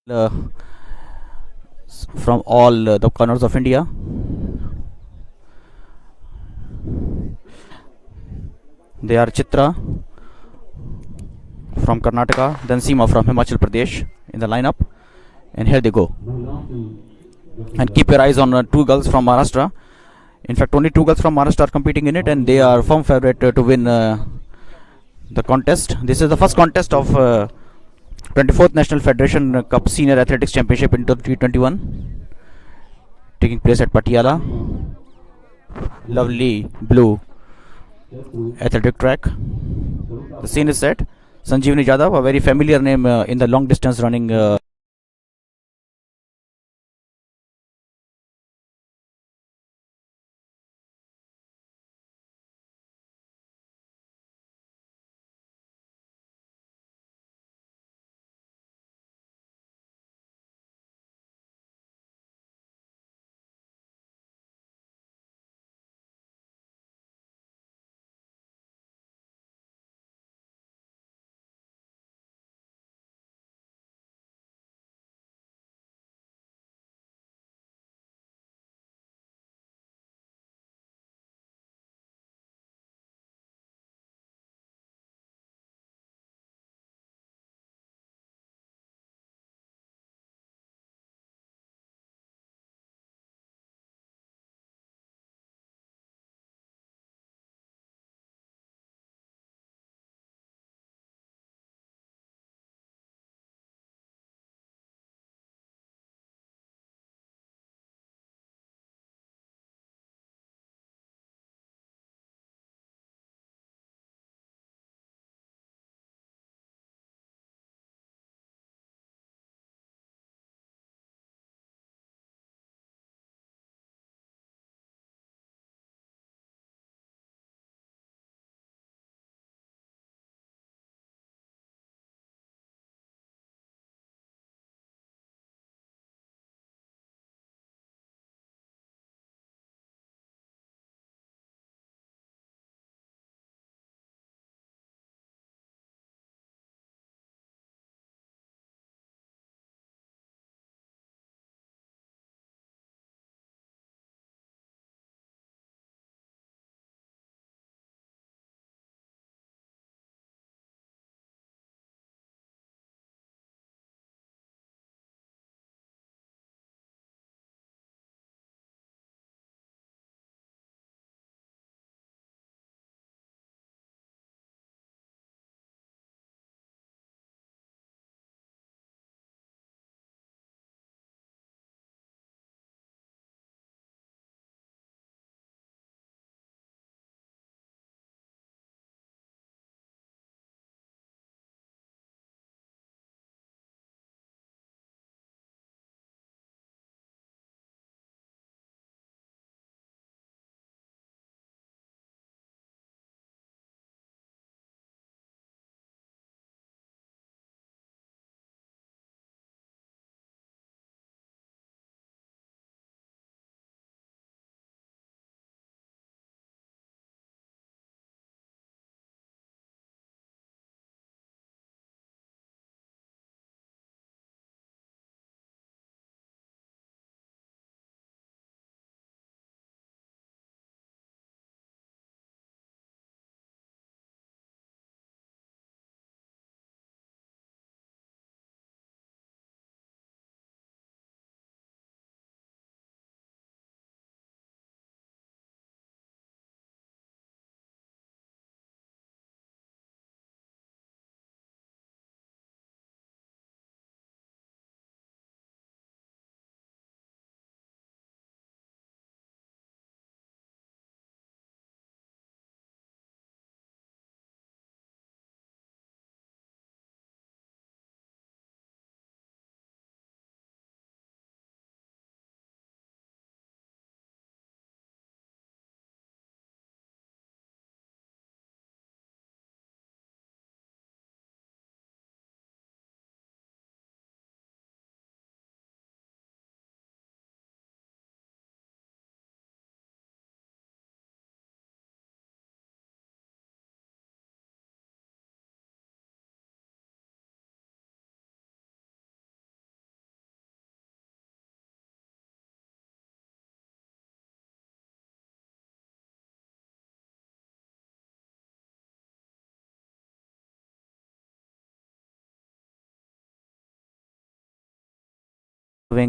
uh, from all the corners of India. They are Chitra from Karnataka, then Seema from Himachal Pradesh in the lineup. And here they go. And keep your eyes on two girls from Maharashtra. In fact, only two girls from Maharashtra are competing in it, and they are firm favorite to win the contest. This is the first contest of 24th National Federation Cup Senior Athletics Championship in 2021, taking place at Patiala. Lovely blue athletic track. The scene is set. Sanjeevani Jadhav, a very familiar name in the long distance running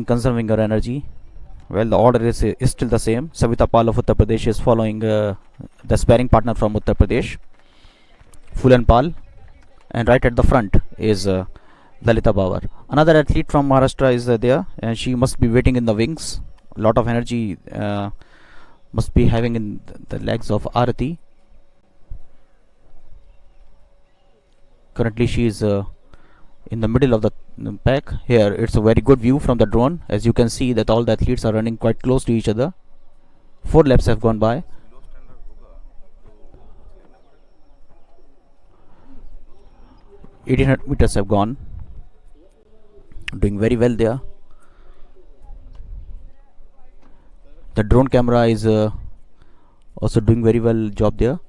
conserving her energy. Well, the order is still the same. Savita Pal of Uttar Pradesh is following the sparring partner from Uttar Pradesh, Phulan Pal, and right at the front is Lalita Bawar. Another athlete from Maharashtra is there, and she must be waiting in the wings. A lot of energy must be having in the legs of Arati. Currently, she is in the middle of the pack. Here, it's a very good view from the drone. As you can see, that all the athletes are running quite close to each other. 4 laps have gone by. (1800 meters have gone. Doing very well there. The drone camera is also doing very well job there.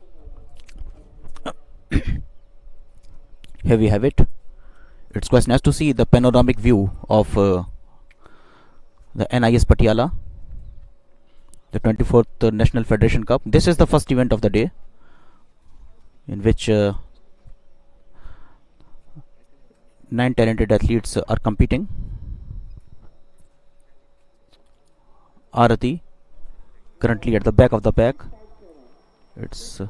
Here we have it. It's quite nice to see the panoramic view of the NIS Patiala, the 24th National Federation Cup. This is the first event of the day, in which 9 talented athletes are competing. Arati currently at the back of the pack. It's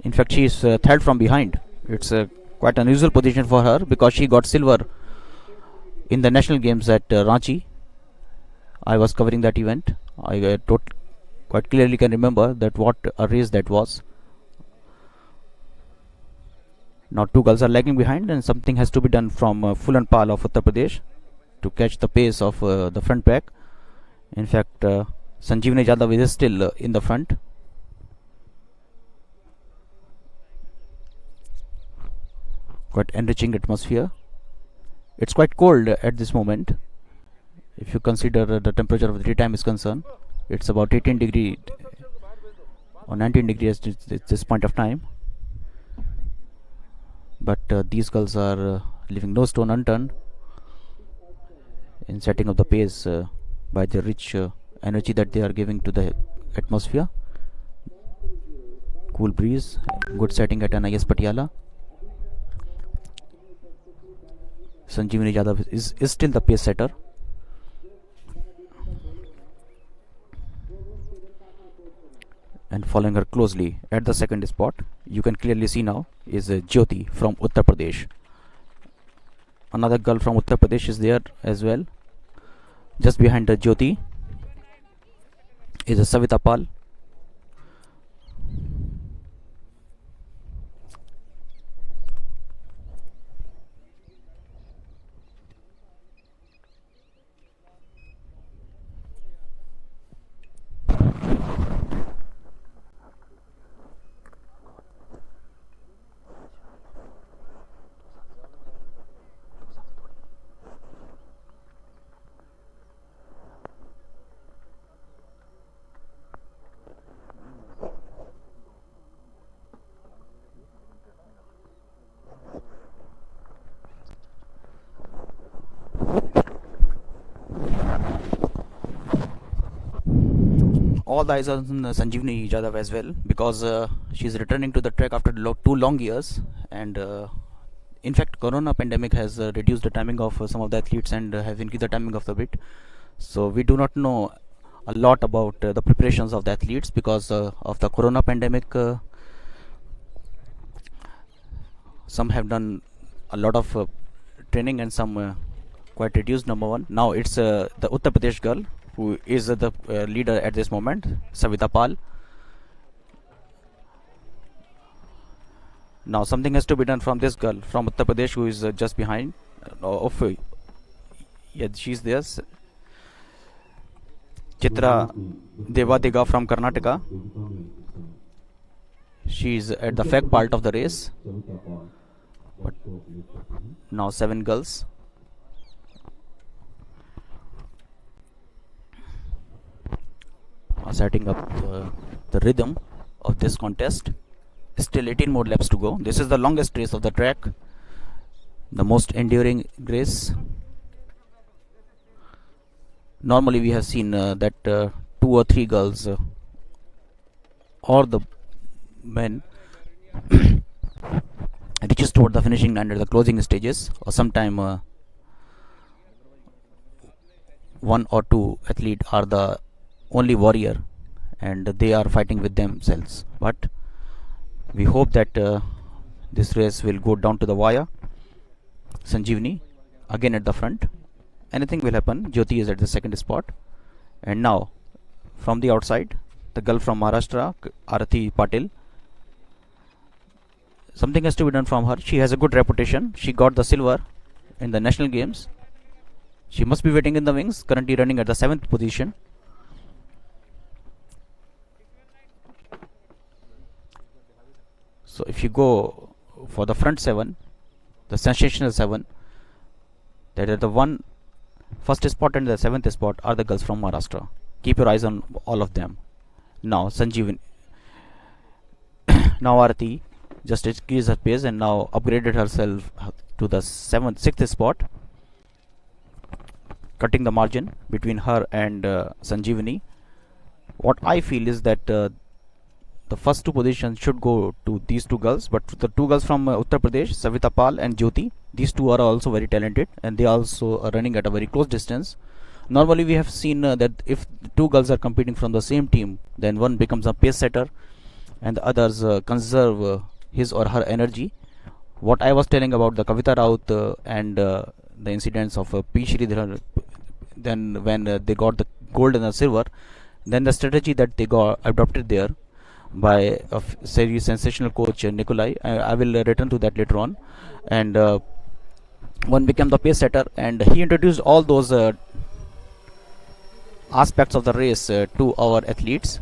in fact, she is third from behind. It's quite an unusual position for her, because she got silver in the national games at Ranchi. I was covering that event. I quite clearly can remember that what a race that was. Now 2 girls are lagging behind, and something has to be done from Phulan Pal of Uttar Pradesh to catch the pace of the front pack. In fact, Sanjeevani Jadhav is still in the front. Quite enriching atmosphere. It's quite cold at this moment. If you consider the temperature of the daytime is concerned, it's about 18 degree or 19 degrees at this point of time. But these girls are leaving no stone unturned in setting up the pace by the rich energy that they are giving to the atmosphere. Cool breeze, good setting at NIS Patiala. Sanjeevani Jadhav is still the pace setter. And following her closely at the second spot, you can clearly see now, is Jyoti from Uttar Pradesh. Another girl from Uttar Pradesh is there as well. Just behind the Jyoti is a Savita Pal. All the eyes are on Sanjeevani Jadhav as well, because she is returning to the track after 2 long years, and in fact corona pandemic has reduced the timing of some of the athletes and have increased the timing of the bit. So we do not know a lot about the preparations of the athletes because of the corona pandemic. Some have done a lot of training and some quite reduced. Number one, now it's the Uttar Pradesh girl who is the leader at this moment, Savita Pal. Now something has to be done from this girl from Uttar Pradesh who is just behind. Yeah, she's there. Chitra Devadiga from Karnataka. She is at the fag part of the race. But now 7 girls. Are setting up the rhythm of this contest. Still 18 more laps to go. This is the longest race of the track, the most enduring race. Normally we have seen that 2 or 3 girls or the men reaches toward the finishing line at the closing stages, or sometime one or two athlete are the only warrior and they are fighting with themselves. But we hope that this race will go down to the wire. Sanjeevani again at the front. Anything will happen. Jyoti is at the second spot. And now from the outside, the girl from Maharashtra, Arati Patil. Something has to be done from her. She has a good reputation. She got the silver in the national games. She must be waiting in the wings, currently running at the 7th position. So if you go for the front 7, the sensational 7, that are the one first spot and the 7th spot are the girls from Maharashtra. Keep your eyes on all of them. Now Sanjeevani, now Arati just increased her pace and now upgraded herself to the 6th spot, cutting the margin between her and Sanjeevani. What I feel is that the first two positions should go to these two girls, but the two girls from Uttar Pradesh, Savita Pal and Jyoti, these two are also very talented and they also are running at a very close distance. Normally we have seen that if two girls are competing from the same team, then one becomes a pace setter and the others conserve his or her energy. What I was telling about the Kavita Raut and the incidents of P. Sridhar, then when they got the gold and the silver, then the strategy that they got adopted there by a very sensational coach Nikolai. I will return to that later on. And one became the pace setter, and he introduced all those aspects of the race to our athletes.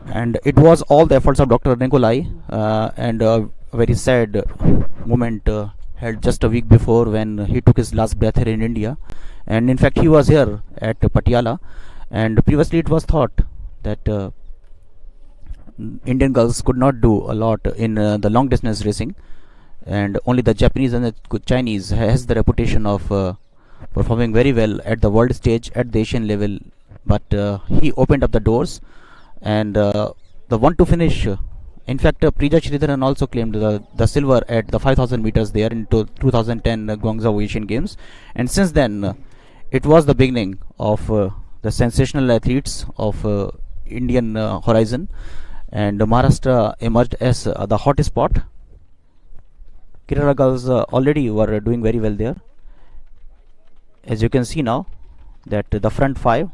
And it was all the efforts of Dr. Nikolai, and a very sad moment held just a week before when he took his last breath here in India. And in fact he was here at Patiala, and previously it was thought that Indian girls could not do a lot in the long distance racing, and only the Japanese and the Chinese has the reputation of performing very well at the world stage, at the Asian level. But he opened up the doors, and the one to finish, in fact Preeja Sridharan also claimed the silver at the 5000 meters there in 2010 Guangzhou Asian Games. And since then it was the beginning of the sensational athletes of Indian horizon, and Maharashtra emerged as the hot spot. Kerala girls already were doing very well there. As you can see now that the front 5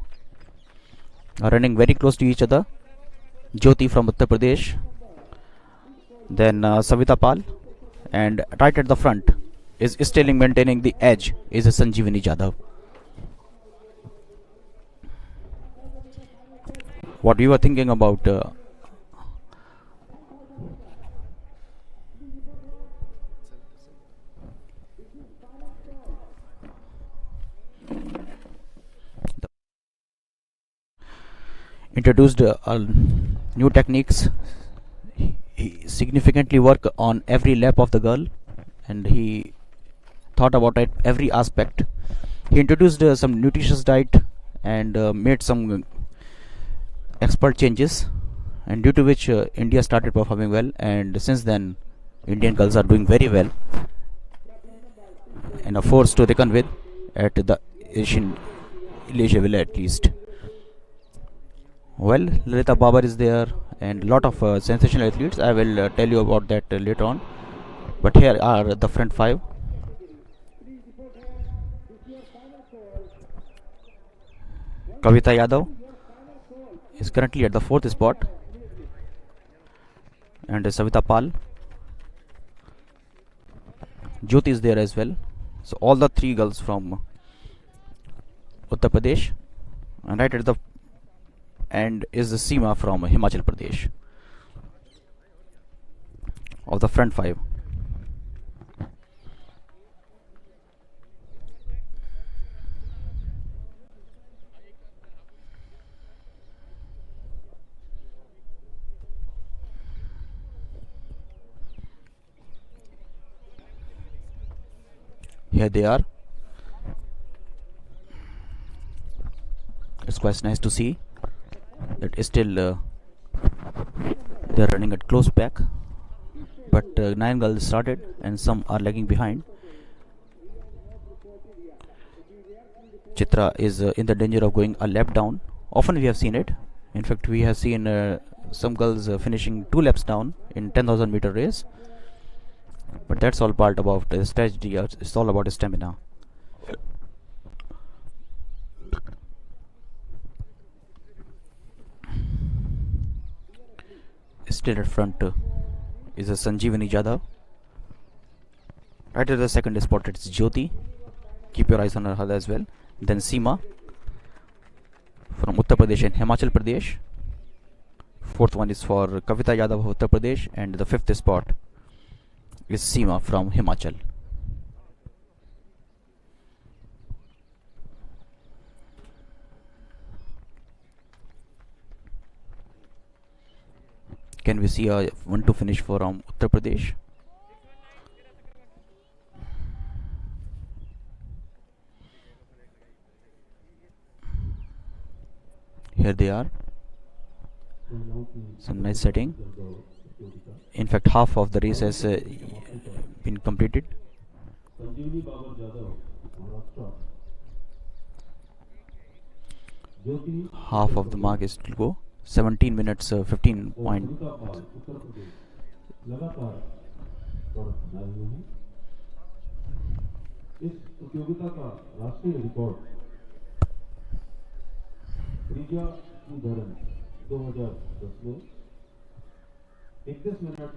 are running very close to each other. Jyoti from Uttar Pradesh, then Savita Pal, and right at the front is still maintaining the edge is Sanjeevani Jadhav. What you were thinking about introduced new techniques. He significantly worked on every lap of the girl, and he thought about it every aspect. He introduced some nutritious diet and made some expert changes, and due to which India started performing well. And since then Indian girls are doing very well and a force to reckon with at the Asian level at least. Well, Lalita Babar is there and lot of sensational athletes. I will tell you about that later on. But here are the front 5. Kavita Yadav is currently at the 4th spot, and Savita Pal. Jyoti is there as well. So all the 3 girls from Uttar Pradesh, and right at the end is the Seema from Himachal Pradesh of the front 5. Here they are. It's quite nice to see that still they're running at close back, but 9 girls started and some are lagging behind. Chitra is in the danger of going a lap down. Often we have seen it. In fact, we have seen some girls finishing 2 laps down in 10,000 meter race. But that's all part about the strategy. It's all about stamina. Still at front is a Sanjeevani Jadhav. Right at the second spot, it's Jyoti. Keep your eyes on her as well. Then Seema from Uttar Pradesh and Himachal Pradesh. Fourth one is for Kavita Yadav of Uttar Pradesh, and the fifth spot is Seema from Himachal. Can we see a 1-2 finish for Uttar Pradesh? Here they are. Some nice setting. In fact, half of the race has been completed. Half of the mark is to go. 17 minutes 15 point. इस प्रतियोगिता का राष्ट्रीय record रिजा धरन 2010 में 31 minute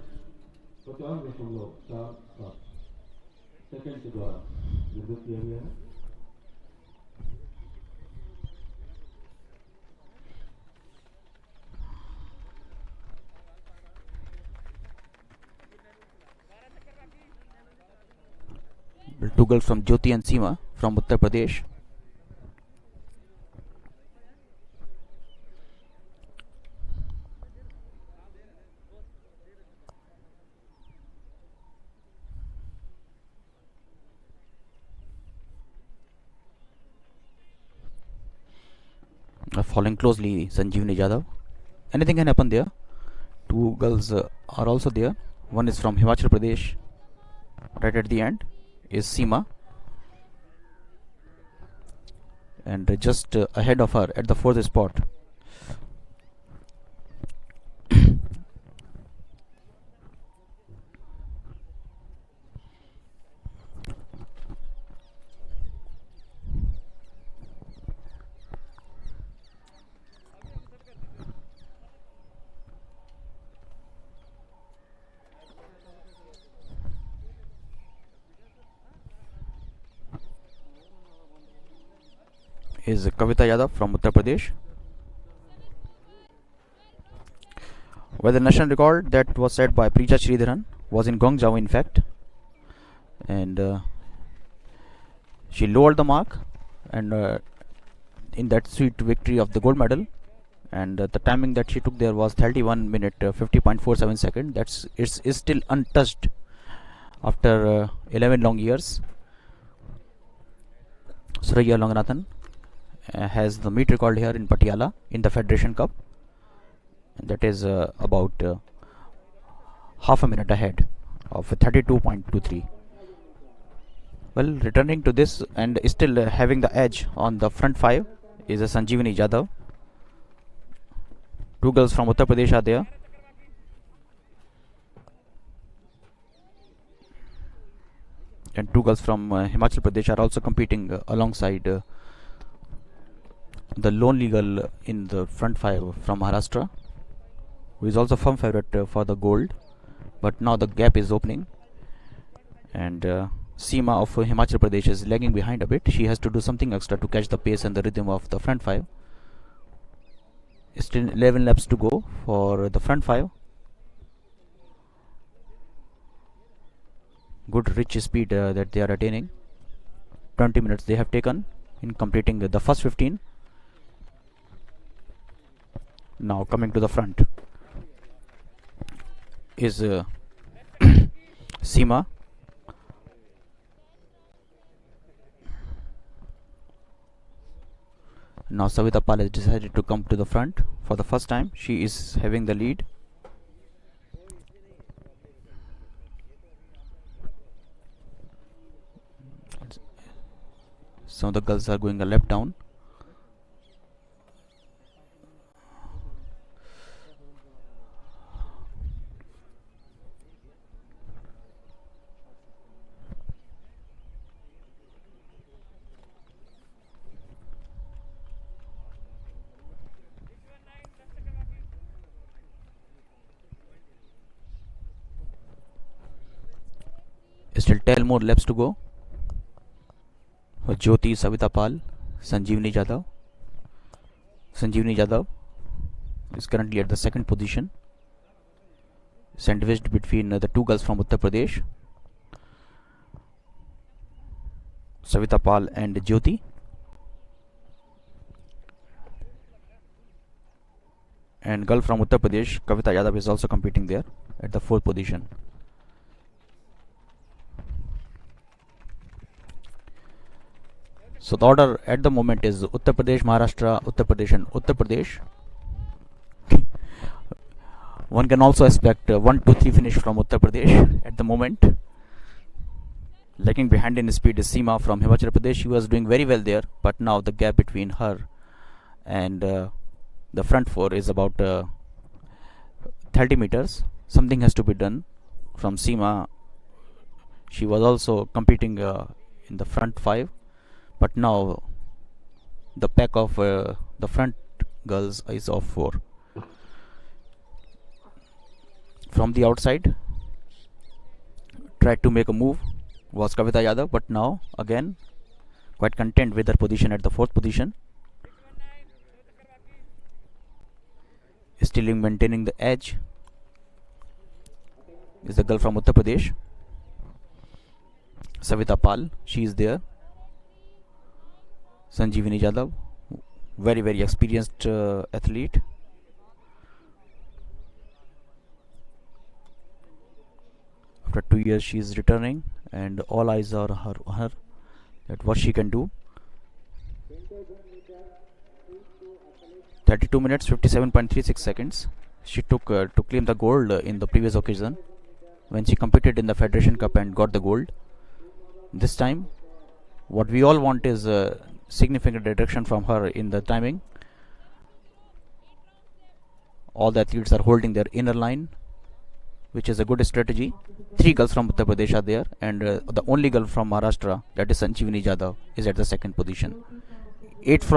50.47 second के द्वारा निर्मित किया गया है। Two girls from Jyoti and Seema from Uttar Pradesh. Following closely Sanjeevani Jadhav. Anything can happen there. Two girls are also there. One is from Himachal Pradesh. Right at the end is Seema, and just ahead of her at the fourth spot is Kavita Yadav from Uttar Pradesh. Well, the national record that was set by Preecha Sridharan was in Guangzhou, in fact, and she lowered the mark, and in that sweet victory of the gold medal, and the timing that she took there was 31 minute 50.47 second. That's is still untouched after 11 long years. Surya Longanathan has the meet record here in Patiala in the Federation Cup, and that is about half a minute ahead of 32.23. Well, returning to this and still having the edge on the front five is a Sanjeevani Jadhav. Two girls from Uttar Pradesh are there. And two girls from Himachal Pradesh are also competing alongside the lonely girl in the front five from Maharashtra, who is also firm favorite for the gold, but now the gap is opening, and Seema of Himachal Pradesh is lagging behind a bit. She has to do something extra to catch the pace and the rhythm of the front five. Still 11 laps to go for the front five. Good rich speed that they are attaining. 20 minutes they have taken in completing the first 15. Now coming to the front is Seema Now Savita Pal has decided to come to the front for the first time. She is having the lead. Some of the girls are going a lap down. Still 10 more laps to go for Jyoti, Savita Pal, Sanjeevani Jadhav. Sanjeevani Jadhav is currently at the second position, sandwiched between the two girls from Uttar Pradesh, Savita Pal and Jyoti. And girl from Uttar Pradesh, Kavita Yadav, is also competing there at the fourth position. So the order at the moment is Uttar Pradesh, Maharashtra, Uttar Pradesh and Uttar Pradesh. One can also expect 1, 2, 3 finish from Uttar Pradesh at the moment. Lagging behind in speed is Seema from Himachal Pradesh. She was doing very well there, but now the gap between her and the front four is about 30 meters. Something has to be done from Seema. She was also competing in the front five, but now the pack of the front girls is of 4. From the outside, tried to make a move was Kavita Yadav, but now again quite content with her position at the 4th position. Still maintaining the edge is the girl from Uttar Pradesh, Savita Pal. She is there. Sanjeevani Jadhav, very experienced athlete. After 2 years she is returning and all eyes are on her at what she can do. 32 minutes 57.36 seconds she took to claim the gold in the previous occasion when she competed in the Federation Cup and got the gold. This time what we all want is a significant reduction from her in the timing. All the athletes are holding their inner line, which is a good strategy. 3 girls from Uttar Pradesh are there, and the only girl from Maharashtra, that is Sanjeevani Jadhav, is at the second position. 8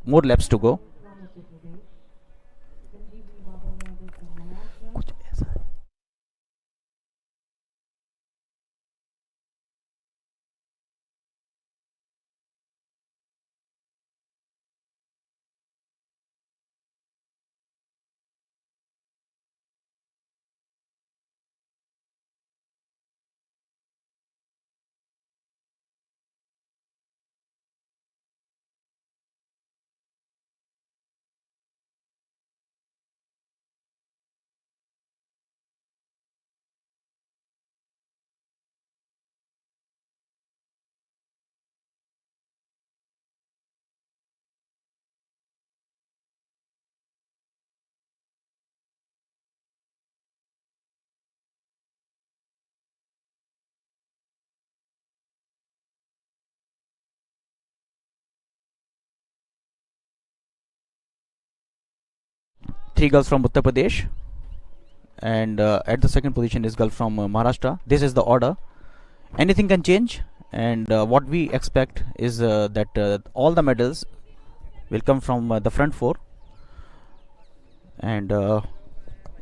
more laps to go. Three girls from Uttar Pradesh, and at the second position is girl from Maharashtra. This is the order. Anything can change, and what we expect is that all the medals will come from the front 4, and Uttar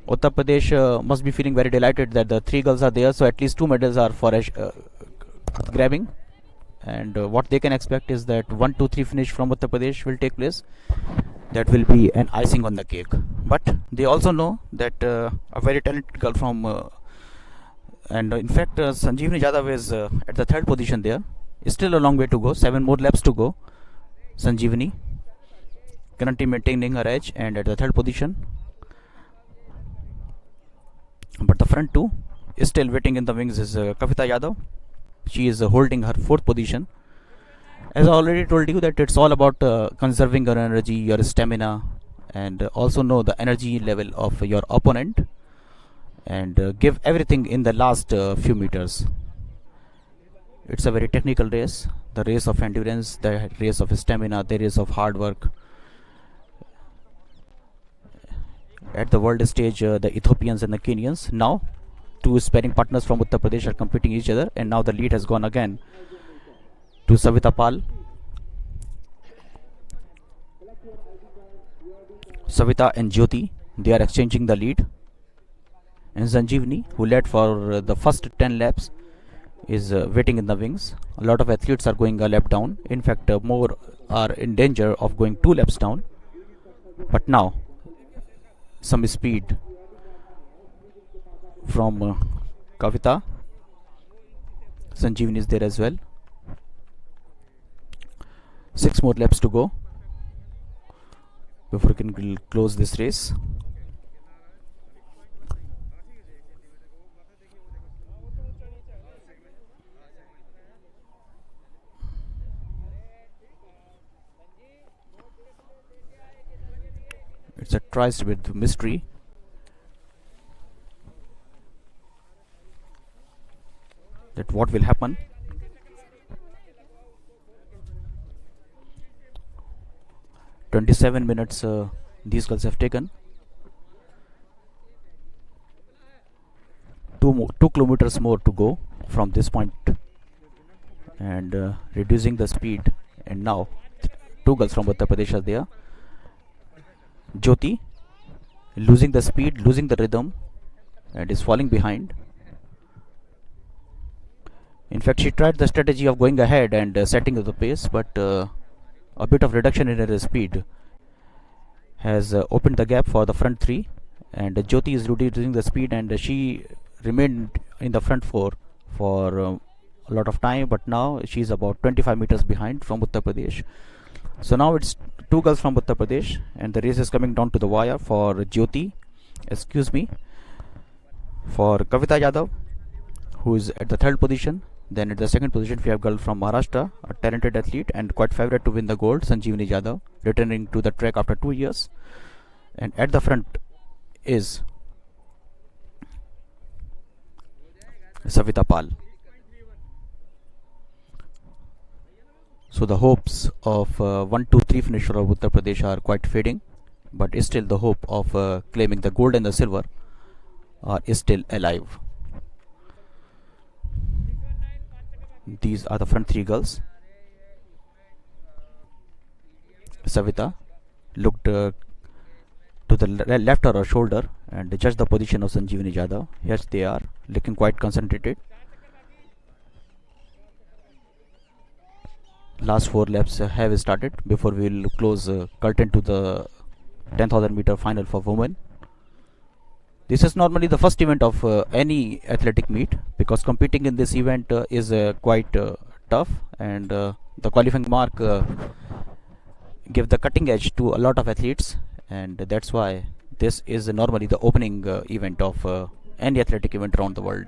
Pradesh must be feeling very delighted that the 3 girls are there, so at least 2 medals are for grabbing. And what they can expect is that 1, 2, 3 finish from Uttar Pradesh will take place. That will be an icing on the cake. But they also know that a very talented girl from and in fact Sanjeevani Jadhav is at the 3rd position there. Still a long way to go, 7 more laps to go. Sanjeevani currently maintaining her edge and at the 3rd position, but the front 2 is still waiting in the wings is Kavita Yadav. She is holding her 4th position, As I already told you that it's all about conserving your energy, your stamina, and also know the energy level of your opponent, and give everything in the last few meters. It's a very technical race, the race of endurance, the race of stamina, the race of hard work. At the world stage, the Ethiopians and the Kenyans, now two sparring partners from Uttar Pradesh, are competing each other, and now the lead has gone again to Savita Pal. Savita and Jyoti, they are exchanging the lead, and Sanjeevani, who led for the first 10 laps, is waiting in the wings. A lot of athletes are going a lap down. In fact, more are in danger of going 2 laps down. But now, some speed from Kavita. Sanjeevani is there as well. 6 more laps to go before we can close this race. It's a tryst with mystery. That what will happen. "27 minutes these girls have taken. 2 kilometers more to go from this point, and reducing the speed. And now 2 girls from Uttar Pradesh are there. Jyoti losing the speed, losing the rhythm, and is falling behind. In fact, she tried the strategy of going ahead and setting up the pace, but a bit of reduction in her speed has opened the gap for the front 3, and Jyoti is reducing the speed, and she remained in the front 4 for a lot of time, but now she is about 25 meters behind from Uttar Pradesh. So now it's 2 girls from Uttar Pradesh, and the race is coming down to the wire for Jyoti, for Kavita Yadav, who is at the 3rd position. Then at the 2nd position we have girl from Maharashtra, a talented athlete and quite favorite to win the gold, Sanjeevani Yadav, returning to the track after 2 years. And at the front is Savita Pal. So the hopes of 1, 2, 3 finisher of Uttar Pradesh are quite fading, but still the hope of claiming the gold and the silver is still alive. These are the front 3 girls. Savita looked to the left of her shoulder and judged the position of Sanjeevani Yadav. Yes, they are looking quite concentrated. Last 4 laps have started before we will close curtain to the 10,000 meter final for women. This is normally the first event of any athletic meet, because competing in this event is quite tough, and the qualifying mark give the cutting edge to a lot of athletes, and that's why this is normally the opening event of any athletic event around the world.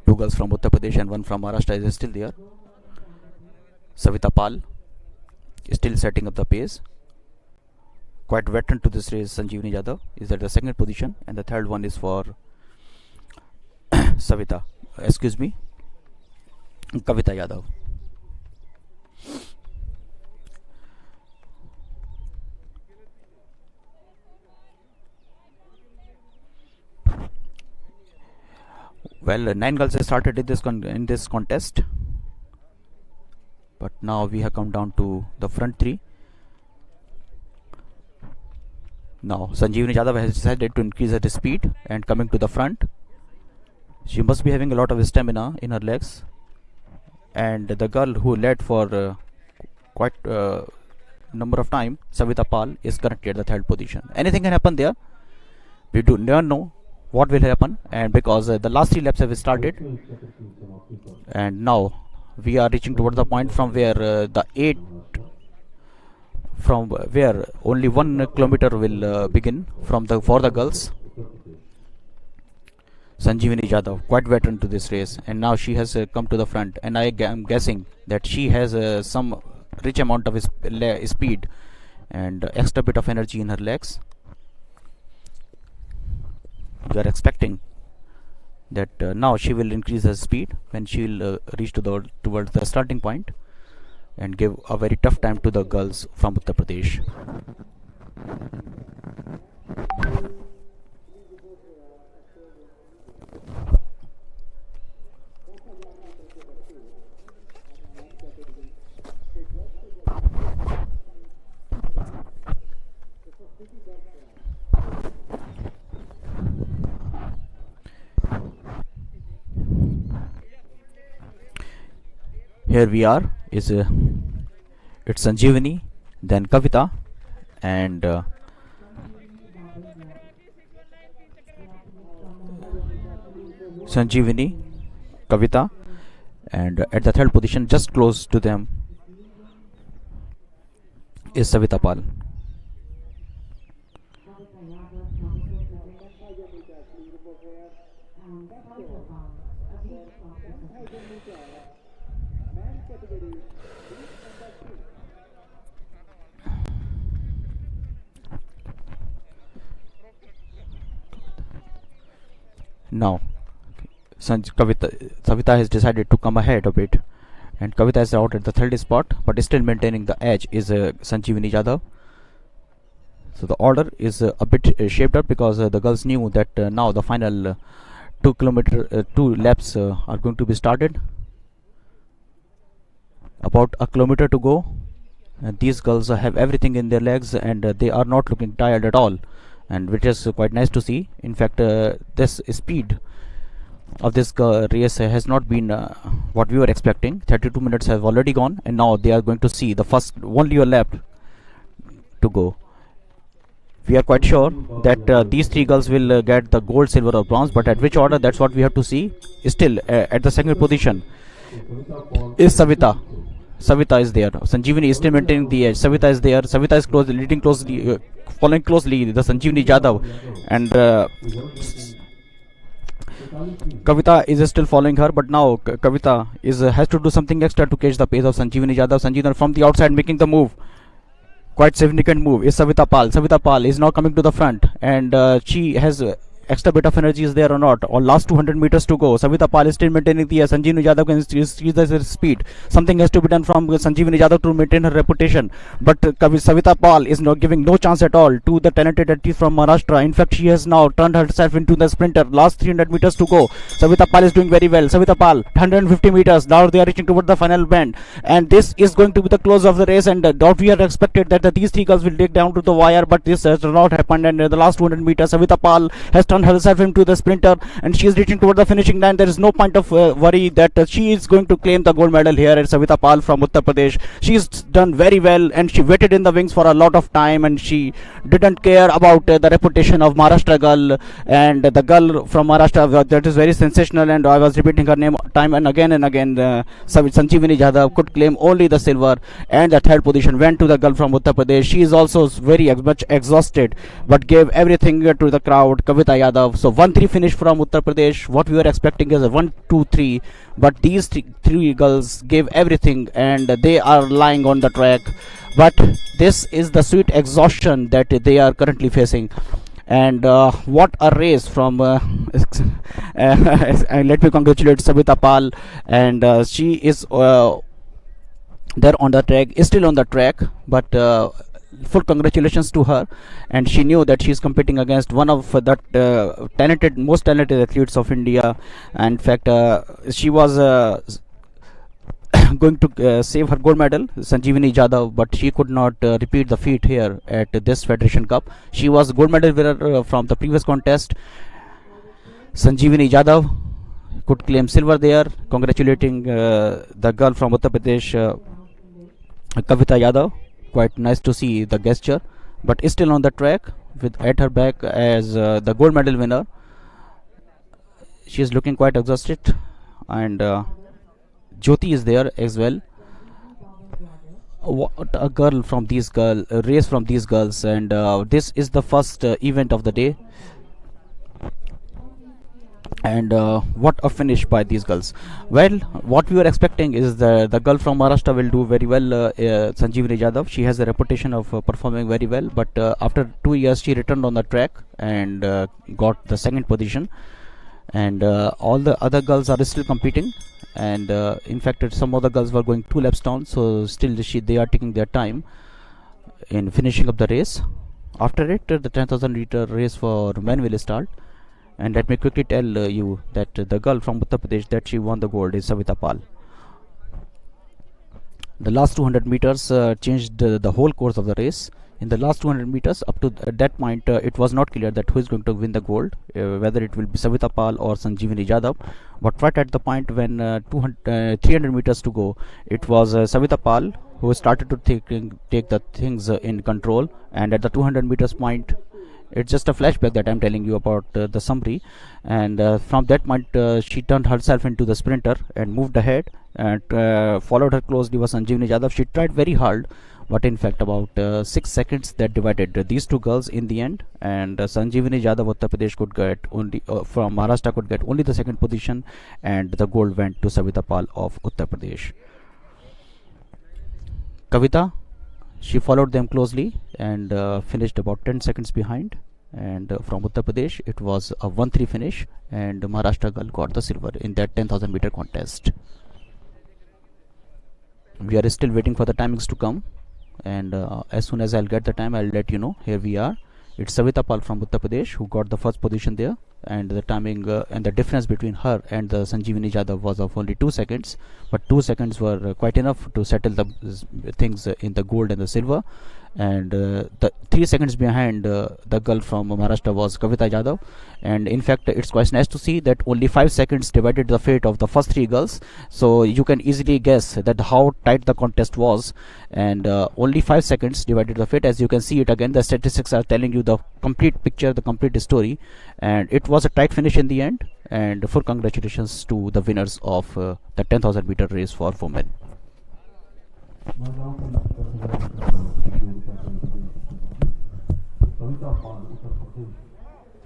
2 girls from Uttar Pradesh and 1 from Maharashtra is still there. Savita Pal is still setting up the pace. Quite veteran to this race, Sanjeevani Yadav is at the 2nd position, and the 3rd one is for Kavita Yadav. Well, 9 girls have started in this contest, but now we have come down to the front 3. Now Sanjeevani Yadav has decided to increase her speed and coming to the front. She must be having a lot of stamina in her legs, and the girl who led for quite number of time, Savita Pal, is currently at the 3rd position. Anything can happen there. We do never know what will happen, and because the last 3 laps have started, and now we are reaching towards the point from where from where only 1 kilometer will begin for the girls. Sanjeevani Jadhav, quite veteran to this race, and now she has come to the front, and am guessing that she has some rich amount of speed and extra bit of energy in her legs. We are expecting that now she will increase her speed when she will reach towards the starting point and give a very tough time to the girls from Uttar Pradesh. Here we are, it's Sanjeevani, then Kavita, and Sanjeevani, Kavita, and at the third position, just close to them, is Savita Pal. Now, Savita has decided to come ahead a bit, and Kavita is out at the third spot, but still maintaining the edge is Sanjeevani Jadhav. So the order is a bit shaped up because the girls knew that now the final 2 laps are going to be started. About a kilometer to go, and these girls have everything in their legs, and they are not looking tired at all, and which is quite nice to see. In fact, this speed of this race has not been what we were expecting. 32 minutes have already gone, and now they are going to see the first only a lap to go. We are quite sure that these 3 girls will get the gold, silver or bronze, but at which order, that's what we have to see. Still at the second position is Savita. Savita is there. Sanjeevani is still maintaining the edge. Savita is there. Savita is leading closely, following closely the Sanjeevani Jadhav, and Kavita is still following her. But now Kavita has to do something extra to catch the pace of Sanjeevani Jadhav. Sanjeevani from the outside making the move. Quite significant move is Savita Pal. Savita Pal is now coming to the front, and she has extra bit of energy is there or not, or last 200 meters to go. Savita Pal is still maintaining the Sanjeevani Jadhav can increase the speed. Something has to be done from Sanjeevani Jadhav to maintain her reputation, but Savita Pal is not giving no chance at all to the talented athlete from Maharashtra. In fact, she has now turned herself into the sprinter. Last 300 meters to go. Savita Pal is doing very well. Savita Pal 150 meters, now they are reaching toward the final bend, and this is going to be the close of the race, and we had expected that these 3 girls will take down to the wire, but this has not happened, and the last 200 meters Savita Pal has turned herself into the sprinter, and she is reaching toward the finishing line. There is no point of worry that she is going to claim the gold medal here at Savita Pal from Uttar Pradesh. She has done very well, and she waited in the wings for a lot of time, and she didn't care about the reputation of Maharashtra girl, and the girl from Maharashtra that is very sensational, and I was repeating her name time and again, Sanjeevani Jadhav could claim only the silver, and the third position went to the girl from Uttar Pradesh. She is also very much exhausted, but gave everything to the crowd, Kavita Yadav. So 1-3 finish from Uttar Pradesh. What we were expecting is a 1-2-3, but these three girls gave everything, and they are lying on the track. But this is the sweet exhaustion that they are currently facing. And what a race from let me congratulate Savita Pal, and she is there on the track, is still on the track, but full congratulations to her. And she knew that she is competing against one of the most talented athletes of India. And in fact, she was going to save her gold medal, Sanjeevani Jadhav, but she could not repeat the feat here at this Federation Cup. She was gold medal winner from the previous contest. Sanjeevani Jadhav could claim silver there, congratulating the girl from Uttar Pradesh, Kavita Yadav. Quite nice to see the gesture, but is still on the track with at her back as the gold medal winner. She is looking quite exhausted, and Jyoti is there as well. What a girl from these race from these girls, and this is the first event of the day. And what a finish by these girls. Well, what we were expecting is the girl from Maharashtra will do very well. Sanjeevani Jadhav, she has a reputation of performing very well, but after 2 years she returned on the track and got the second position. And all the other girls are still competing, and in fact some of the girls were going 2 laps down, so still they are taking their time in finishing up the race. After it, the 10,000 meter race for men will start. And let me quickly tell you that the girl from Uttar Pradesh that she won the gold is Savita Pal. The last 200 meters changed the whole course of the race. In the last 200 meters, up to that point, it was not clear that who is going to win the gold, whether it will be Savita Pal or Sanjeevani Jadhav. But right at the point when 300 meters to go, it was Savita Pal who started to take the things in control. And at the 200 meters point, it's just a flashback that I'm telling you about the summary. And from that point, she turned herself into the sprinter and moved ahead. And followed her closely was Sanjeevani Jadhav. She tried very hard, but in fact about 6 seconds that divided these two girls in the end. And Sanjeevani Jadhav Uttar Pradesh could get only from Maharashtra could get only the second position, and the gold went to Savita Pal of Uttar Pradesh. Kavita, she followed them closely and finished about 10 seconds behind. And from Uttar Pradesh, it was a 1-3 finish, and Maharashtra girl got the silver in that 10,000 meter contest. We are still waiting for the timings to come, and as soon as I'll get the time, I'll let you know. Here we are. It's Savita Pal from Uttar Pradesh who got the first position there, and the timing and the difference between her and the Sanjeevani Jadhav was of only 2 seconds, but 2 seconds were quite enough to settle the things in the gold and the silver. And the 3 seconds behind the girl from Maharashtra was Kavita Jadhav. And in fact, it's quite nice to see that only 5 seconds divided the fate of the first 3 girls, so you can easily guess that how tight the contest was. And only 5 seconds divided the fate. As you can see it again, the statistics are telling you the complete picture, the complete story. And it was a tight finish in the end, and full congratulations to the winners of the 10,000 meter race for women. कविता पाल उत्तर प्रदेश,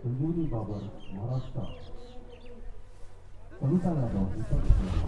संजीवनी बाबर महाराष्ट्र, कविता यादव उत्तर प्रदेश,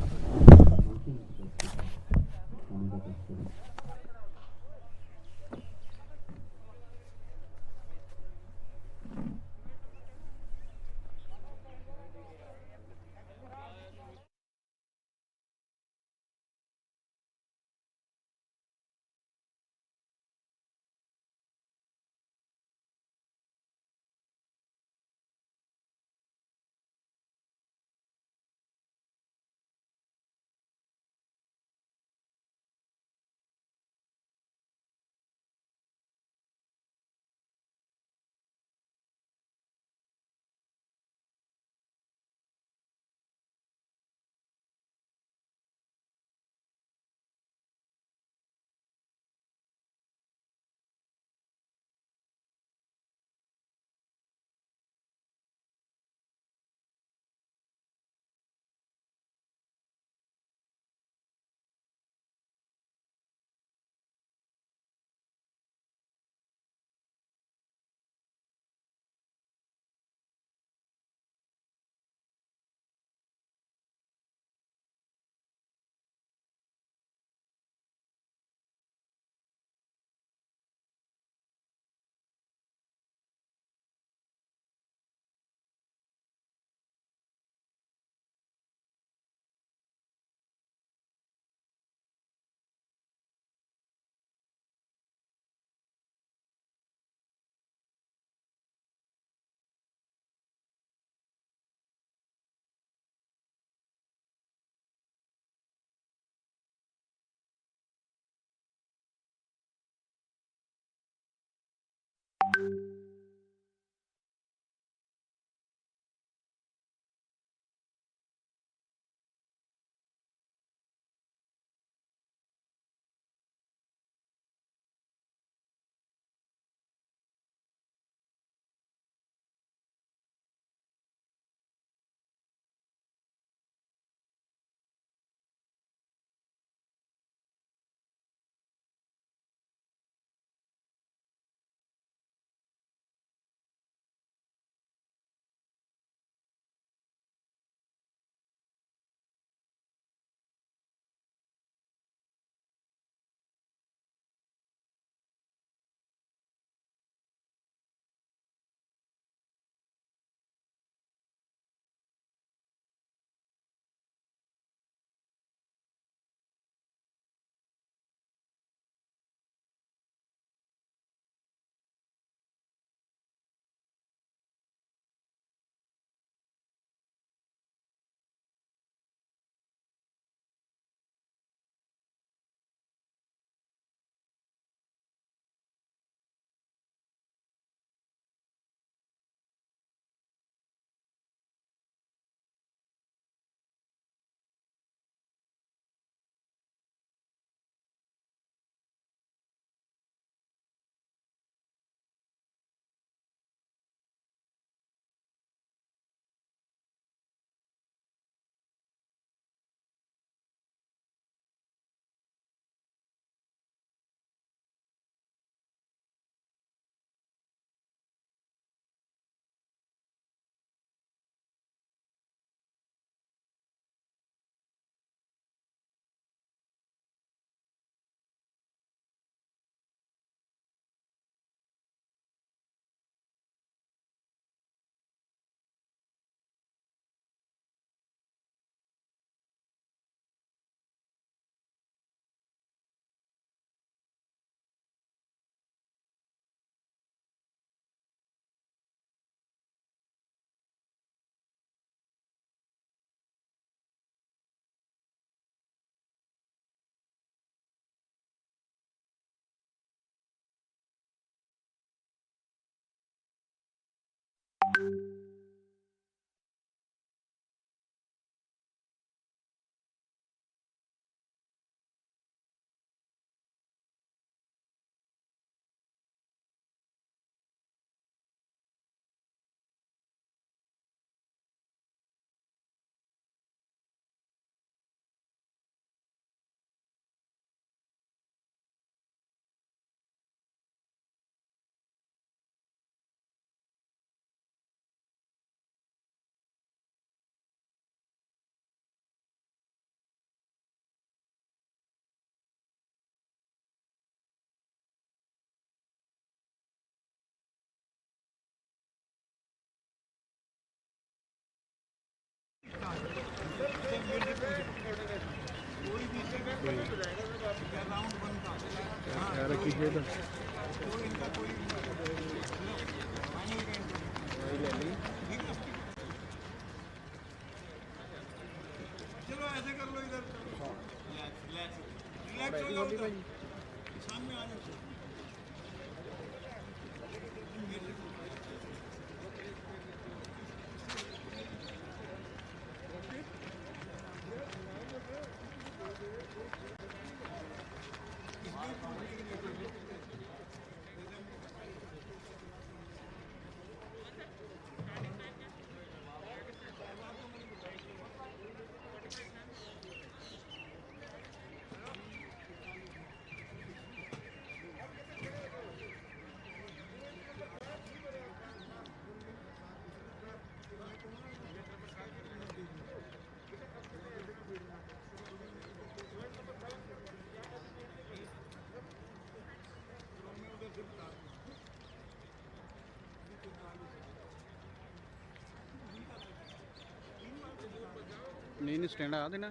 ನೀನು stand ಆದಿನ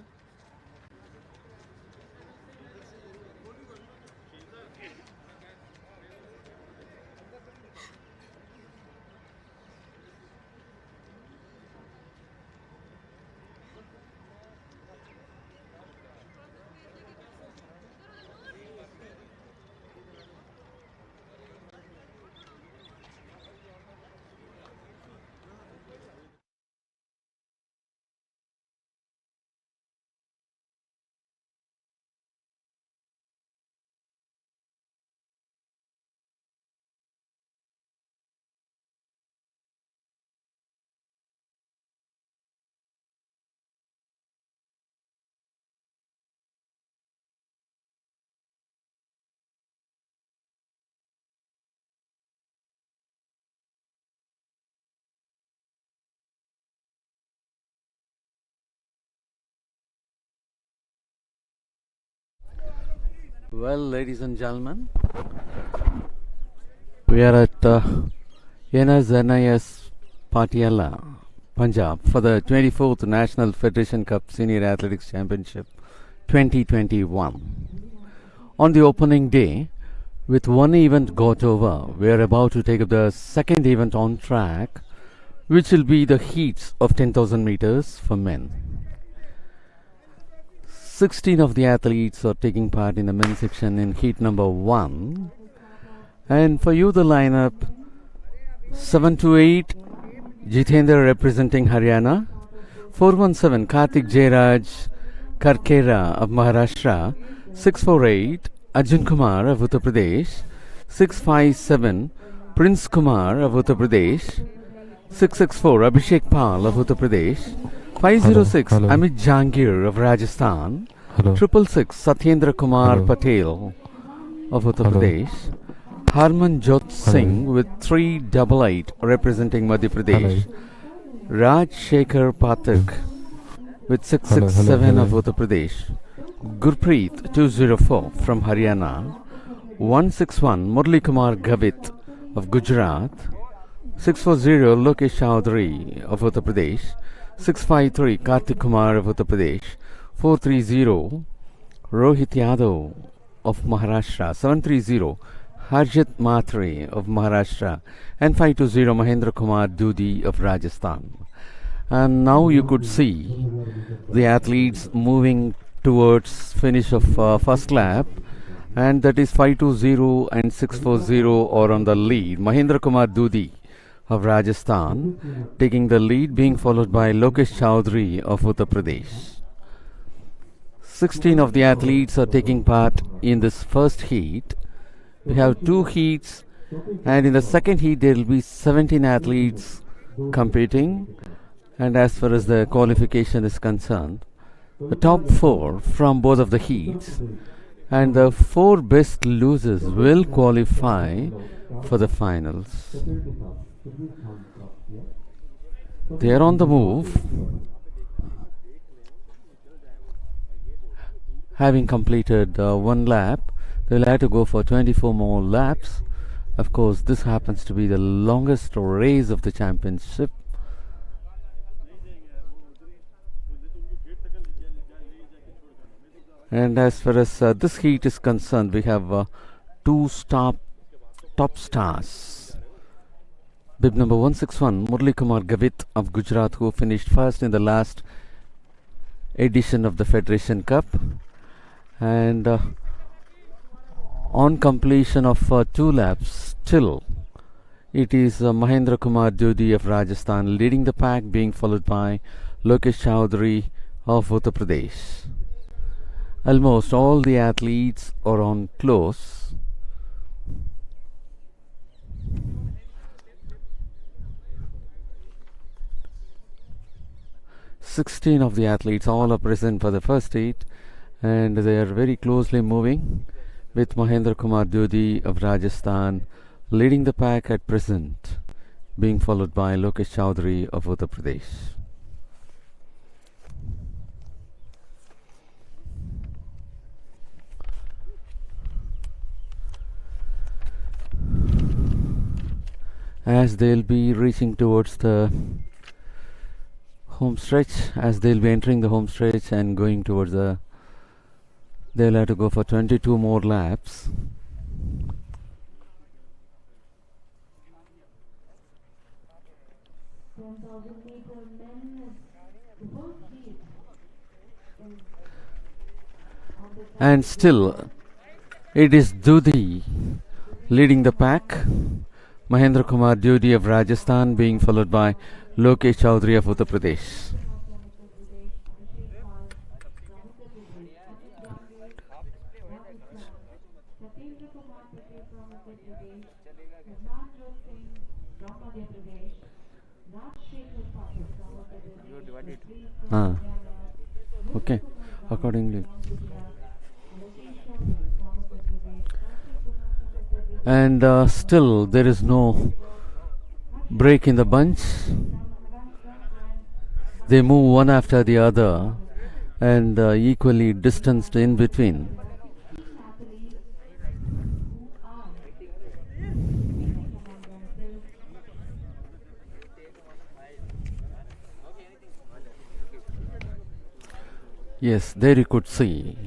Well, ladies and gentlemen, we are at NIS Patiala, Punjab for the 24th National Federation Cup Senior Athletics Championship 2021. On the opening day, with one event got over, we are about to take up the second event on track, which will be the heats of 10,000 meters for men. 16 of the athletes are taking part in the men's section in heat number 1. And for you the lineup: 7 to 8 Jitendra representing Haryana, 417 Karthik Jairaj Karkera of Maharashtra, 648 Arjun Kumar of Uttar Pradesh, 657 Prince Kumar of Uttar Pradesh, 664 Abhishek Pal of Uttar Pradesh, 506 Hello. Amit Jangir of Rajasthan, Hello. 666 Satyendra Kumar Hello. Patel of Uttar Hello. Pradesh, Harman Jot Singh with 388 representing Madhya Pradesh, Raj Shekhar Pathak with 667 of hello. Uttar Pradesh, Gurpreet 204 from Haryana, 161 Murli Kumar Gavit of Gujarat, 640 Lokesh Chaudhary of Uttar Pradesh, 653 Kartik Kumar of Uttar Pradesh, 430 Rohit Yadav of Maharashtra, 730 Harjit Matre of Maharashtra, and 520 Mahendra Kumar Dudi of Rajasthan. And now you could see the athletes moving towards finish of first lap, and that is 520 and 640 are on the lead. Mahendra Kumar Dudi of Rajasthan taking the lead, being followed by Lokesh Chaudhary of Uttar Pradesh. 16 of the athletes are taking part in this first heat. We have 2 heats, and in the second heat there will be 17 athletes competing. And as far as the qualification is concerned, the top 4 from both of the heats and the 4 best losers will qualify for the finals. They are on the move, having completed 1 lap. They will have to go for 24 more laps. Of course, this happens to be the longest race of the championship. And as far as this heat is concerned, we have two top stars. Bib number 161, Murli Kumar Gavit of Gujarat, who finished first in the last edition of the Federation Cup. And on completion of 2 laps, still it is Mahendra Kumar Dudi of Rajasthan leading the pack, being followed by Lokesh Chowdhury of Uttar Pradesh. Almost all the athletes are on close. Sixteen of the athletes all are present for the first heat, and they are very closely moving, with Mahendra Kumar Dudi of Rajasthan leading the pack at present, being followed by Lokesh Chowdhury of Uttar Pradesh. As they'll be reaching towards the home stretch, as they'll be entering the home stretch and going towards the, they'll have to go for 22 more laps. And still it is Dudi leading the pack, Mahendra Kumar Dudi of Rajasthan being followed by Lokesh Chowdhury of Uttar Pradesh. Okay, accordingly. And still there is no break in the bunch. They move one after the other and equally distanced in between. Yes, there you could see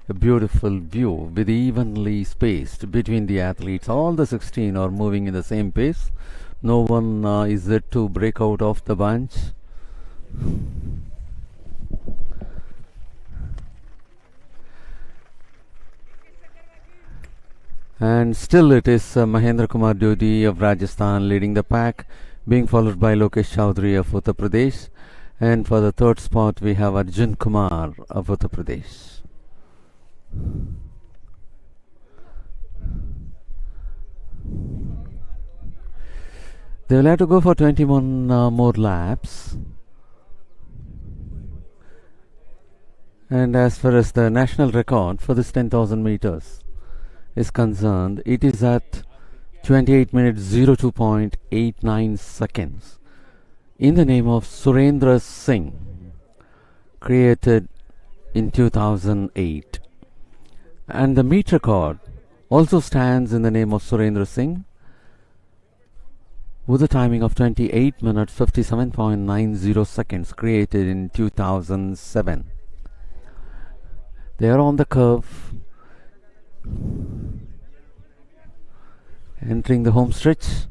a beautiful view with evenly spaced between the athletes. All the 16 are moving in the same pace. No one is there to break out of the bunch. And still it is Mahendra Kumar Dudi of Rajasthan leading the pack, being followed by Lokesh Chowdhury of Uttar Pradesh. And for the third spot we have Arjun Kumar of Uttar Pradesh. They will have to go for 21 more laps. And as far as the national record for this 10,000 meters is concerned, it is at 28 minutes 02.89 seconds in the name of Surendra Singh, created in 2008. And the meet record also stands in the name of Surendra Singh with a timing of 28 minutes 57.90 seconds, created in 2007. They are on the curve, entering the home stretch.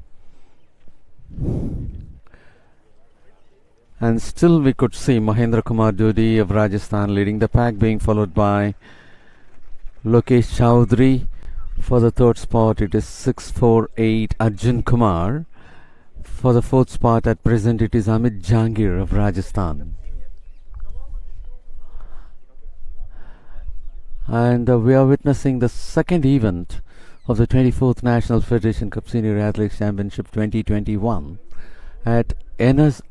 And still we could see Mahendra Kumar Dudi of Rajasthan leading the pack, being followed by Lokesh Chowdhury. For the third spot it is 648 Arjun Kumar. For the fourth spot at present it is Amit Jangir of Rajasthan. And we are witnessing the second event of the 24th National Federation Cup Senior Athletics Championship 2021 at NIS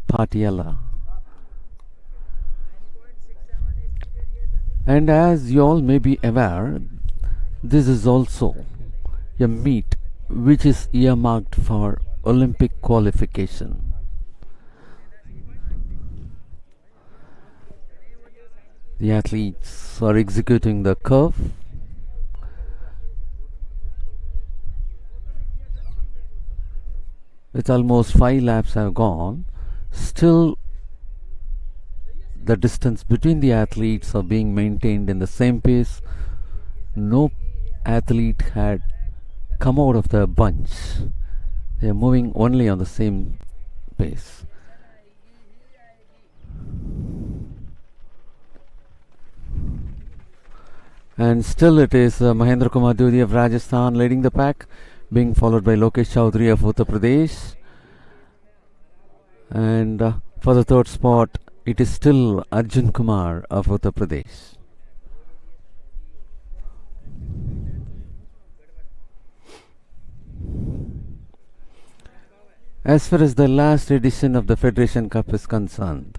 Patiala. And as you all may be aware, this is also a meet which is earmarked for Olympic qualification. The athletes are executing the curve. With almost 5 laps have gone, still the distance between the athletes are being maintained in the same pace. No athlete had come out of the bunch. They are moving only on the same pace. And still it is Mahendra Kumar Dudi of Rajasthan leading the pack, being followed by Lokesh Chaudhary of Uttar Pradesh. And for the third spot, it is still Arjun Kumar of Uttar Pradesh. As far as the last edition of the Federation Cup is concerned,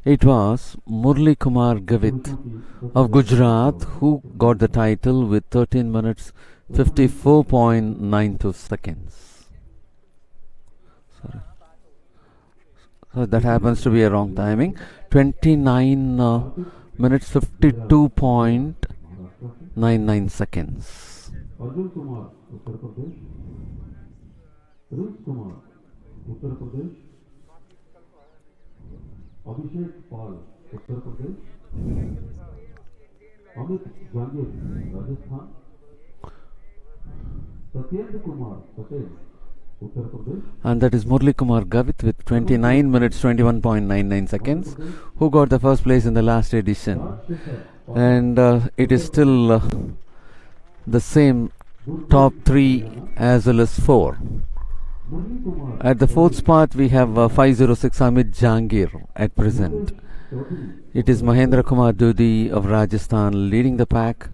it was Murli Kumar Gavit of Gujarat who got the title with 13 minutes 54.92 seconds. Sorry. So that happens to be a wrong timing. 29 minutes 52.99 seconds. Arjun Kumar, Uttar Pradesh. Prince Kumar, Uttar Pradesh. Abhishek Pal, Uttar Pradesh. Amit Jangir, Rajasthan. Satyendra Kumar Patel, Uttar Pradesh. And that is Murli Kumar Gavit with 29 minutes 21.99 seconds, who got the first place in the last edition. And it is still the same top 3 as well as 4. At the fourth spot we have 506 Amit Jangir at present. It is Mahendra Kumar Dudi of Rajasthan leading the pack,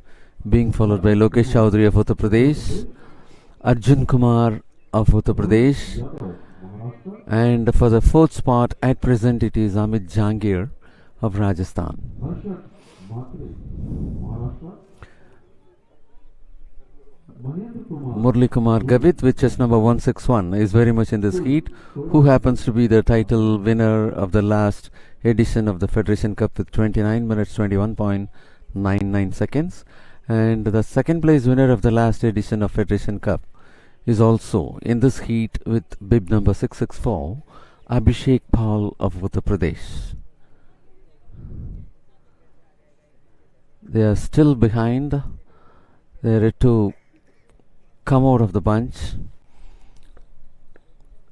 being followed by Lokesh Chaudhary of Uttar Pradesh, Arjun Kumar of Uttar Pradesh, and for the fourth spot at present it is Amit Jangir of Rajasthan. Murli Kumar Gavit with chest number 161 is very much in this heat, who happens to be the title winner of the last edition of the Federation Cup with 29 minutes 21.99 seconds. And the second place winner of the last edition of Federation Cup is also in this heat with bib number 664, Abhishek Pal of Uttar Pradesh. They are still behind. They are yet to come out of the bunch.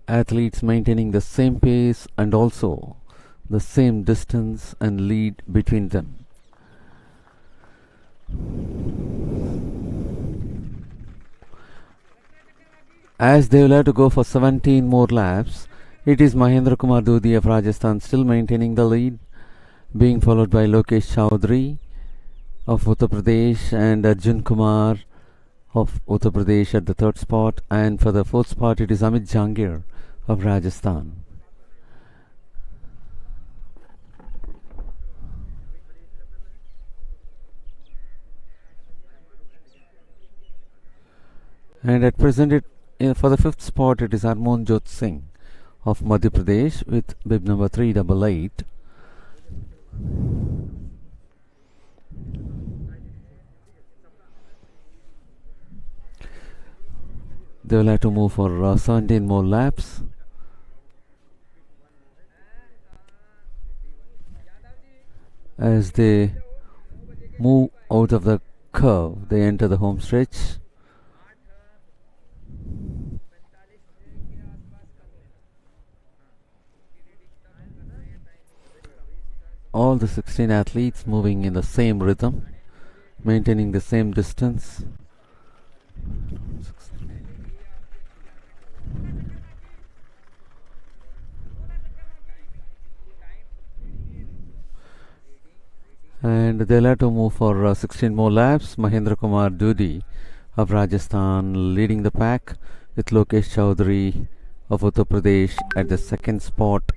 Athletes maintaining the same pace and also the same distance and lead between them. As they will have to go for 17 more laps, it is Mahendra Kumar Dudi of Rajasthan still maintaining the lead, being followed by Lokesh Chaudhary of Uttar Pradesh and Arjun Kumar of Uttar Pradesh at the third spot, and for the fourth spot it is Amit Jangir of Rajasthan. And at present for the fifth spot it is Harmanjot Singh of Madhya Pradesh with bib number 388. They will have to move for 17 more laps. As they move out of the curve, they enter the home stretch. All the 16 athletes moving in the same rhythm, maintaining the same distance. And they'll have to move for 16 more laps. Mahendra Kumar Dudi of Rajasthan leading the pack with Lokesh Chaudhary of Uttar Pradesh at the second spot.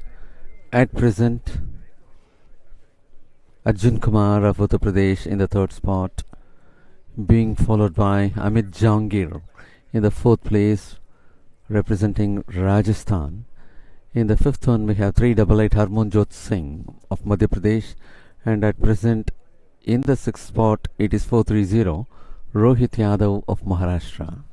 At present, Arjun Kumar of Uttar Pradesh in the third spot, being followed by Amit Jangir in the fourth place representing Rajasthan. In the fifth one we have 388 Harmanjot Singh of Madhya Pradesh, and at present in the sixth spot it is 430 Rohit Yadav of Maharashtra.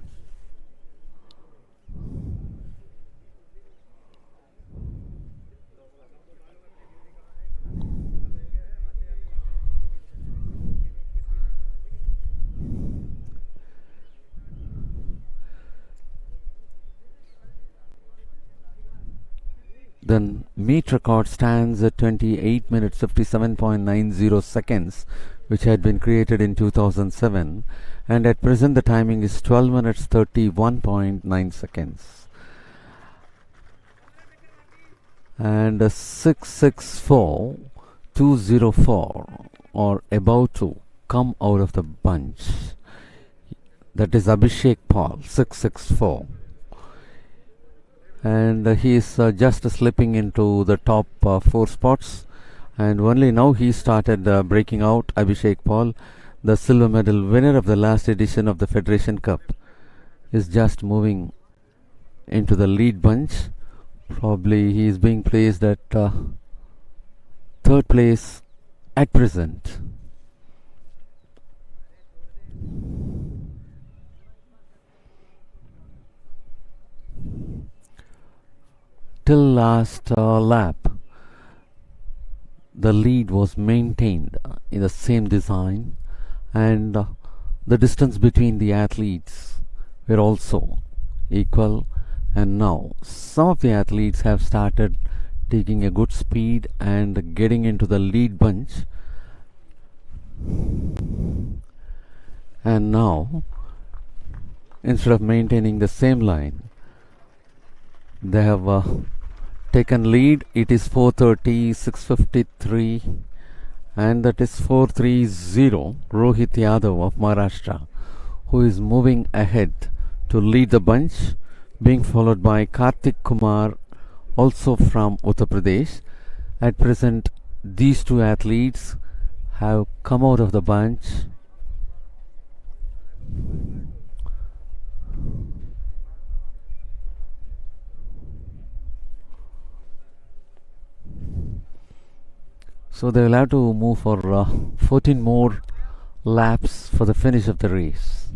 The meet record stands at 28 minutes 57.90 seconds, which had been created in 2007, and at present the timing is 12 minutes 31.9 seconds. And 664,204 are about to come out of the bunch. That is Abhishek Paul, 664. And he is just slipping into the top 4 spots, and only now he started breaking out. Abhishek Paul, the silver medal winner of the last edition of the Federation Cup, is just moving into the lead bunch. Probably he is being placed at 3rd place at present. Till last lap, the lead was maintained in the same design, and the distance between the athletes were also equal. And now some of the athletes have started taking a good speed and getting into the lead bunch. And now, instead of maintaining the same line, they have taken lead. It is 4:30, 6:53, and that is 4:30 Rohit Yadav of Maharashtra, who is moving ahead to lead the bunch, being followed by Kartik Kumar, also from Uttar Pradesh. At present, these two athletes have come out of the bunch. So they will have to move for 14 more laps for the finish of the race.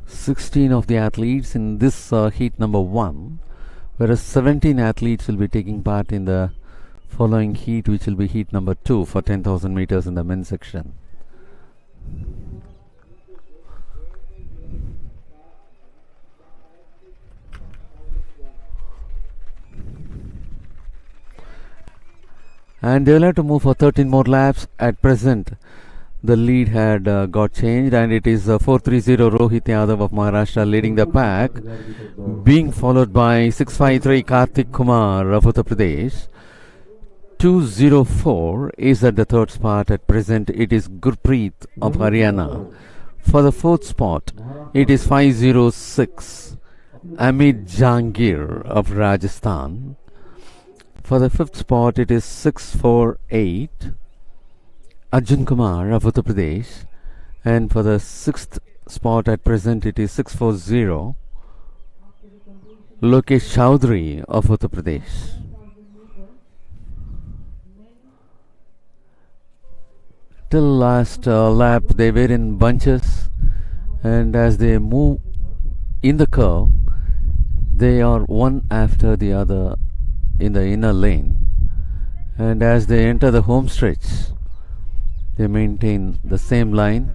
Sixteen of the athletes in this heat number 1, whereas 17 athletes will be taking part in the following heat, which will be heat number 2 for 10,000 meters in the men's section. And they will have to move for 13 more laps. At present, the lead had got changed, and it is 4:30 Rohit Yadav of Maharashtra leading the pack, being followed by 6:53 Kartik Kumar of Uttar Pradesh. 2:04 is at the 3rd spot. At present, it is Gurpreet of Haryana. For the 4th spot, it is 5:06 Amit Jangir of Rajasthan. For the 5th spot, it is 6:48 Arjun Kumar of Uttar Pradesh, and for the 6th spot at present it is 6:40 Lokesh Chowdhury of Uttar Pradesh. Till last lap they were in bunches, and as they move in the curve, they are one after the other in the inner lane, and as they enter the home stretch, they maintain the same line.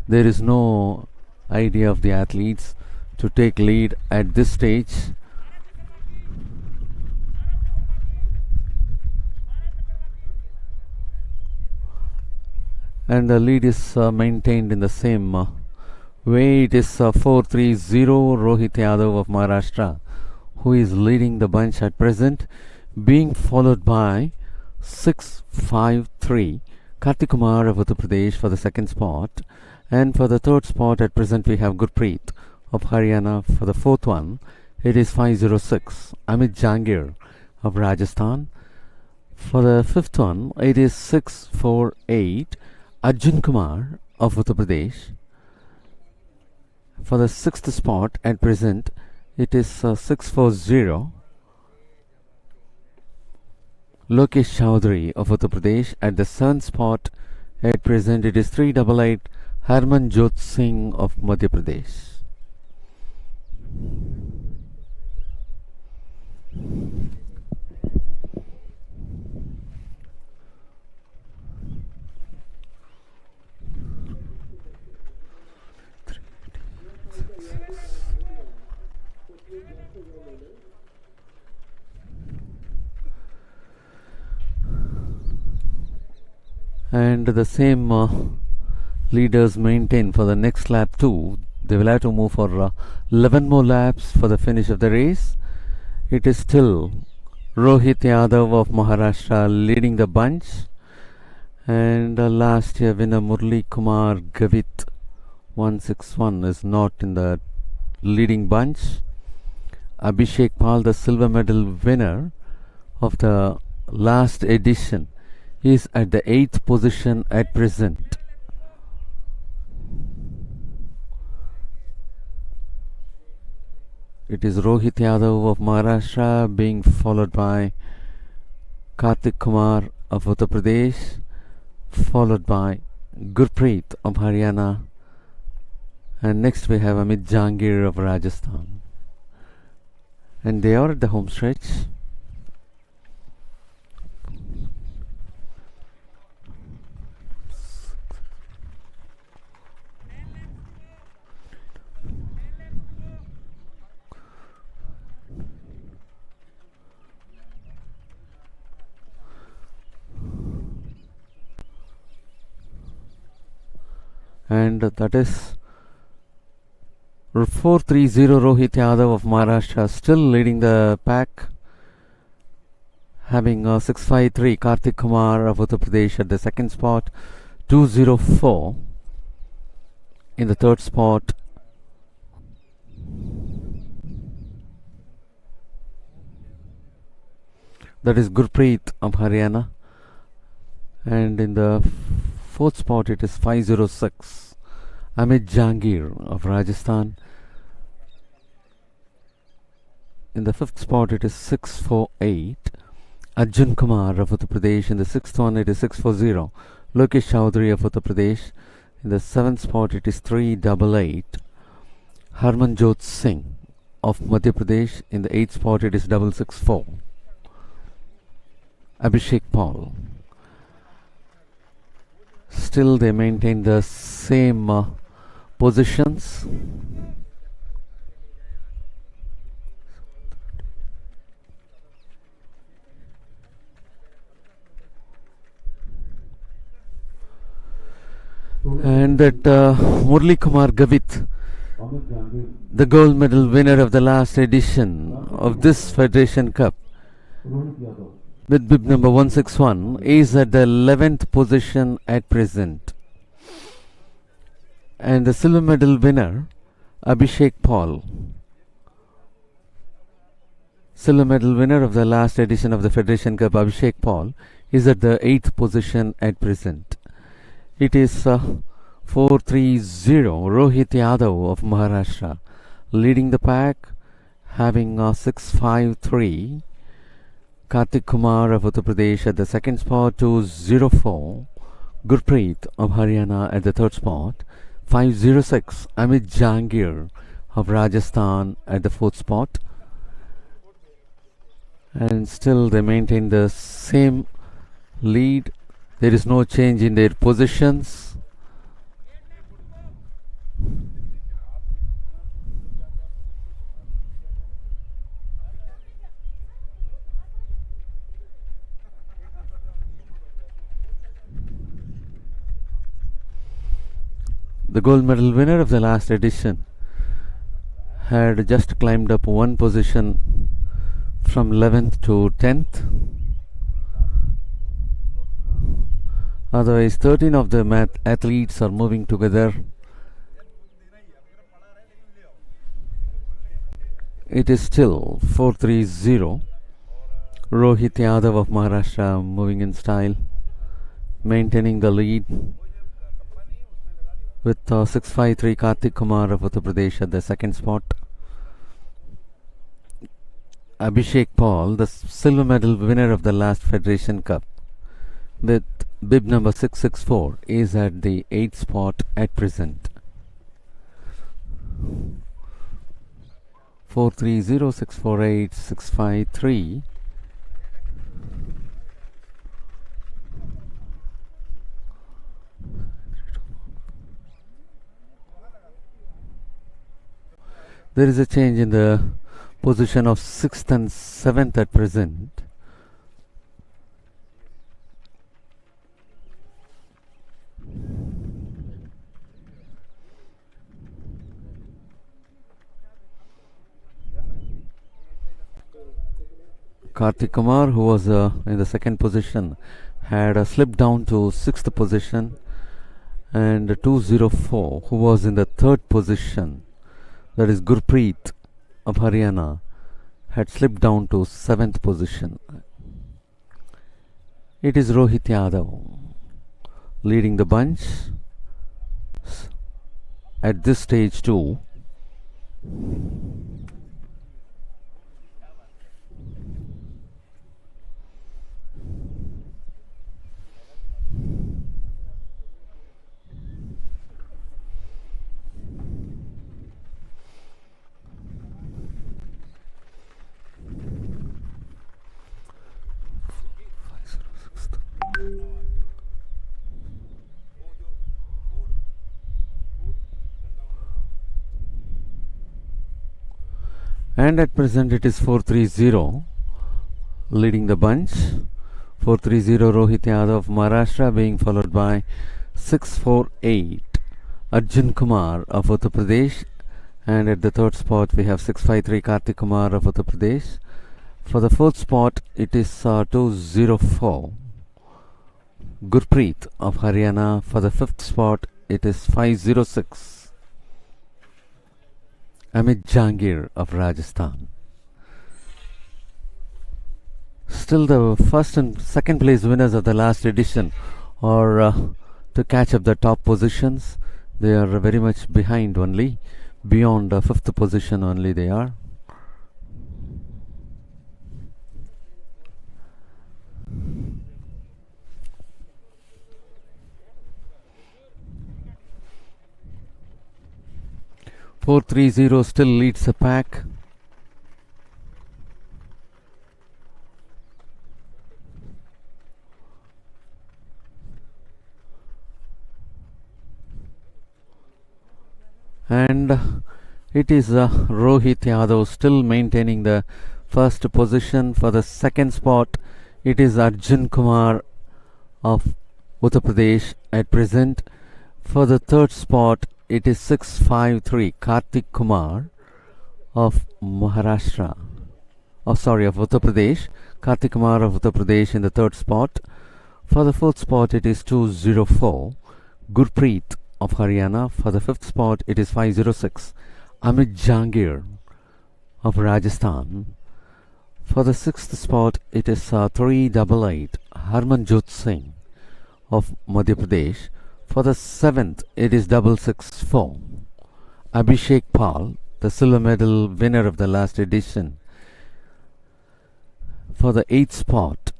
There is no idea of the athletes to take lead at this stage. And the lead is maintained in the same way. It is 4:30 Rohit Yadav of Maharashtra who is leading the bunch at present, being followed by 6:53 Kartik Kumar of Uttar Pradesh for the 2nd spot, and for the 3rd spot at present we have Gurpreet of Haryana. For the 4th one, it is 5:06 Amit Jangir of Rajasthan. For the 5th one, it is 6:48 Arjun Kumar of Uttar Pradesh. For the 6th spot at present, it is 6:40 Lokesh Chowdhury of Uttar Pradesh. At the 7th spot at present, it is 388 Harmanjot Singh of Madhya Pradesh. and the same leaders maintain for the next lap too. They will have to move for 11 more laps for the finish of the race. It is still Rohit Yadav of Maharashtra leading the bunch, and last year winner Murli Kumar Gavit 161 is not in the leading bunch. Abhishek Pal, the silver medal winner of the last edition, is at the 8th position at present. It is Rohit Yadav of Maharashtra being followed by Kartik Kumar of Uttar Pradesh, followed by Gurpreet of Haryana, and next we have Amit Jangir of Rajasthan. And they are at the home stretch. And that is 430 Rohit Yadav of Maharashtra still leading the pack, having 653 Kartik Kumar of Uttar Pradesh at the second spot, 204 in the third spot. That is Gurpreet of Haryana, and in the fourth spot it is 506 Amit Jangir of Rajasthan. In the fifth spot it is 648 Arjun Kumar of Uttar Pradesh. In the sixth one it is 640 Lokesh Chaudhary of Uttar Pradesh. In the seventh spot it is 388 Harmanjot Singh of Madhya Pradesh. In the eighth spot it is 664 Abhishek Paul. Still they maintain the same positions. And that Murli Kumar Gavit, the gold medal winner of the last edition of this Federation Cup with bib number 161, is at the 11th position at present. And the silver medal winner Abhishek Paul, silver medal winner of the last edition of the Federation Cup, Abhishek Paul, is at the 8th position at present. It is 430 Rohit Yadav of Maharashtra leading the pack, having 653 Kartik Kumar of Uttar Pradesh at the second spot, 204 Gurpreet of Haryana at the third spot, 506 Amit Jangir of Rajasthan at the fourth spot. And still they maintain the same lead. There is no change in their positions. The gold medal winner of the last edition had just climbed up one position from 11th to 10th. Otherwise 13 of the athletes are moving together. It is still 430 Rohit Yadav of Maharashtra moving in style, maintaining the lead with 653 Kartik Kumar of Uttar Pradesh at the second spot. Abhishek Paul, the silver medal winner of the last Federation Cup with bib number 664, is at the 8th spot at present. 430, 648, 653. There is a change in the position of 6th and 7th at present. Kartik Kumar, who was in the second position, had slipped down to 6th position, and 204, who was in the third position, that is Gurpreet of Haryana, had slipped down to 7th position. It is Rohit Yadav leading the bunch at this stage too. And at present it is 430 leading the bunch. 430 Rohit Yadav of Maharashtra, being followed by 648 Arjun Kumar of Uttar Pradesh, and at the third spot we have 653 Kartik Kumar of Uttar Pradesh. For the fourth spot it is 204 Gurpreet of Haryana. For the fifth spot it is 506 Amit Jangir of Rajasthan. Still the first and second place winners of the last edition are to catch up the top positions. They are very much behind only, beyond fifth position only they are. .430 still leads the pack. And it is Rohit Yadav still maintaining the first position. For the second spot it is Arjun Kumar of Uttar Pradesh at present. For the third spot it is 653 Kartik Kumar of Maharashtra. Of Uttar Pradesh. Kartik Kumar of Uttar Pradesh in the third spot. For the fourth spot it is 204 Gurpreet of Haryana. For the fifth spot it is 506 Amit Jangir of Rajasthan. For the sixth spot it is 388 Harmanjot Singh of Madhya Pradesh. For the seventh it is 664 Abhishek Pal, the silver medal winner of the last edition. For the eighth spot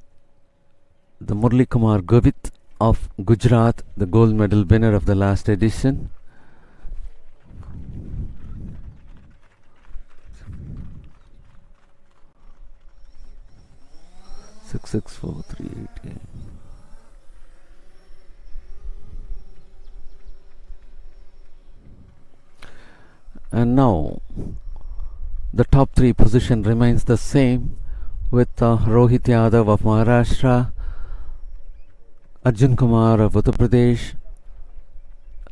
the Murli Kumar Gavit of Gujarat, the gold medal winner of the last edition. Six six 4 3 8 8. And now the top three position remains the same, with Rohit Yadav of Maharashtra, Arjun Kumar of Uttar Pradesh,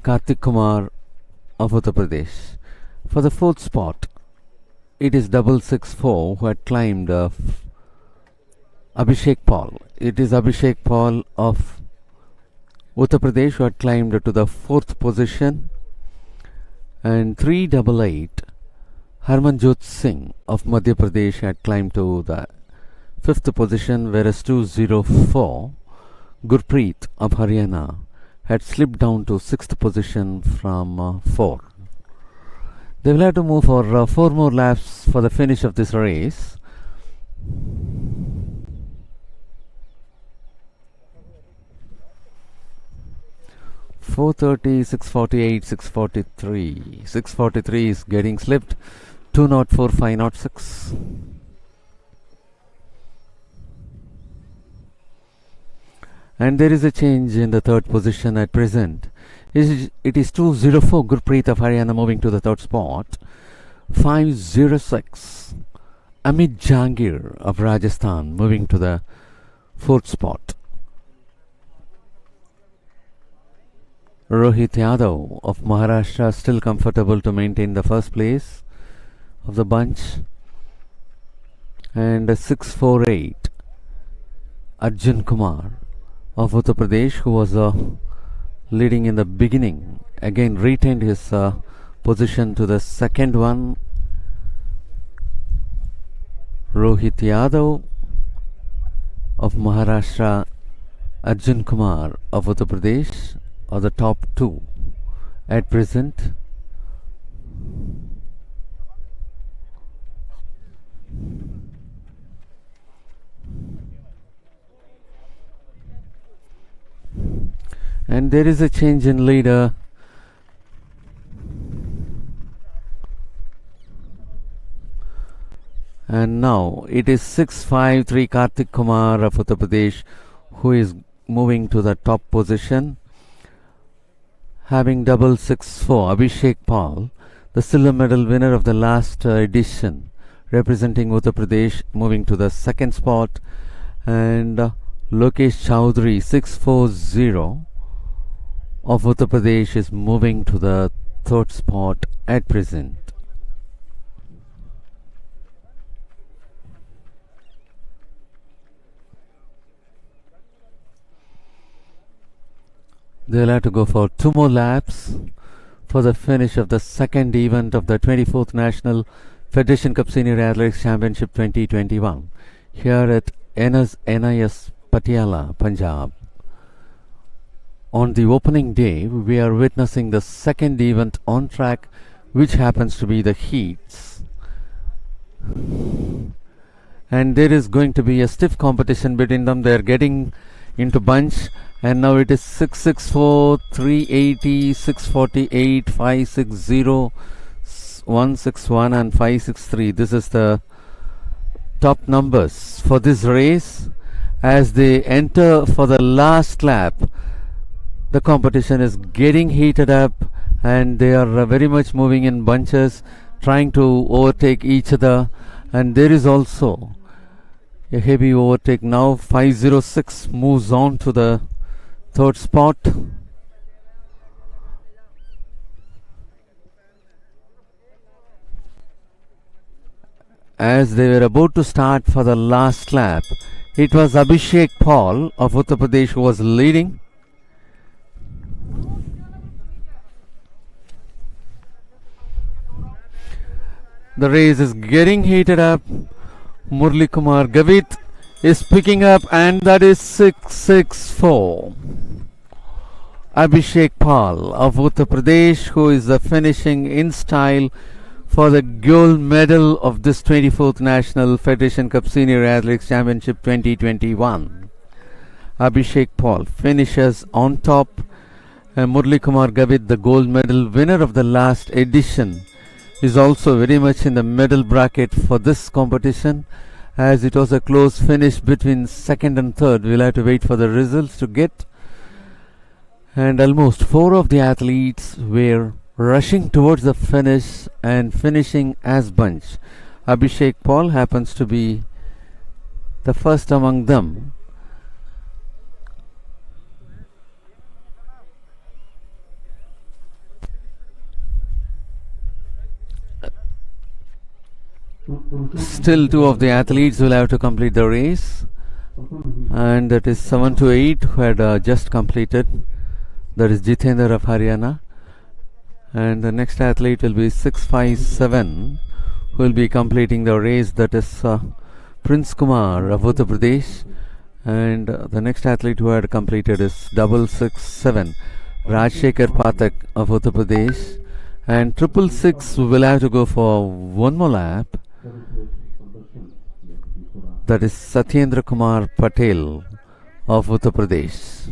Kartik Kumar of Uttar Pradesh. For the fourth spot it is 664 who had climbed Abhishek Paul. It is Abhishek Paul of Uttar Pradesh who had climbed to the fourth position. And 388 Harmanjot Singh of Madhya Pradesh had climbed to the fifth position, whereas 204 Gurpreet of Haryana had slipped down to sixth position from 4. They will have to move for 4 more laps for the finish of this race. .430, 648, 643. 643 is getting slipped. 204, 506. And there is a change in the third position at present. It is 204 Gurpreet of Haryana moving to the third spot. 506 Amit Jangir of Rajasthan moving to the fourth spot. Rohit Yadav of Maharashtra still comfortable to maintain the first place of the bunch and 648 Arjun Kumar of Uttar Pradesh, who was leading in the beginning, again retained his position to the second one. Rohit Yadav of Maharashtra, Arjun Kumar of Uttar Pradesh are the top two at present. And there is a change in leader. And now it is 653 Kartik Kumar of Uttar Pradesh who is moving to the top position, having double 6-4 Abhishek Paul, the silver medal winner of the last edition, representing Uttar Pradesh, moving to the second spot, and Lokesh Chowdhury 640 of Uttar Pradesh is moving to the third spot at present. They'll have to go for 2 more laps for the finish of the second event of the 24th National Federation Cup Senior Athletics Championship 2021 here at NIS Patiala, Punjab. On the opening day, we are witnessing the second event on track, which happens to be the heats. And there is going to be a stiff competition between them. They are getting into bunch, and now it is 664, 380, 648, 560, 161 and 563. This is the top numbers for this race. As they enter for the last lap, the competition is getting heated up, and they are very much moving in bunches, trying to overtake each other. And there is also a heavy overtake now. 506 moves on to the third spot. As they were about to start for the last lap, it was Abhishek Paul of Uttar Pradesh who was leading. The race is getting heated up. Murli Kumar Gavit is picking up, and that is 664. Abhishek Paul of Uttar Pradesh, who is finishing in style for the gold medal of this 24th National Federation Cup Senior Athletics Championship 2021. Abhishek Paul finishes on top. Murli Kumar Gavit, the gold medal winner of the last edition, is also very much in the medal bracket for this competition, as it was a close finish between second and third. We'll have to wait for the results to get. And almost 4 of the athletes were rushing towards the finish and finishing as bunch. Abhishek Paul happens to be the first among them. Still 2 of the athletes will have to complete the race, and that is 728 who had just completed. That is Jitendra of Haryana, and the next athlete will be 657 who will be completing the race. That is Prince Kumar of Uttar Pradesh, and the next athlete who had completed is 667 Rajshekhar Pathak of Uttar Pradesh, and 666 will have to go for 1 more lap. That is Satyendra Kumar Patel of Uttar Pradesh.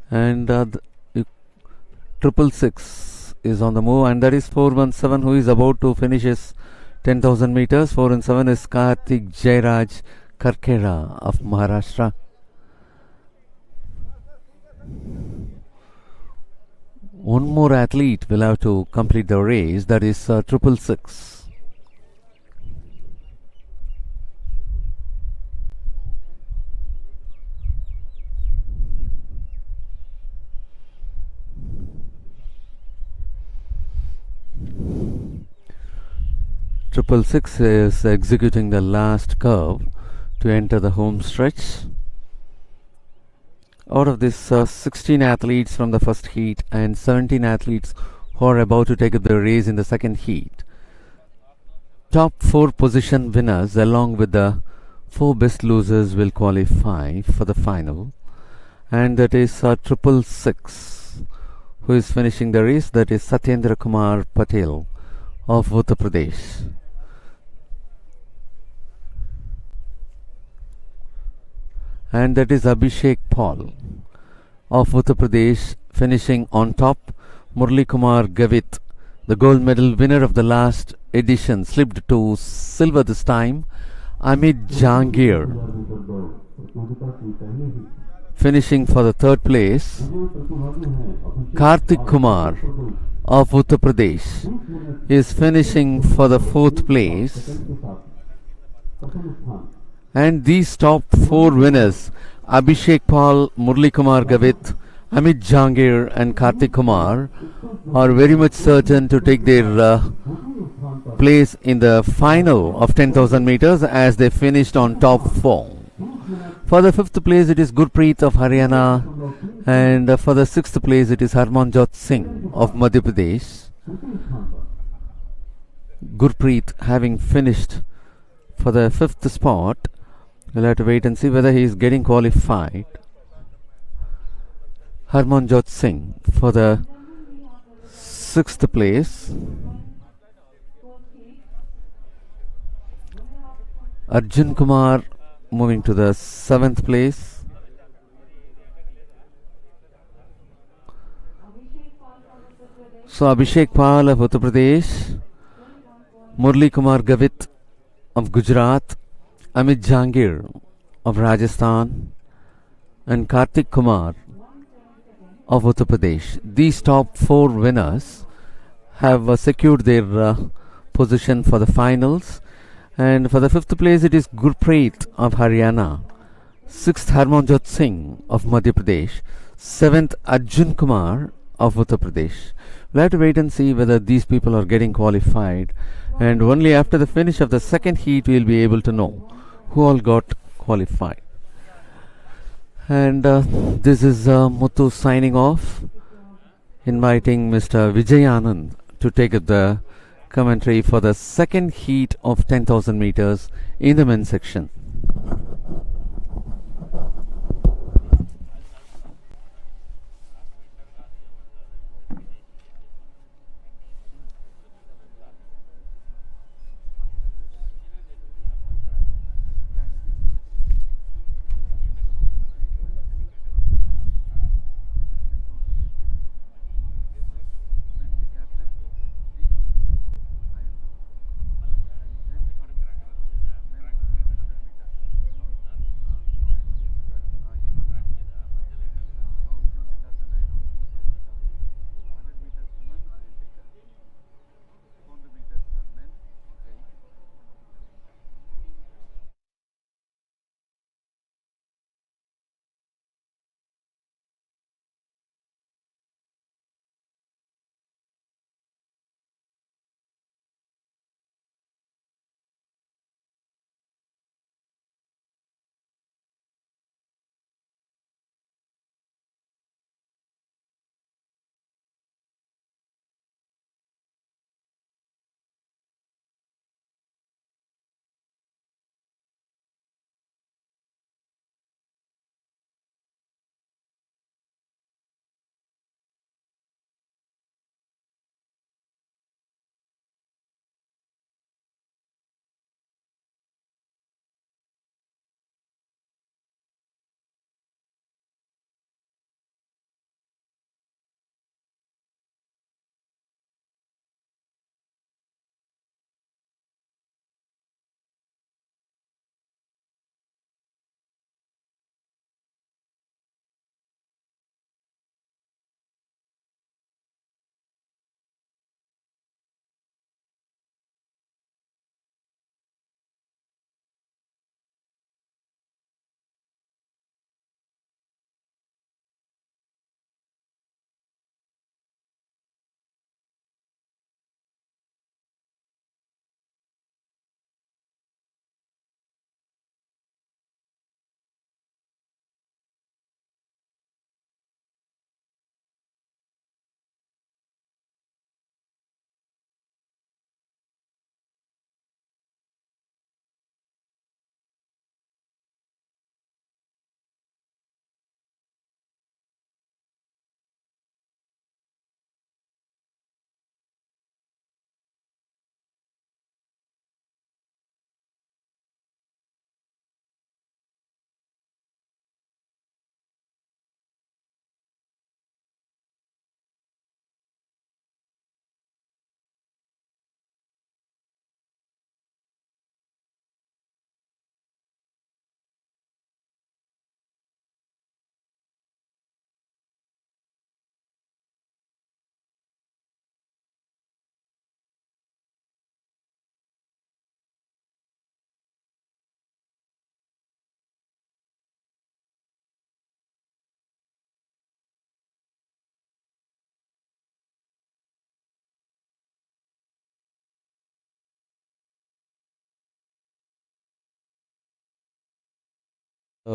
And 666 is on the move, and that is 417 who is about to finish his 10,000 meters. 417 is Kartik Jairaj Karkera of Maharashtra. One more athlete will have to complete the race, that is 666. Triple Six is executing the last curve to enter the home stretch. Out of this 16 athletes from the first heat and 17 athletes who are about to take up the race in the second heat, top 4 position winners along with the 4 best losers will qualify for the final, and that is Triple Six, who is finishing the race. That is Satyendra Kumar Patel of Uttar Pradesh. And that is Abhishek Paul of Uttar Pradesh finishing on top. Murli Kumar Gavit, the gold medal winner of the last edition, slipped to silver this time. Amit Jangir finishing for the third place. Kartik Kumar of Uttar Pradesh is finishing for the fourth place. And these top 4 winners, Abhishek Paul, Murli Kumar Gavit, Amit Jangir and Kartik Kumar, are very much certain to take their place in the final of 10,000 meters as they finished on top 4. For the 5th place it is Gurpreet of Haryana, and for the 6th place it is Harmanjot Singh of Madhya Pradesh. Gurpreet having finished for the 5th spot. We'll have to wait and see whether he is getting qualified. Harmanjot Singh for the 6th place. Arjun Kumar moving to the 7th place. So Abhishek Pal of Uttar Pradesh, Murli Kumar Gavit of Gujarat, Amit Jangir of Rajasthan, and Kartik Kumar of Uttar Pradesh. These top 4 winners have secured their position for the finals. And for the 5th place it is Gurpreet of Haryana, 6th Harmanjot Singh of Madhya Pradesh, 7th Arjun Kumar of Uttar Pradesh. We'll have to wait and see whether these people are getting qualified, and only after the finish of the second heat we'll be able to know who all got qualified. And this is Muthu signing off, inviting Mr. Vijay Anand to take up the commentary for the second heat of 10,000 meters in the men's section.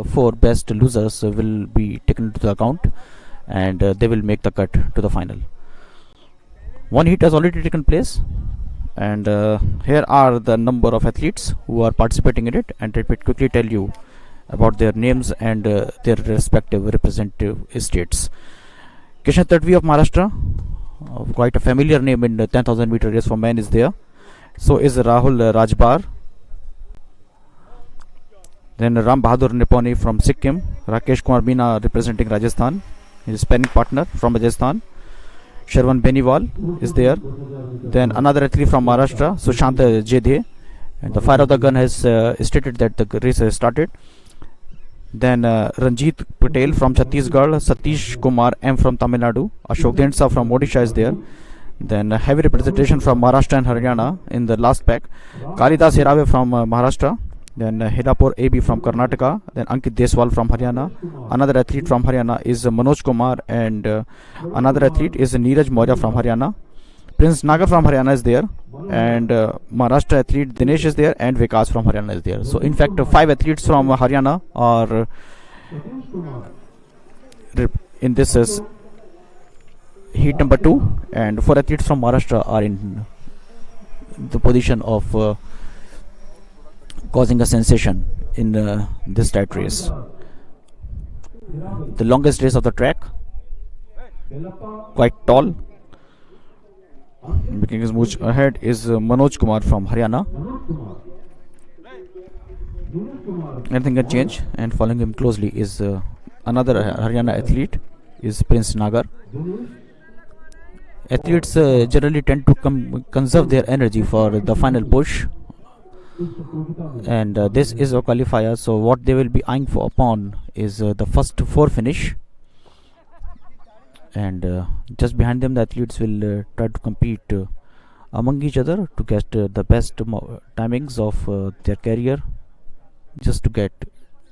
four best losers will be taken into the account, and they will make the cut to the final. One heat has already taken place, and here are the number of athletes who are participating in it, and let me quickly tell you about their names and their respective representative states. Kishan Tadvi of Maharashtra, quite a familiar name in the 10,000 meter race for men, is there. So is Rahul Rajbar. Then Ram Bahadur Niponi from Sikkim. Rakesh Kumar Meena representing Rajasthan, his sparring partner from Rajasthan. Sharwan Beniwal is there. Then another athlete from Maharashtra, Sushant Jedhe. And the fire of the gun has stated that the race has started. Then Ranjit Patel from Chhattisgarh, Satish Kumar M from Tamil Nadu, Ashok Dendsa from Odisha is there. Then heavy representation from Maharashtra and Haryana in the last pack. Kalidas Hirave from Maharashtra. Then Hirapur AB from Karnataka. Then Ankit Deswal from Haryana. Another athlete from Haryana is Manoj Kumar, and another athlete is Neeraj Maurya from Haryana. Prince Nagar from Haryana is there, and Maharashtra athlete Dinesh is there, and Vikas from Haryana is there. So in fact 5 athletes from Haryana are in this heat number 2, and 4 athletes from Maharashtra are in the position of causing a sensation in this tight race. The longest race of the track, quite tall. Making his move ahead is Manoj Kumar from Haryana. Anything can change, and following him closely is another Haryana athlete, is Prince Nagar. Athletes generally tend to conserve their energy for the final push, and this is a qualifier, so what they will be eyeing for upon is the first 4 finish, and just behind them the athletes will try to compete among each other to get the best timings of their career, just to get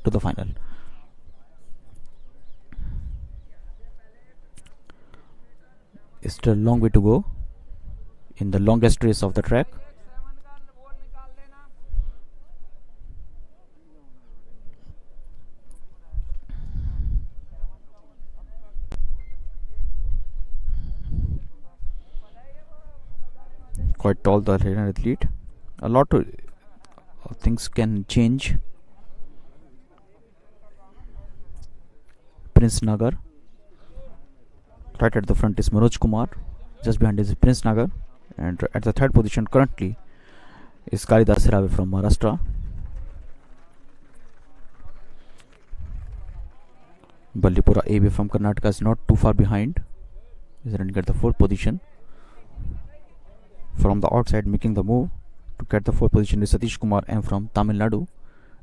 to the final. It's still a long way to go in the longest race of the track. Quite tall, the Haryana athlete. A lot of things can change. Prince Nagar. Right at the front is Manoj Kumar. Just behind is Prince Nagar. And at the 3rd position currently is Kalidas Hirave from Maharashtra. Ballipura AB from Karnataka is not too far behind. Is running at the 4th position. From the outside, making the move to get the 4th position is Satish Kumar M from Tamil Nadu.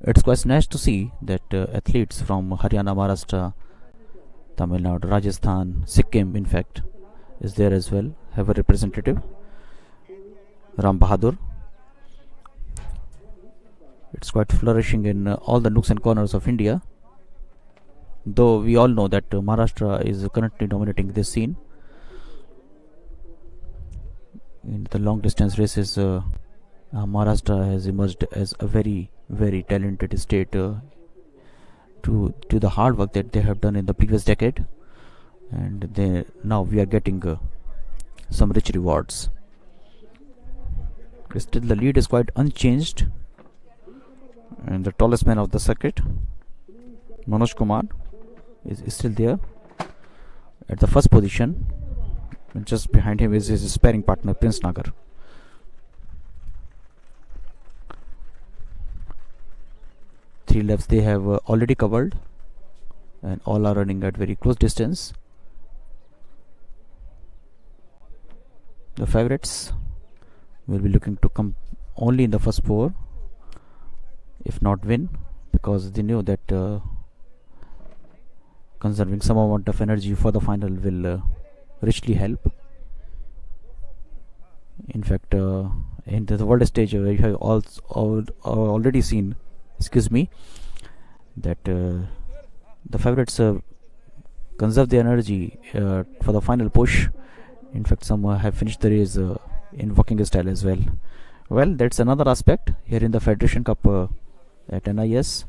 It's quite nice to see that athletes from Haryana, Maharashtra, Tamil Nadu, Rajasthan, Sikkim in fact is there as well, have a representative, Ram Bahadur. It's quite flourishing in all the nooks and corners of India, though we all know that Maharashtra is currently dominating this scene. In the long distance races, Maharashtra has emerged as a very, very talented state to the hard work that they have done in the previous decade, and now we are getting some rich rewards. Still the lead is quite unchanged, and the tallest man of the circuit, Manoj Kumar, is still there at the 1st position. And just behind him is his sparring partner Prince Nagar. Three laps they have already covered, and all are running at very close distance. The favorites will be looking to come only in the first 4, if not win, because they know that conserving some amount of energy for the final will richly help. In fact, in the world stage, we have already seen, that the favorites conserve their energy for the final push. In fact, some have finished the race in walking style as well. Well, that's another aspect here in the Federation Cup at NIS.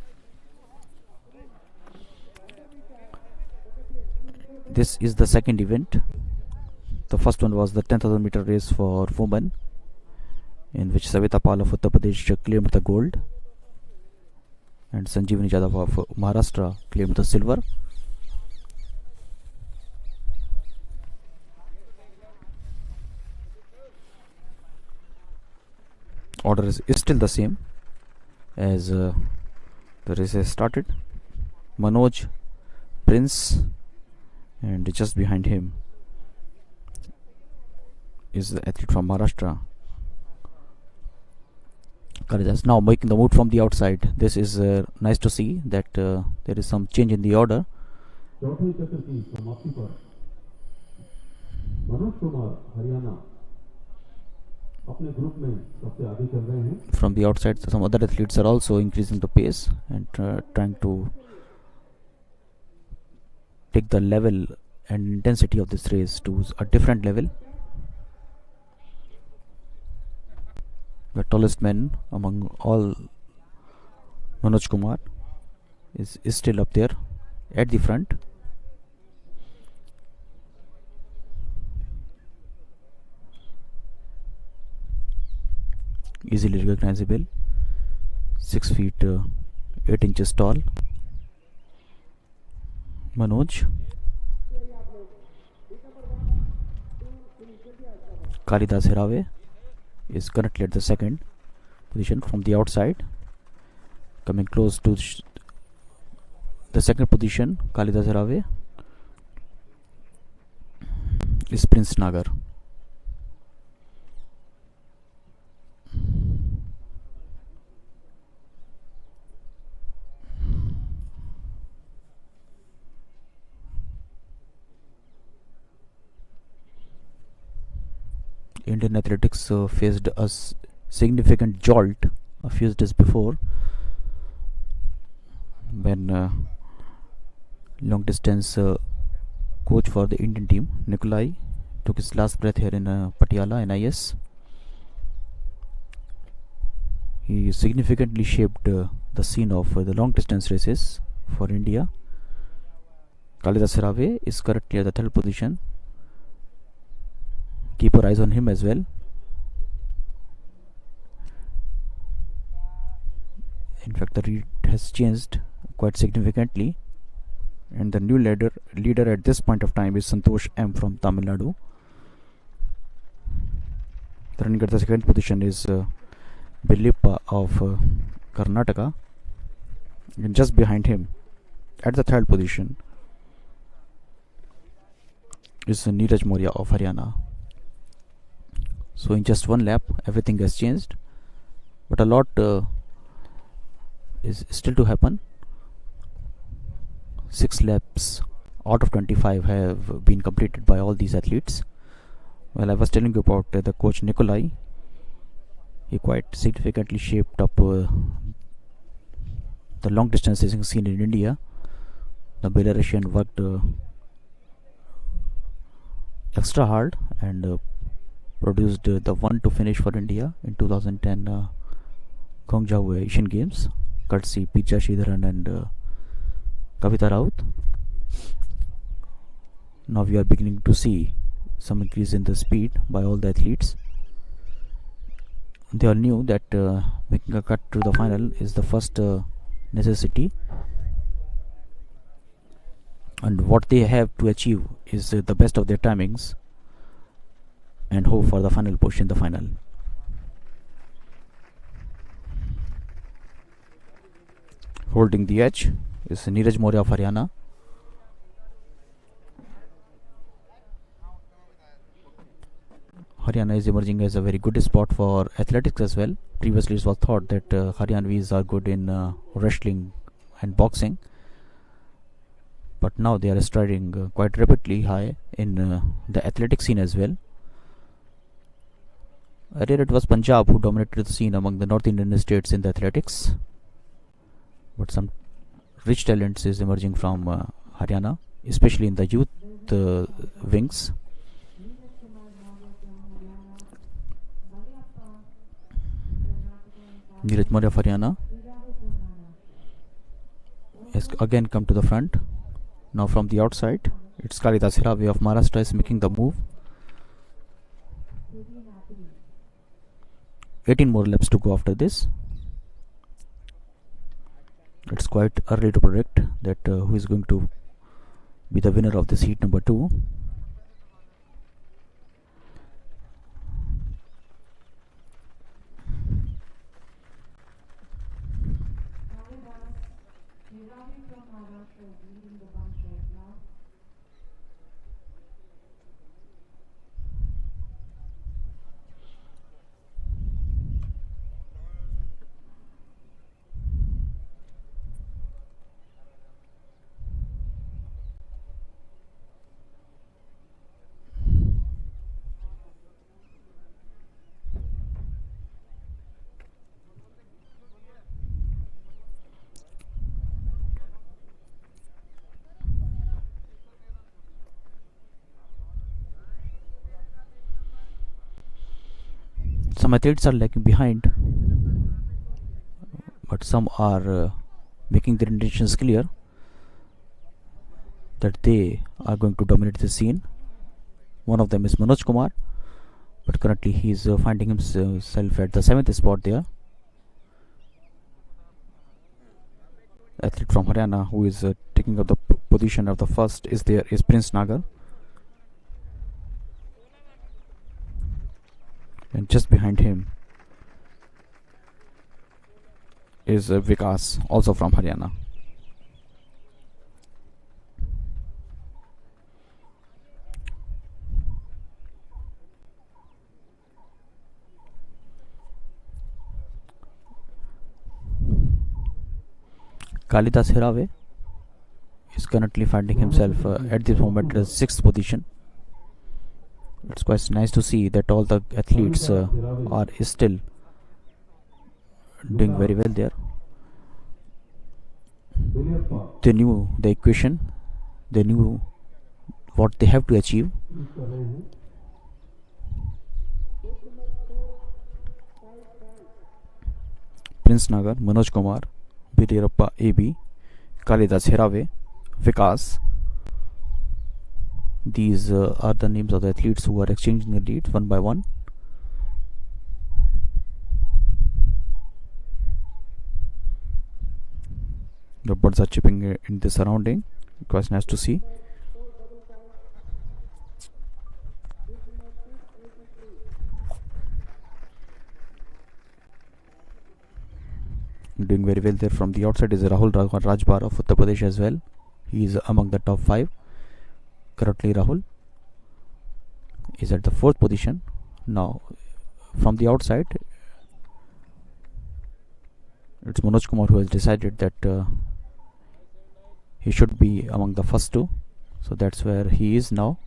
This is the second event. The first one was the 10,000 meter race for women, in which Savita Pal of Uttar Pradesh claimed the gold and Sanjeevani Jadhav of Maharashtra claimed the silver. Order is still the same as the race has started. Manoj, Prince, and just behind him is the athlete from Maharashtra, Kalidas. Now making the move from the outside. This is nice to see that there is some change in the order. चौथे चक्र की समाप्ति पर मनोज कुमार हरियाणा अपने group में सबसे आगे चल रहे हैं. From the outside, some other athletes are also increasing the pace and trying to take the level and intensity of this race to a different level. The tallest man among all, Manoj Kumar, is still up there at the front. Easily recognizable, 6 feet 8 inches tall. Manoj. Kalidas Hirave is currently at the second position from the outside. Coming close to the second position, Kalidas Hirave is Prince Nagar. Indian athletics faced a significant jolt a few days before when long distance coach for the Indian team, Nikolai, took his last breath here in Patiala NIS. He significantly shaped the scene of the long distance races for India. Kalidas Hirave is currently at the third position. Keep your eyes on him as well. In fact, the lead has changed quite significantly, and the new leader at this point of time is Santosh M from Tamil Nadu. The running at the second position is Billippa of Karnataka, and just behind him at the third position is Neeraj Maurya of Haryana. So in just one lap everything has changed, but a lot is still to happen. 6 laps out of 25 have been completed by all these athletes. Well, I was telling you about the coach Nikolai. He quite significantly shaped up the long distance racing scene in India. The Belarusian worked extra hard and produced the one to finish for India in 2010 Guangzhou Asian Games, courtesy Pija Sridharan and Kavita Raut. Now we are beginning to see some increase in the speed by all the athletes. They all knew that making a cut to the final is the first necessity, and what they have to achieve is the best of their timings and hope for the final push in the final. Holding the edge is Neeraj Maurya of Haryana. Haryana is emerging as a very good spot for athletics as well. Previously it was thought that Haryanvis are good in wrestling and boxing, but now they are striding quite rapidly high in the athletic scene as well. Earlier it was Punjab who dominated the scene among the North Indian states in the athletics, but some rich talents is emerging from Haryana, especially in the youth wings. Neeraj Maurya of Haryana has again come to the front, now from the outside. It's Kalidas Hirave of Maharashtra is making the move. 18 more laps to go after this. It's quite early to predict that who is going to be the winner of this heat number 2. Some athletes are lagging behind, but some are making their intentions clear that they are going to dominate the scene. One of them is Manoj Kumar, but currently he is finding himself at the 7th spot there. Athlete from Haryana who is taking up the position of the first is Prince Nagar. And just behind him is Vikas, also from Haryana. Kalidas Hirave is currently finding himself at this moment at the 6th position. It's quite nice to see that all the athletes are still doing very well there. They knew the equation, they knew what they have to achieve. Prince Nagar, Manoj Kumar, Bilirappa AB, Kalidas Hirave, Vikas. These are the names of the athletes who are exchanging the lead one by one. The birds are chipping in the surrounding. It was nice to see. Doing very well there from the outside is Rahul Rajbar of Uttar Pradesh as well. He is among the top 5. Currently Rahul is at the 4th position. Now from the outside it's Manoj Kumar who has decided that he should be among the first 2, so that's where he is now.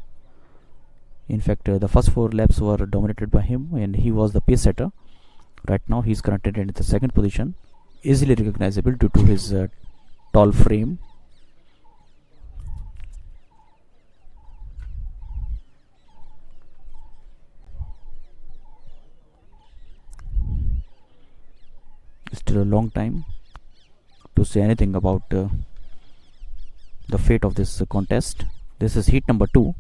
In fact the first 4 laps were dominated by him and he was the pace setter. Right now he is currently in the 2nd position, easily recognizable due to his tall frame. Still a long time to say anything about the fate of this contest. This is heat number 2,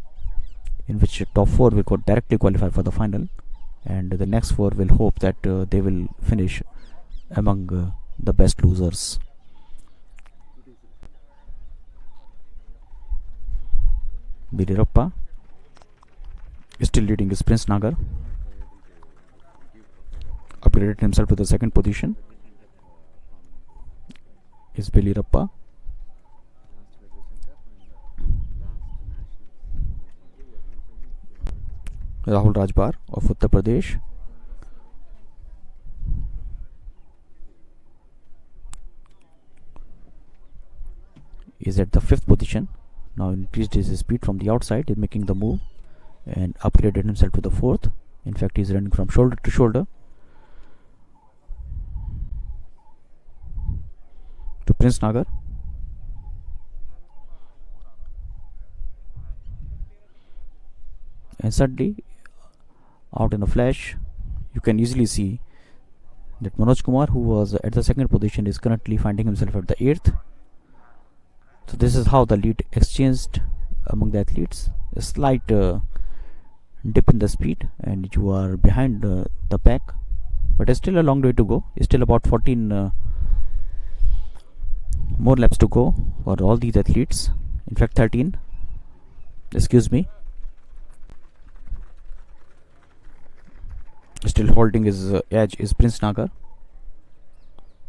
in which top 4 will directly qualify for the final, and the next 4 will hope that they will finish among the best losers. Bilirappa is still leading his Prince Nagar, upgraded himself to the 2nd position. Is Bilirappa. Rahul Rajbar of Uttar Pradesh is at the 5th position. Now increased his speed from the outside, is making the move and upgraded himself to the 4th. In fact, he is running from shoulder to shoulder to Prince Nagar. And suddenly, out in a flash, you can easily see that Manoj Kumar, who was at the 2nd position, is currently finding himself at the 8th. So this is how the lead exchanged among the athletes. A slight dip in the speed, and you are behind the pack, but it's still a long way to go. It's still about 14 more laps to go for all these athletes. In fact, 13. Excuse me. Still holding his edge is Prince Nagar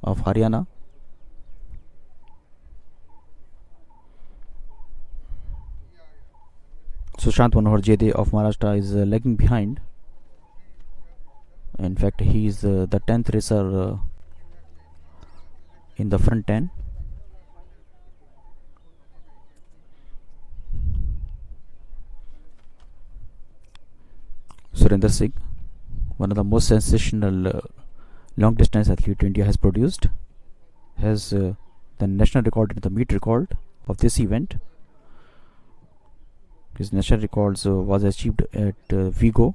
of Haryana. Sushant Manohar Jede of Maharashtra is lagging behind. In fact, he is the 10th racer in the front 10. Surinder Singh, one of the most sensational long distance athlete India has produced, has the national record and the meet record of this event. His national records was achieved at Vigo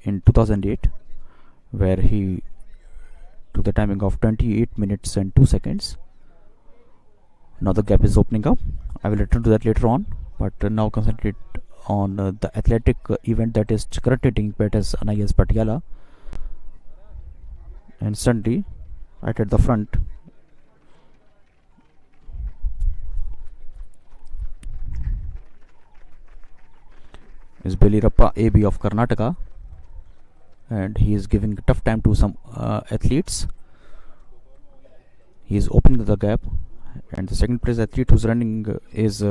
in 2008, where he took the timing of 28 minutes and 2 seconds. Now the gap is opening up. I will return to that later on, but now concentrate on the athletic event that is currently taking place as NIS Patiala. And suddenly, right at the front, is Belirappa AB of Karnataka, and he is giving a tough time to some athletes. He is opening the gap, and the second place athlete who's running is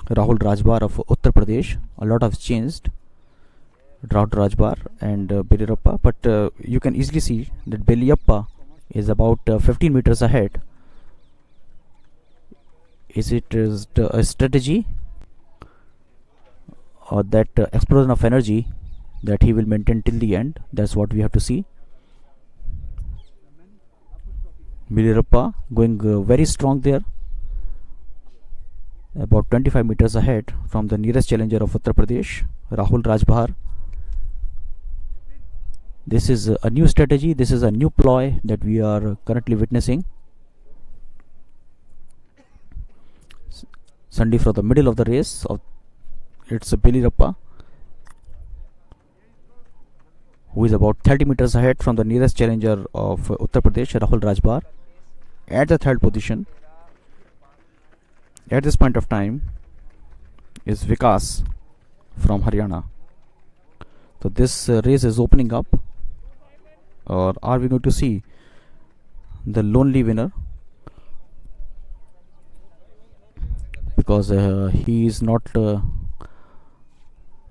Rahul Rajbar of Uttar Pradesh. A lot has changed, Rahul Rajbar and Belirappa, but you can easily see that Belirappa is about 15 meters ahead. Is it a strategy, or that explosion of energy that he will maintain till the end? That's what we have to see. Belirappa going very strong there, about 25 meters ahead from the nearest challenger of Uttar Pradesh, Rahul Rajbhar. This is a new strategy, this is a new ploy that we are currently witnessing. Suddenly from the middle of the race, it's Belirappa, who is about 30 meters ahead from the nearest challenger of Uttar Pradesh, Rahul Rajbar, at the third position. At this point of time is Vikas from Haryana. So this race is opening up, or are we going to see the lonely winner? Because he is not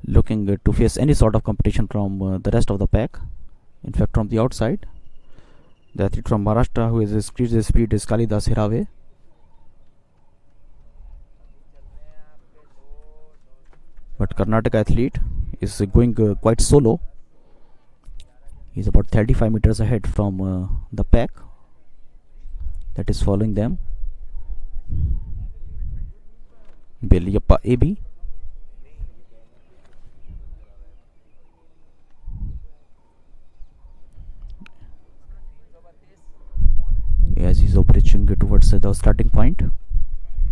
looking to face any sort of competition from the rest of the pack. In fact, from the outside, the athlete from Maharashtra who has increased his speed is Kalidas Hirave. But Karnataka athlete is going quite solo. He's about 35 meters ahead from the pack that is following them. Belirappa AB. As he's approaching towards the starting point,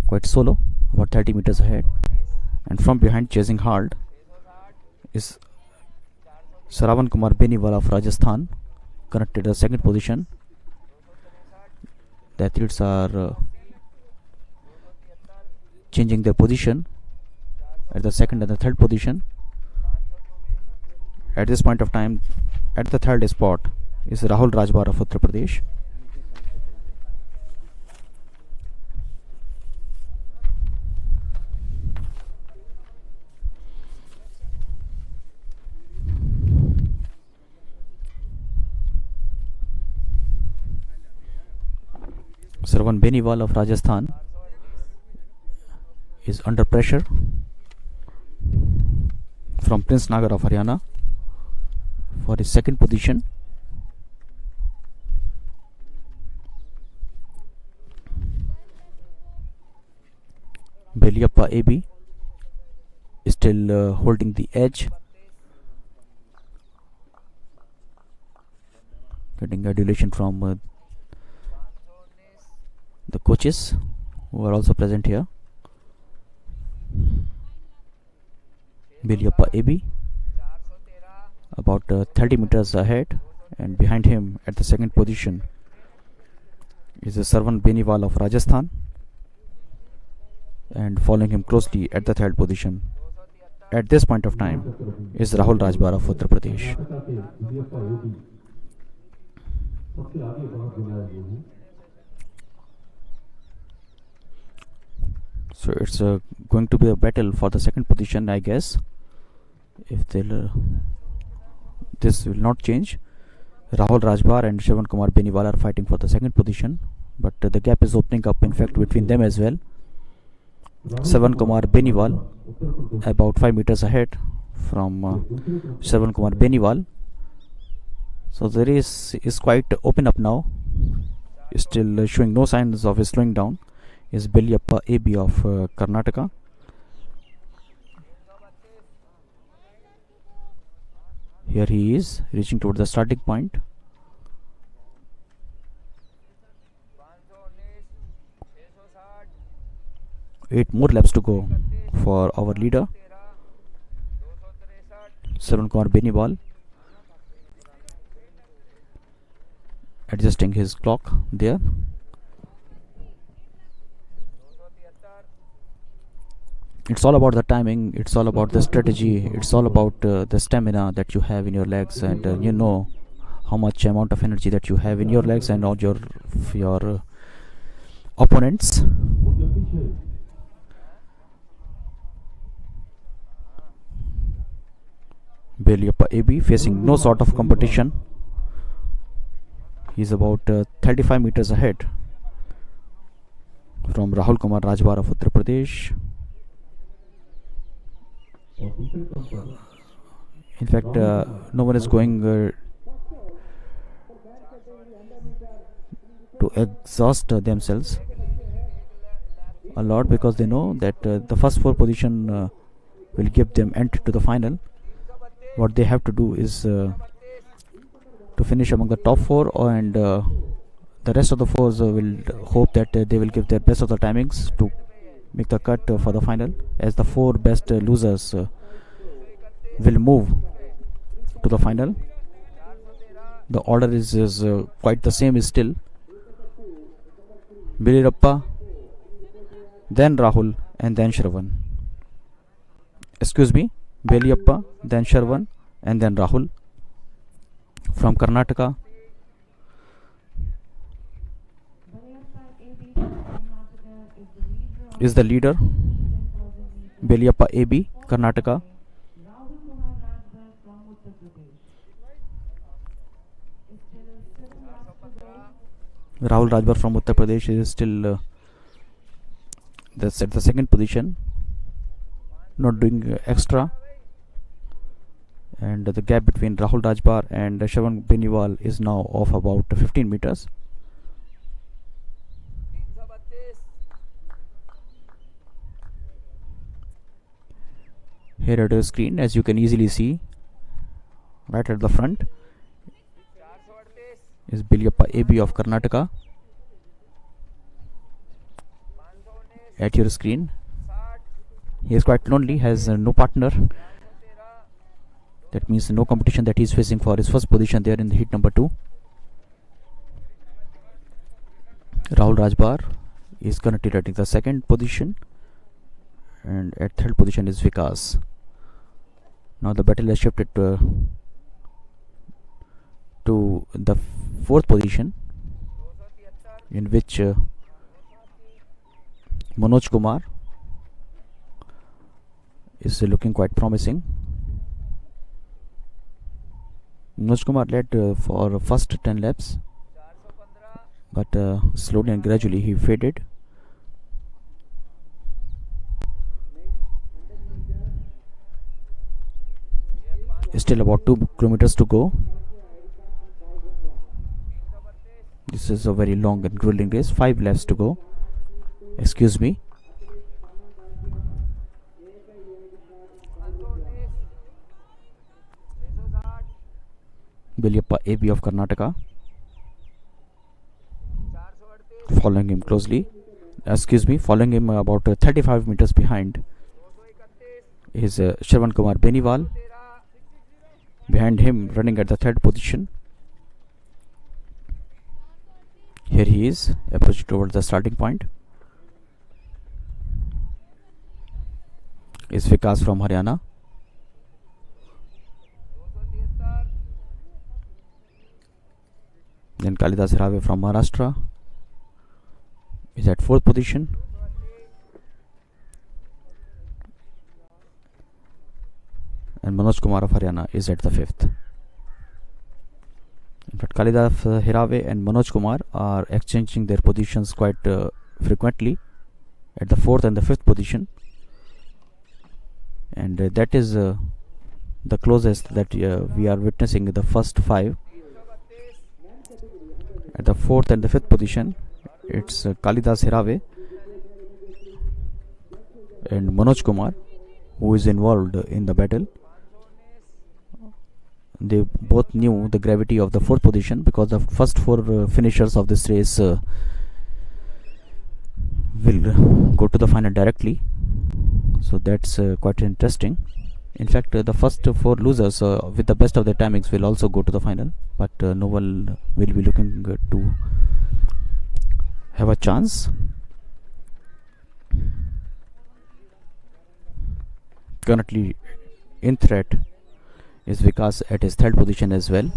quite solo, about 30 meters ahead, and from behind, chasing hard, is Saravan Kumar Beniwala of Rajasthan, currently the second position. The athletes are changing their position at the second and the third position. At this point of time, at the third spot is Rahul Rajbar of Uttar Pradesh. Saravan Beniwal of Rajasthan is under pressure from Prince Nagar of Haryana for his second position. Belirappa AB is still holding the edge, getting adulation from the coaches who are also present here. Beliappa AB about 30 meters ahead, and behind him at the second position is Sarwan Beniwal of Rajasthan, and following him closely at the third position at this point of time is Rahul Rajbar of Uttar Pradesh. सबसे आगे बहुत बनाए हुए हैं। So it's going to be a battle for the second position, I guess. If they'll this will not change. Rahul Rajbar and Shravan Kumar Beniwal are fighting for the second position, but the gap is opening up, in fact, between them as well. Shravan Kumar Beniwal about 5 meters ahead from Shravan Kumar Beniwal. So the race is quite open up now. Still showing no signs of slowing down is Beliappa AB of Karnataka. Here he is reaching towards the starting point. Eight more laps to go for our leader, Shravan Kumar Beniwal, adjusting his clock there. It's all about the timing, it's all about the strategy, it's all about the stamina that you have in your legs, and you know how much amount of energy that you have in your legs and all your opponents. Beliappa AB facing no sort of competition. He's about 35 meters ahead from Rahul Kumar Rajbar of Uttar Pradesh. In fact, no one is going to exhaust themselves a lot, because they know that the first four position will give them entry to the final. What they have to do is to finish among the top four, and the rest of the fours will hope that they will give their best of the timings to make the cut for the final, as the four best losers will move to the final. The order is quite the same still. Beliappa, then Rahul, and then Shravan. Excuse me, Beliappa, then Shravan, and then Rahul from Karnataka. Is the leader, Beliappa AB, Karnataka. Rahul Rajbar from Uttar Pradesh is still that's at the second position, not doing extra, and the gap between Rahul Rajbar and Shravan Beniwal is now of about 15 meters. Here at the screen, as you can easily see, right at the front is Beliappa AB of Karnataka. At your screen, he is quite lonely, has no partner. That means no competition that he is facing for his first position there in the heat number 2. Rahul Rajbar is currently taking the second position, and at third position is Vikas. Now the battle has shifted to the fourth position, in which Manoj Kumar is looking quite promising. Manoj Kumar led for first 10 laps, but slowly and gradually he faded. Still about 2 kilometers to go. This is a very long and grueling race. 5 laps to go. Excuse me. Beliappa AB of Karnataka, following him closely. Following him about 35 meters behind is Shravan Kumar Beniwal. Behind him, running at the third position, here he is approaching towards the starting point, is Vikas from Haryana. Then Kalidas Hirave from Maharashtra is at 4th position. And Manoj Kumar of Haryana is at the 5th. In fact, Kalidas Hirave and Manoj Kumar are exchanging their positions quite frequently at the 4th and the 5th position. And that is the closest that we are witnessing the first 5. At the 4th and the 5th position, it's Kalidas Hirave and Manoj Kumar who is involved in the battle. They both knew the gravity of the 4th position because the first 4 finishers of this race will go to the final directly. So that's quite interesting. In fact, the first 4 losers with the best of their timings will also go to the final, but no one will be looking to have a chance. Currently in threat is Vikas at his 3rd position as well.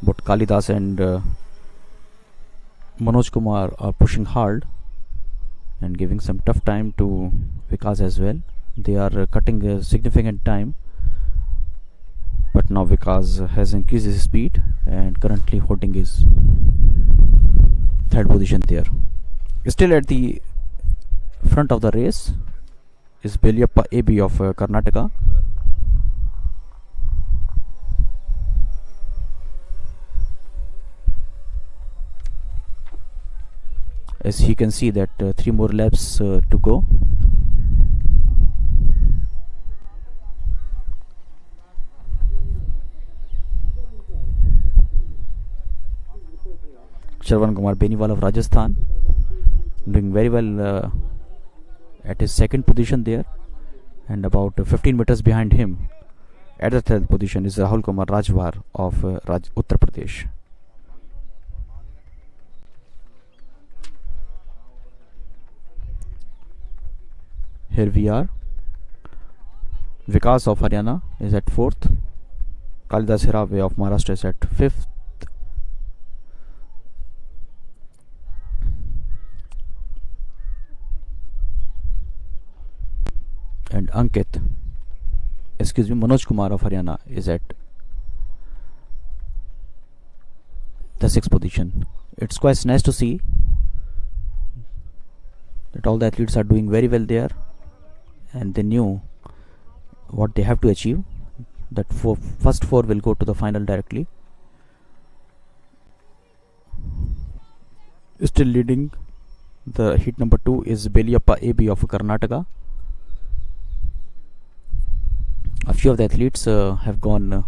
But Kalidas and Manoj Kumar are pushing hard and giving some tough time to Vikas as well. They are cutting a significant time, but now Vikas has increased his speed and currently holding his 3rd position there. Still at the front of the race is Belyappa AB of Karnataka. As you can see that 3 more laps to go. Shravan Kumar Beniwal of Rajasthan doing very well at his 2nd position there, and about 15 meters behind him at the 3rd position is Rahul Kumar Rajwar of Uttar Pradesh. Here we are. Vikas of Haryana is at 4th. Kalidas Hirave of Maharashtra is at 5th. And Manoj Kumar of Haryana is at the 6th position. It's quite nice to see that all the athletes are doing very well there, and they knew what they have to achieve. That first 4 will go to the final directly. Still leading the heat number 2 is Belyappa AB of Karnataka. A few of the athletes have gone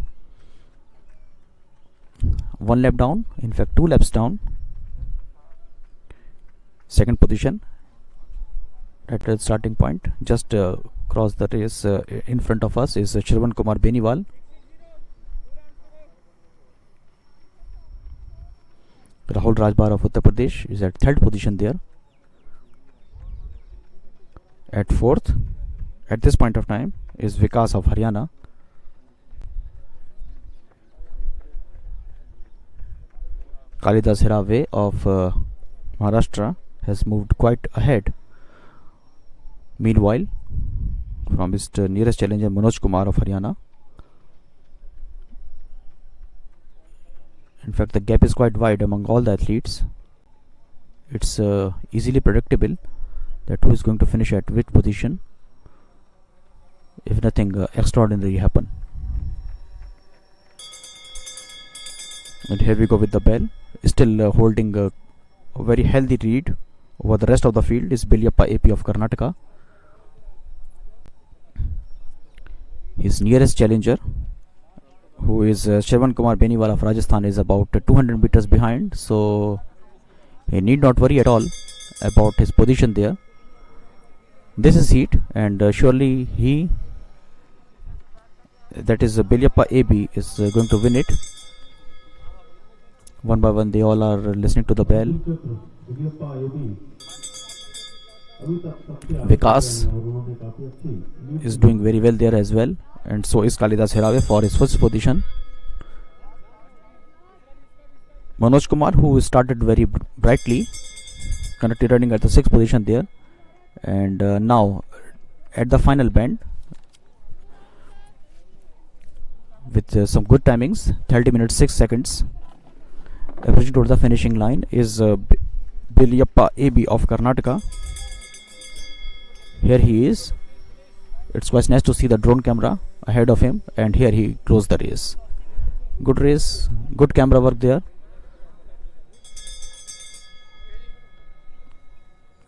1 lap down, in fact 2 laps down. 2nd position at the starting point, just cross the race. In front of us is Shravan Kumar Beniwal. Rahul Rajbar of Uttar Pradesh is at 3rd position there. At 4th at this point of time is Vikas of Haryana. Kalidas Hirave of Maharashtra has moved quite ahead. Meanwhile, from his nearest challenger Manoj Kumar of Haryana. In fact, the gap is quite wide among all the athletes. It's easily predictable that who is going to finish at which position if nothing extraordinary happen. And here we go with the bell. Still holding a very healthy lead over the rest of the field is Belyappa AP of Karnataka. His nearest challenger, who is Shravan Kumar Beniwal of Rajasthan, is about 200 meters behind, so He need not worry at all about his position there. This is heat, and surely he, that is Bilyappa AB, is going to win it. One by one they all are listening to the bell. बिलियप्पा योगी अभी तक सबसे आगे Vikas हैं और उन्होंने काफी अच्छी lead is doing very well there as well, and so is Kalidas Hirave for his first position. Manoj Kumar, who started very brightly, currently running at the 6th position there, and now at the final bend with some good timings, 30 minutes 6 seconds, approaching towards the finishing line is Bilyappa AB of Karnataka. Here he is. It's quite nice to see the drone camera ahead of him, and here he closed the race. Good race, good camera work there.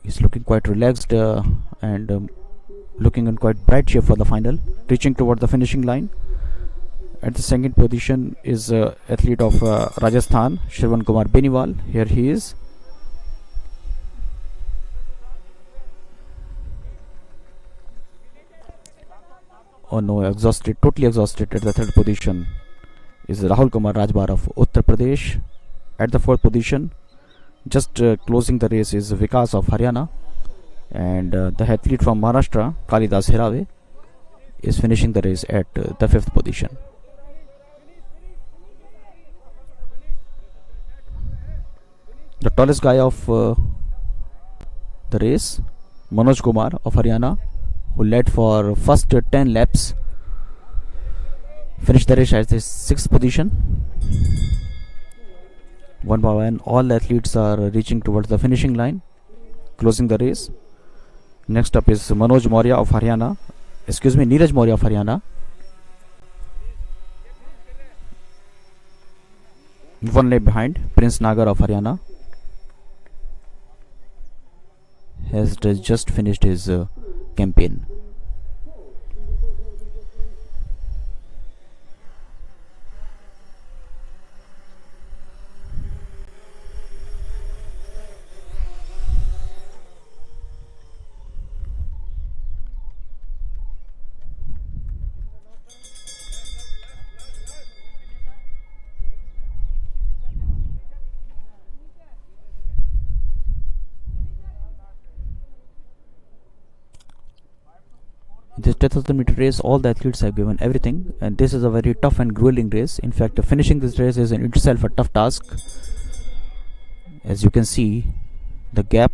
He's looking quite relaxed and looking in quite bright shape for the final, reaching toward the finishing line. At the second position is athlete of Rajasthan, Shravan Kumar Beniwal. Here he is. Oh no, exhausted, totally exhausted. At the third position is Rahul Kumar Rajbar of Uttar Pradesh. At the fourth position, just closing the race, is Vikas of Haryana, and the athlete from Maharashtra, Kalidas Hirave, is finishing the race at the fifth position. The tallest guy of the race, Manoj Kumar of Haryana, who led for first 10 laps, finished the race at the 6th position. One by one, all the athletes are reaching towards the finishing line, closing the race. Next up is Neeraj Maurya of Haryana. One lap behind, Prince Nagar of Haryana has just finished his campaign. This 10,000 meter race, all the athletes have given everything, and this is a very tough and grueling race. In fact, finishing this race is in itself a tough task. As you can see, the gap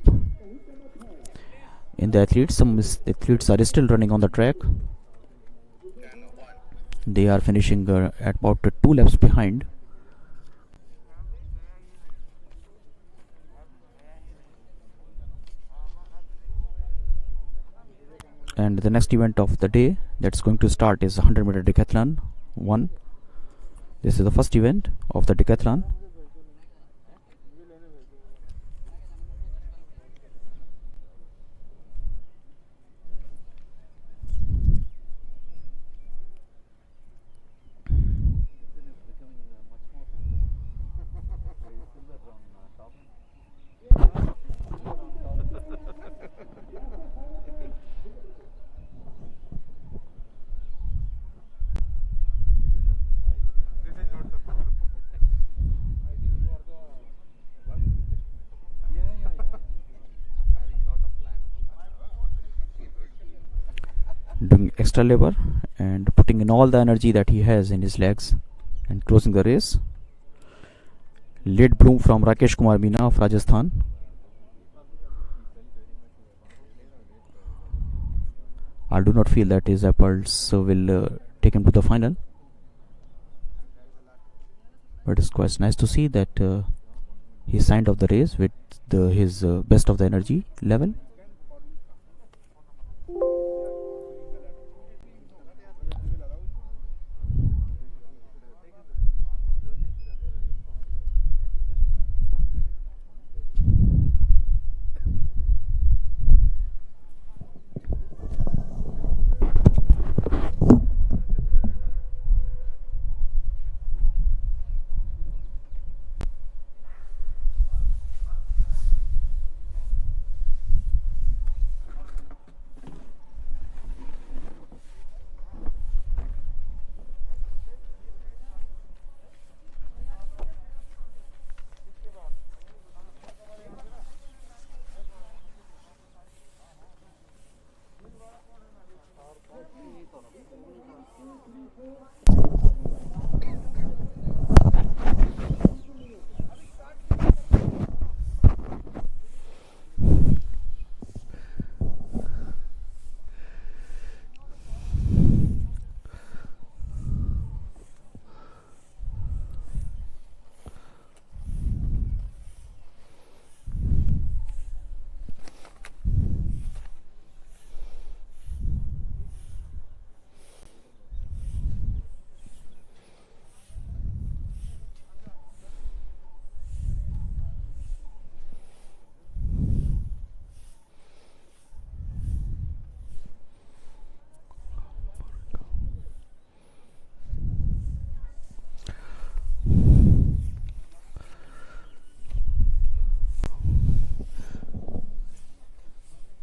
in the athletes, some athletes are still running on the track. They are finishing at about 2 laps behind. And the next event of the day that's going to start is 100 meter decathlon 1. This is the first event of the decathlon. Doing extra labor and putting in all the energy that he has in his legs and closing the race. Late bloom from Rakesh Kumar Meena of Rajasthan. I do not feel that his efforts will take him to the final, but it's quite nice to see that he signed off the race with his best of the energy level.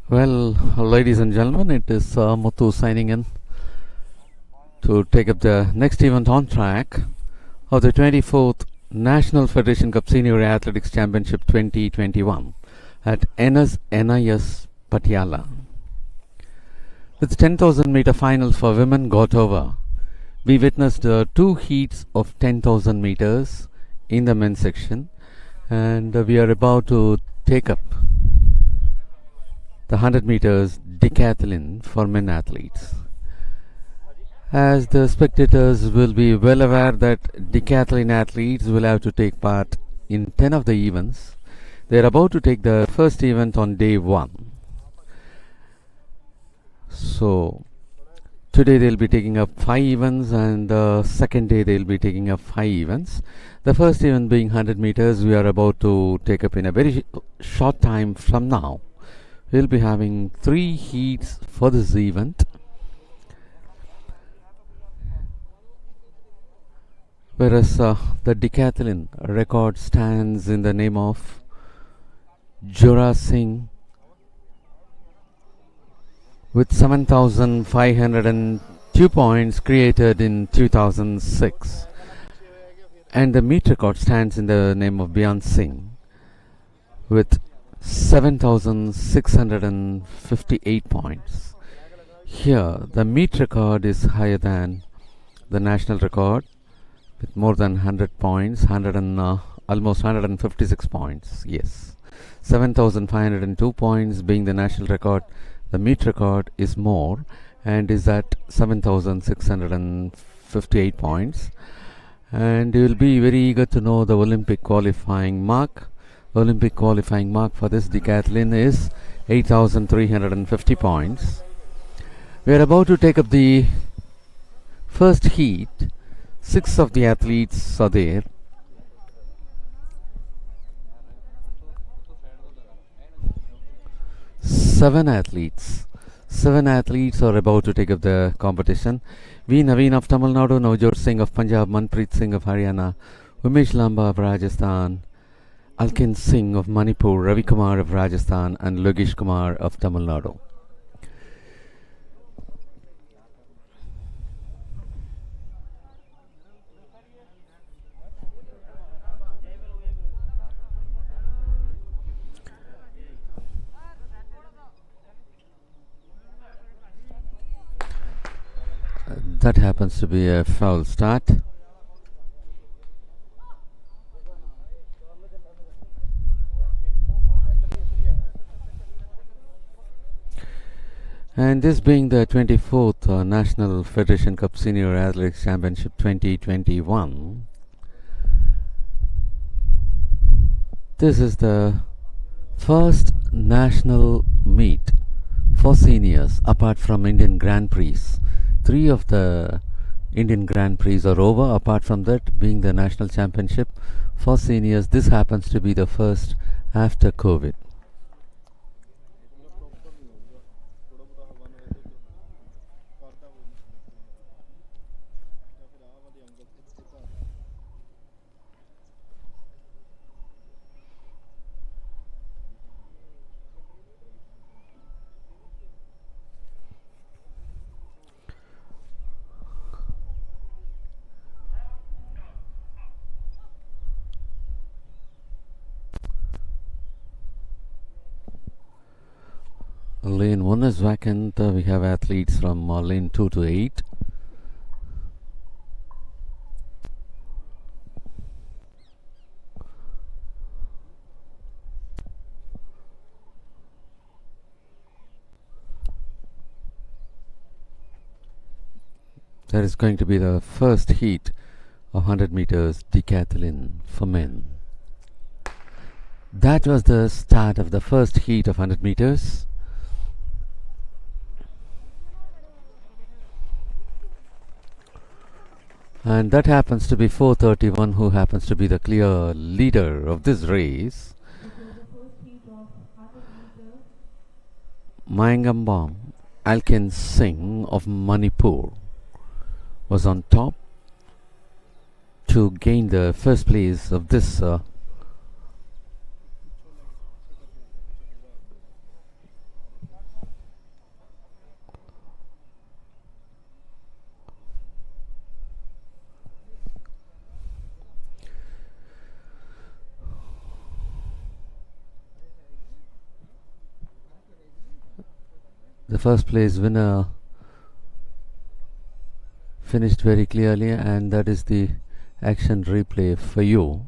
Well, ladies and gentlemen, it is Muthu signing in to take up the next event on track of the 24th National Federation Cup Senior Athletics Championship 2021 at NIS Patiala. With 10,000 meter finals for women got over, we witnessed two heats of 10,000 meters in the men's section, and we are about to take up the 100 meters decathlon for men athletes. As the spectators will be well aware that decathlon athletes will have to take part in 10 of the events, they are about to take the first event on day 1. So today they'll be taking up 5 events, and the second day they'll be taking up 5 events. The first event being 100 meters, we are about to take up in a very short time from now. We'll be having 3 heats for this event. Whereas the decathlon record stands in the name of Jura Singh with 7,502 points created in 2006. And the meet record stands in the name of Beyond Singh with 7,658 points. Here, the meet record is higher than the national record with more than 100 points, almost 156 points. Yes, 7,502 points being the national record. The meet record is more and is at 7,658 points. And you will be very eager to know the Olympic qualifying mark. Olympic qualifying mark for this decathlon is 8,350 points. We are about to take up the first heat. 6 of the athletes are there. Seven athletes are about to take up the competition. V. Naveen of Tamil Nadu, Navjot Singh of Punjab, Manpreet Singh of Haryana, Umesh Lamba of Rajasthan, Alkin Singh of Manipur, Ravi Kumar of Rajasthan, and Logesh Kumar of Tamil Nadu. That happens to be a foul start. And this being the 24th National Federation Cup Senior Athletics Championship 2021, this is the first national meet for seniors apart from Indian Grand Prix. 3 of the Indian Grand Prix are over. Apart from that, being the national championship for seniors, this happens to be the first after COVID. Lane 1 is vacant. We have athletes from lane 2 to 8. That is going to be the first heat of 100 meters decathlon for men. That was the start of the first heat of 100 meters. And that happens to be 431, who happens to be the clear leader of this race. Mayangambam Alkin Singh of Manipur was on top to gain the first place of this The first place winner finished very clearly, and that is the action replay for you.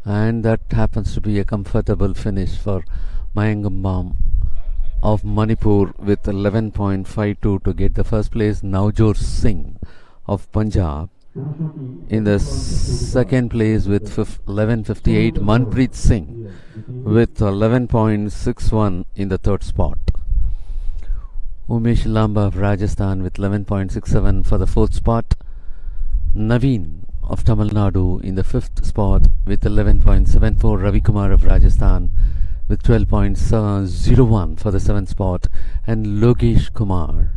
And that happens to be a comfortable finish for Mayangambam of Manipur with 11.52 to get the first place. Navjot Singh of Punjab in the second place with 11.58. Manpreet Singh with 11.61 in the third spot. Umesh Lamba of Rajasthan with 11.67 for the fourth spot. Naveen of Tamil Nadu in the fifth spot with 11.74. Ravi Kumar of Rajasthan with 12.01 for the seventh spot, and Logesh Kumar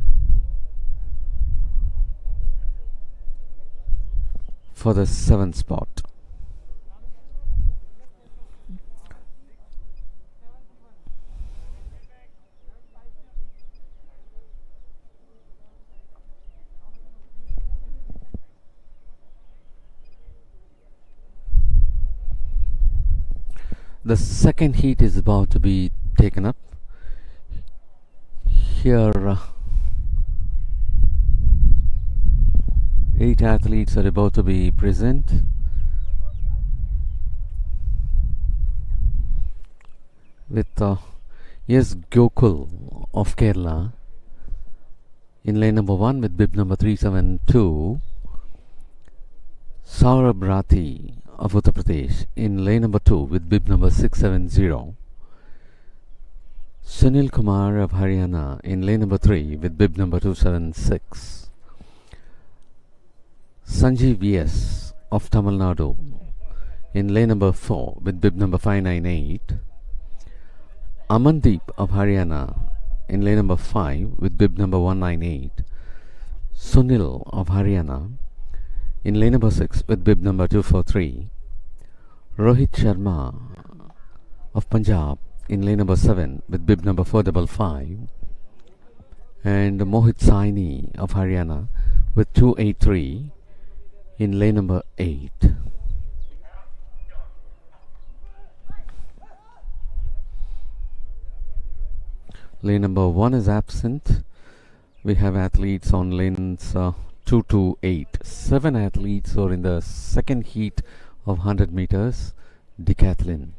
for the seventh spot. The second heat is about to be taken up. Here 8 athletes are about to be present. With S. Gokul of Kerala in lane number 1 with bib number 372. Saurabh Rathi of Uttar Pradesh in lane number 2 with bib number 670. Sunil Kumar of Haryana in lane number 3 with bib number 276. Sanjeev V.S. of Tamil Nadu in lane number 4 with bib number 598. Amandeep of Haryana in lane number 5 with bib number 198. Sunil of Haryana in lane number 6 with bib number 243. Rohit Sharma of Punjab in lane number 7 with bib number 455. And Mohit Saini of Haryana with 283 in lane number 8. Lane number 1 is absent. We have athletes on lanes 2 to 8. 7 athletes are in the second heat of 100 meters decathlon.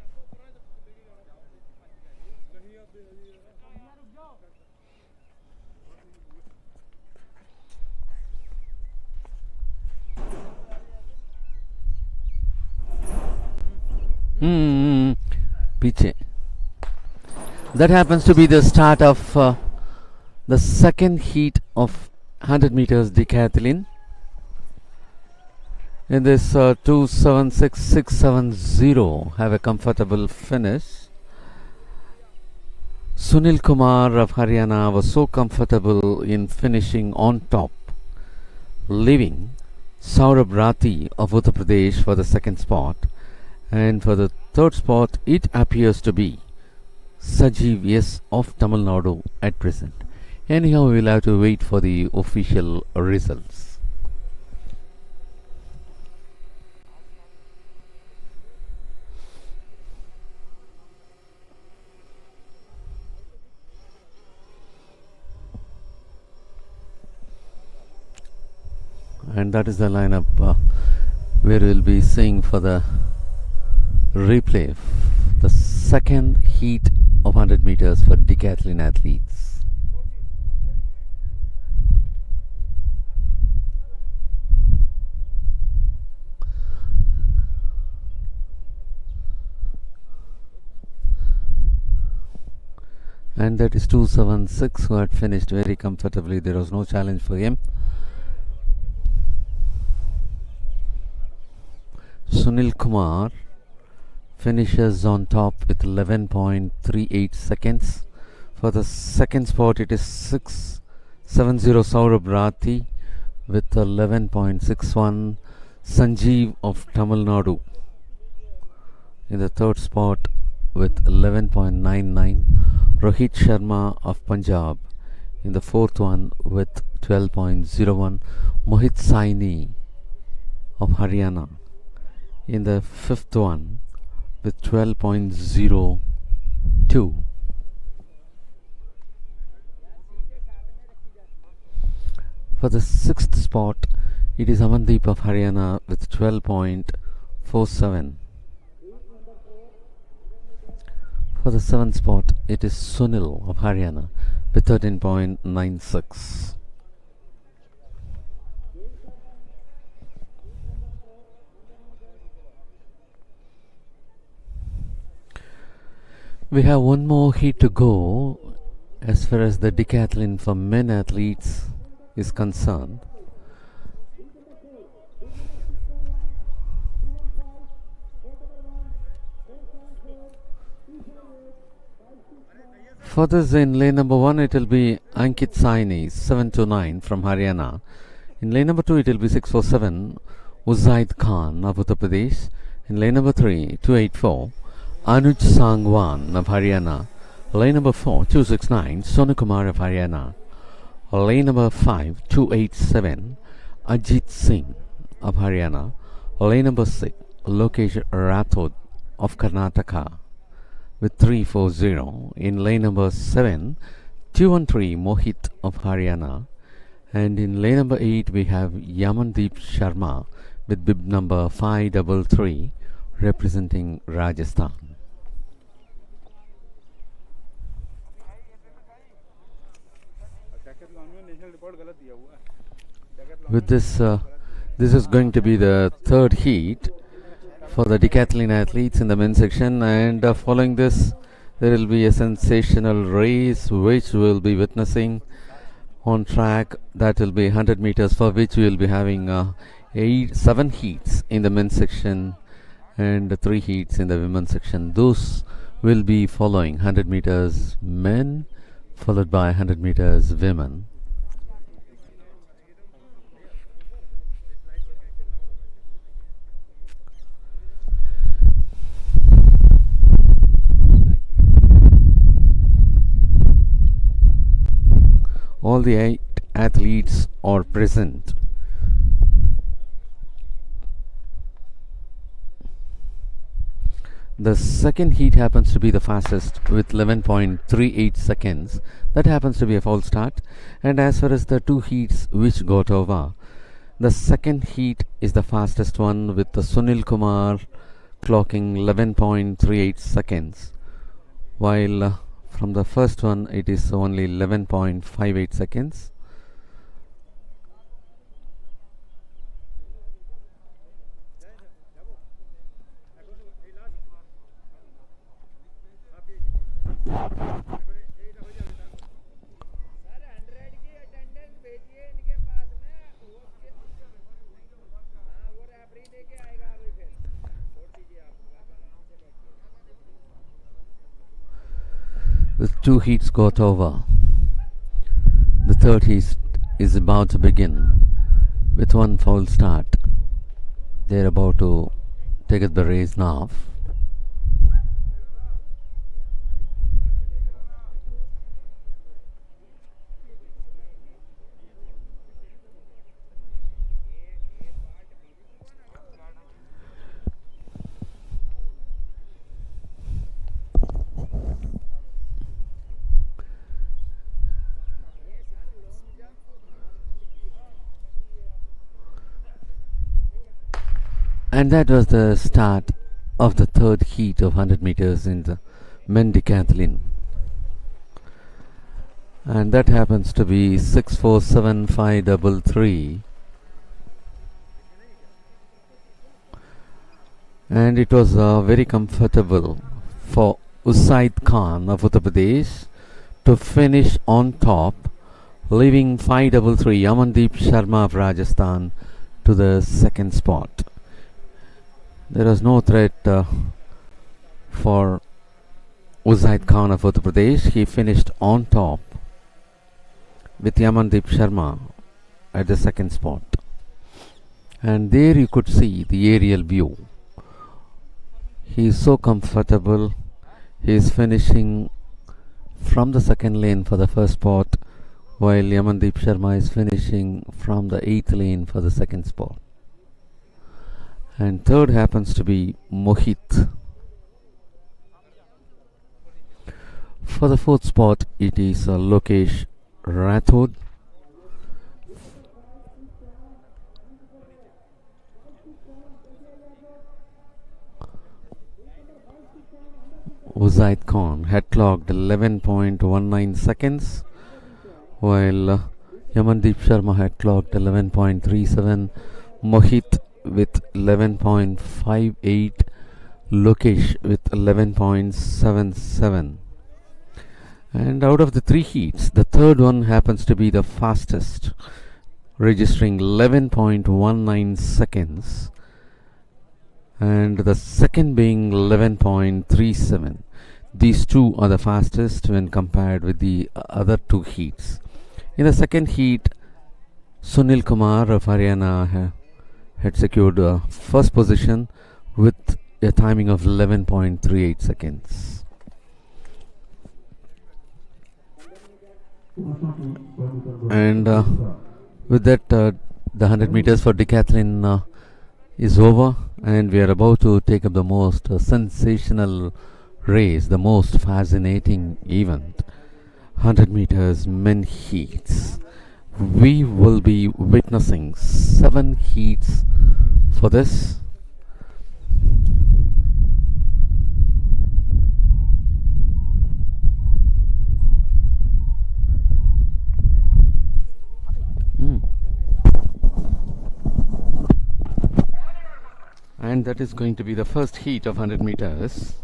Piche. That happens to be the start of the second heat of 100 meters decathlon. In this 2:76.670 have a comfortable finish. Sunil Kumar of Haryana was so comfortable in finishing on top, leaving Saurabh Rathi of Uttar Pradesh for the second spot, and for the third spot it appears to be Sajeev S of Tamil Nadu at present. Anyhow, we will have to wait for the official results. And that is the lineup where we will be seeing for the replay the second heat of 100 meters for decathlon athletes. And that is 276 who had finished very comfortably. There was no challenge for him. Sunil Kumar finishes on top with 11.38 seconds. For the second spot it is 70 Saurabh Rathi with 11.61. Sanjeev of Tamil Nadu in the third spot with 11.99. Rohit Sharma of Punjab in the fourth one with 12.01. Mohit Saini of Haryana in the fifth one with 12.02. For the sixth spot, it is Amandeep of Haryana with 12.47. For the seventh spot, it is Sunil of Haryana with 13.96. We have one more heat to go as far as the decathlon for men athletes is concerned. For this, in lane number 1, it will be Ankit Saini, 729 from Haryana. In lane number 2, it will be 647, Uzaid Khan of Uttar Pradesh. In lane number 3, 284, Anuj Sangwan of Haryana. Lane number 4, 269, Sonu Kumar of Haryana. Lane number 5, 287, Ajit Singh of Haryana. Lane number 6, Lokesh Rathod of Karnataka with 340. In lane number 7, 213, Mohit of Haryana. And in lane number 8, we have Yamandeep Sharma with bib number 533 representing Rajasthan. With this, this is going to be the third heat for the decathlon athletes in the men's section, and following this, there will be a sensational race which we will be witnessing on track. That will be 100 meters, for which we will be having 7 heats in the men's section and 3 heats in the women's section. Those will be following 100 meters men, followed by 100 meters women. All the 8 athletes are present. The second heat happens to be the fastest with 11.38 seconds. That happens to be a false start. And as far as the 2 heats which got over, the second heat is the fastest one with the Sunil Kumar clocking 11.38 seconds, while from the first one it is only 11.58 seconds. With 2 heats got over, the third heat is about to begin with 1 foul start. They are about to take up the race now. And that was the start of the third heat of 100 meters in the men decathlon. And that happens to be 647.533. And it was very comfortable for Uzaid Khan of Uttar Pradesh to finish on top, leaving 533 Yamandeep Sharma of Rajasthan to the second spot. There was no threat for Uzaid Khan of Uttar Pradesh. He finished on top with Yamandeep Sharma at the second spot. And there you could see the aerial view. He is so comfortable. He is finishing from the second lane for the first spot, while Yamandeep Sharma is finishing from the 8th lane for the second spot. And third happens to be Mohit. For the fourth spot, it is Lokesh Rathod. Uzaid Khan had clocked 11.19 seconds, while Yamandeep Sharma had clocked 11.37, Mohit with 11.58, Lokesh with 11.77. And out of the three heats, the third one happens to be the fastest, registering 11.19 seconds, and the second being 11.37. These two are the fastest when compared with the other two heats. In the second heat, Sunil Kumar of Haryana had secured first position with a timing of 11.38 seconds. And with that, the 100 meters for decathlon is over, and we are about to take up the most sensational race, the most fascinating event, 100 meters men heats. We will be witnessing 7 heats for this. And that is going to be the first heat of 100 meters.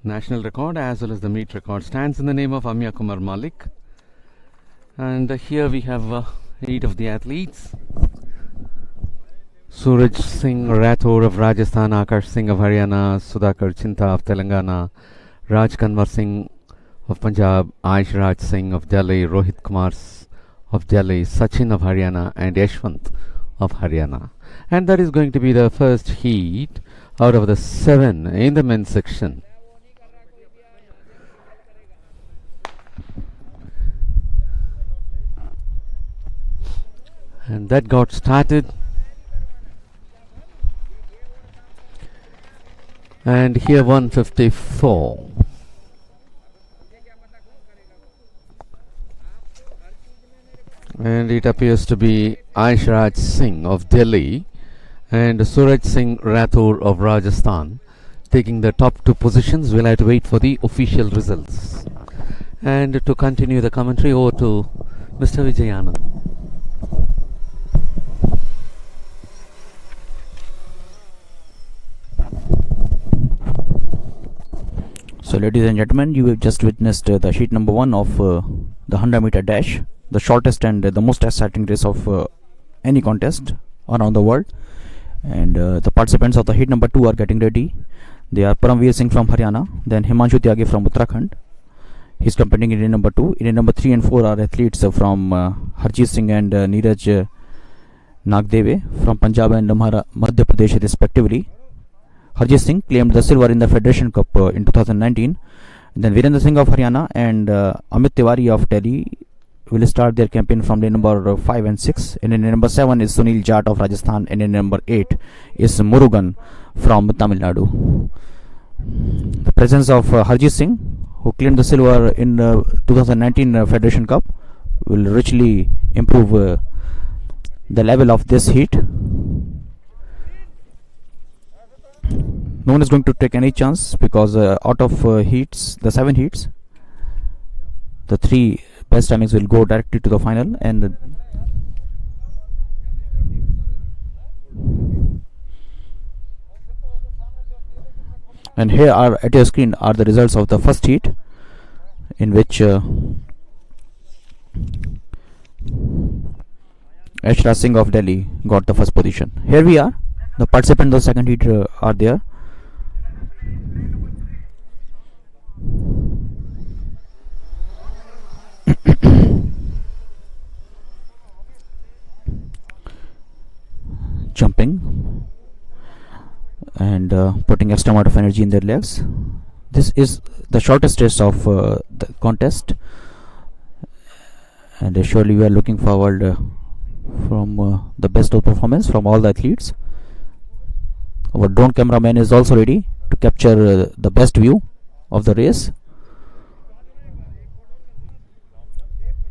National record as well as the meet record stands in the name of Amya Kumar Malik. And here we have 8 of the athletes. Suraj Singh Rathore of Rajasthan, Akash Singh of Haryana, Sudhakar Chinta of Telangana, Raj Kanwar Singh of Punjab, Aish Raj Singh of Delhi, Rohit Kumar of Delhi, Sachin of Haryana, and Yashwant of Haryana. And that is going to be the first heat out of the 7 in the men's section. And that got started. And here 154. And it appears to be Aishraj Singh of Delhi and Suraj Singh Rathore of Rajasthan taking the top 2 positions. We'll have to wait for the official results. And to continue the commentary, over to Mr. Vijayanand. So ladies and gentlemen, you have just witnessed the sheet number 1 of the 100 meter dash, the shortest and the most exciting race of any contest around the world. And the participants of the heat number 2 are getting ready. They are Paramveer Singh from Haryana, then Himanshu Tyagi from Uttarakhand. He's competing in inning number 2. Inning number 3 and 4 are athletes from Harjeet Singh and Neeraj Nagdeve from Punjab and Madhya Pradesh respectively. Harjeet Singh claimed the silver in the Federation Cup in 2019. Then Virendra Singh of Haryana and Amit Tiwari of Delhi will start their campaign from lane number 5 and 6. In lane number 7 is Sunil Jat of Rajasthan, and in number 8 is Murugan from Tamil Nadu. The presence of Harjeet Singh, who claimed the silver in 2019 Federation Cup, will richly improve the level of this heat. No one is going to take any chance because out of heats, the 7 heats, the 3 best timings will go directly to the final. And here are at your screen are the results of the first heat, in which Aishraj Singh of Delhi got the first position. Here we are. The participants of the second heat are there. jumping and putting extra amount of energy in their legs. This is the shortest race of the contest, and surely we are looking forward from the best of performance from all the athletes. Our drone cameraman is also ready to capture the best view of the race.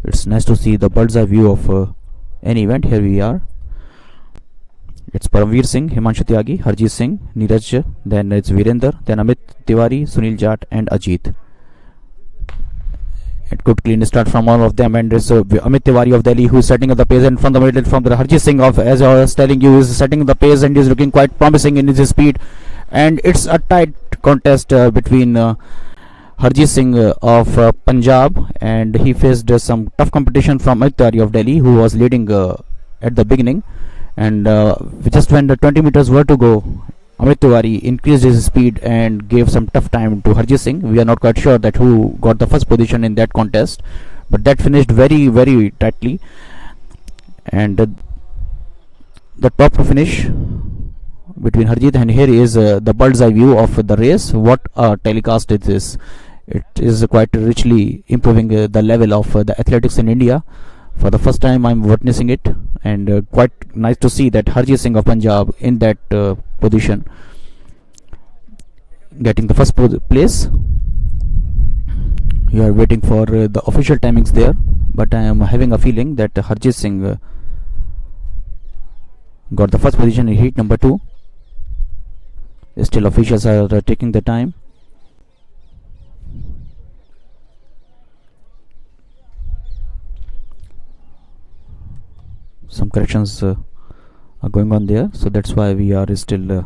It's nice to see the bird's eye view of any event. Here we are. It's Paramveer Singh, Himanshu Tyagi, Harjeet Singh, Neeraj, then it's Virender, then Amit Tiwari, Sunil Jat and Ajit. It could clean start from all of them, and it's Amit Tiwari of Delhi who is setting up the pace, and from the middle from the Harjeet Singh of, as I was telling you, is setting the pace and is looking quite promising in his speed. And it's a tight contest between Harjeet Singh of Punjab, and he faced some tough competition from Amit Tiwari of Delhi, who was leading at the beginning. And just when the 20 meters were to go, Amit Tiwari increased his speed and gave some tough time to Harjeet Singh. We are not quite sure that who got the first position in that contest, but that finished very, very tightly. And the top to finish between Harjeet, and here is the bird's eye view of the race. What a telecast it is! It is quite richly improving the level of the athletics in India. For the first time I'm witnessing it, and quite nice to see that Harjeet Singh of Punjab in that position, getting the first place. You are waiting for the official timings there, but I am having a feeling that Harjeet Singh got the first position in heat number 2. Still officials are taking the time. Some corrections are going on there, so that's why we are still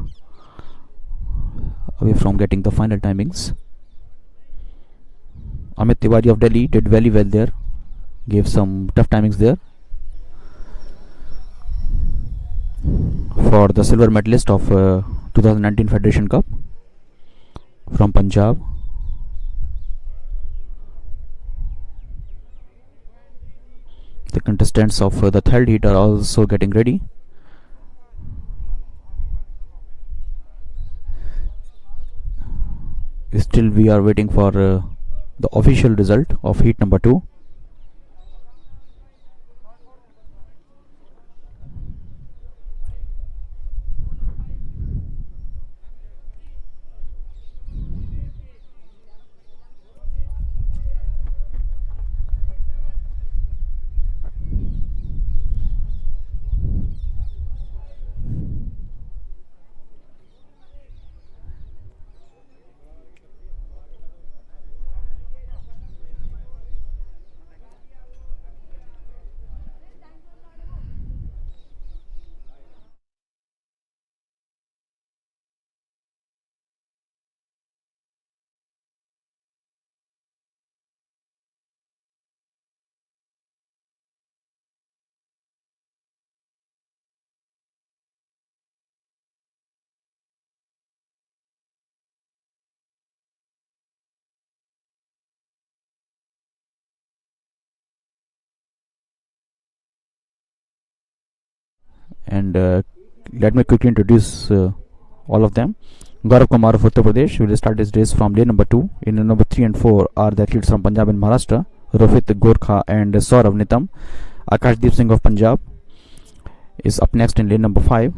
away from getting the final timings. Amit Tiwari of Delhi did very well there, gave some tough timings there. For the silver medalist of 2019 Federation Cup from Punjab, the contestants of the third heat are also getting ready. Still we are waiting for the official result of heat number 2. And let me quickly introduce all of them. Gaurav Kumar of Uttar Pradesh will start his race from lane number 2. In lane number 3 and 4 are the athletes from Punjab and Maharashtra, Rohit Gorkha and Saurav Nitam. Akashdeep Singh of Punjab is up next in lane number 5,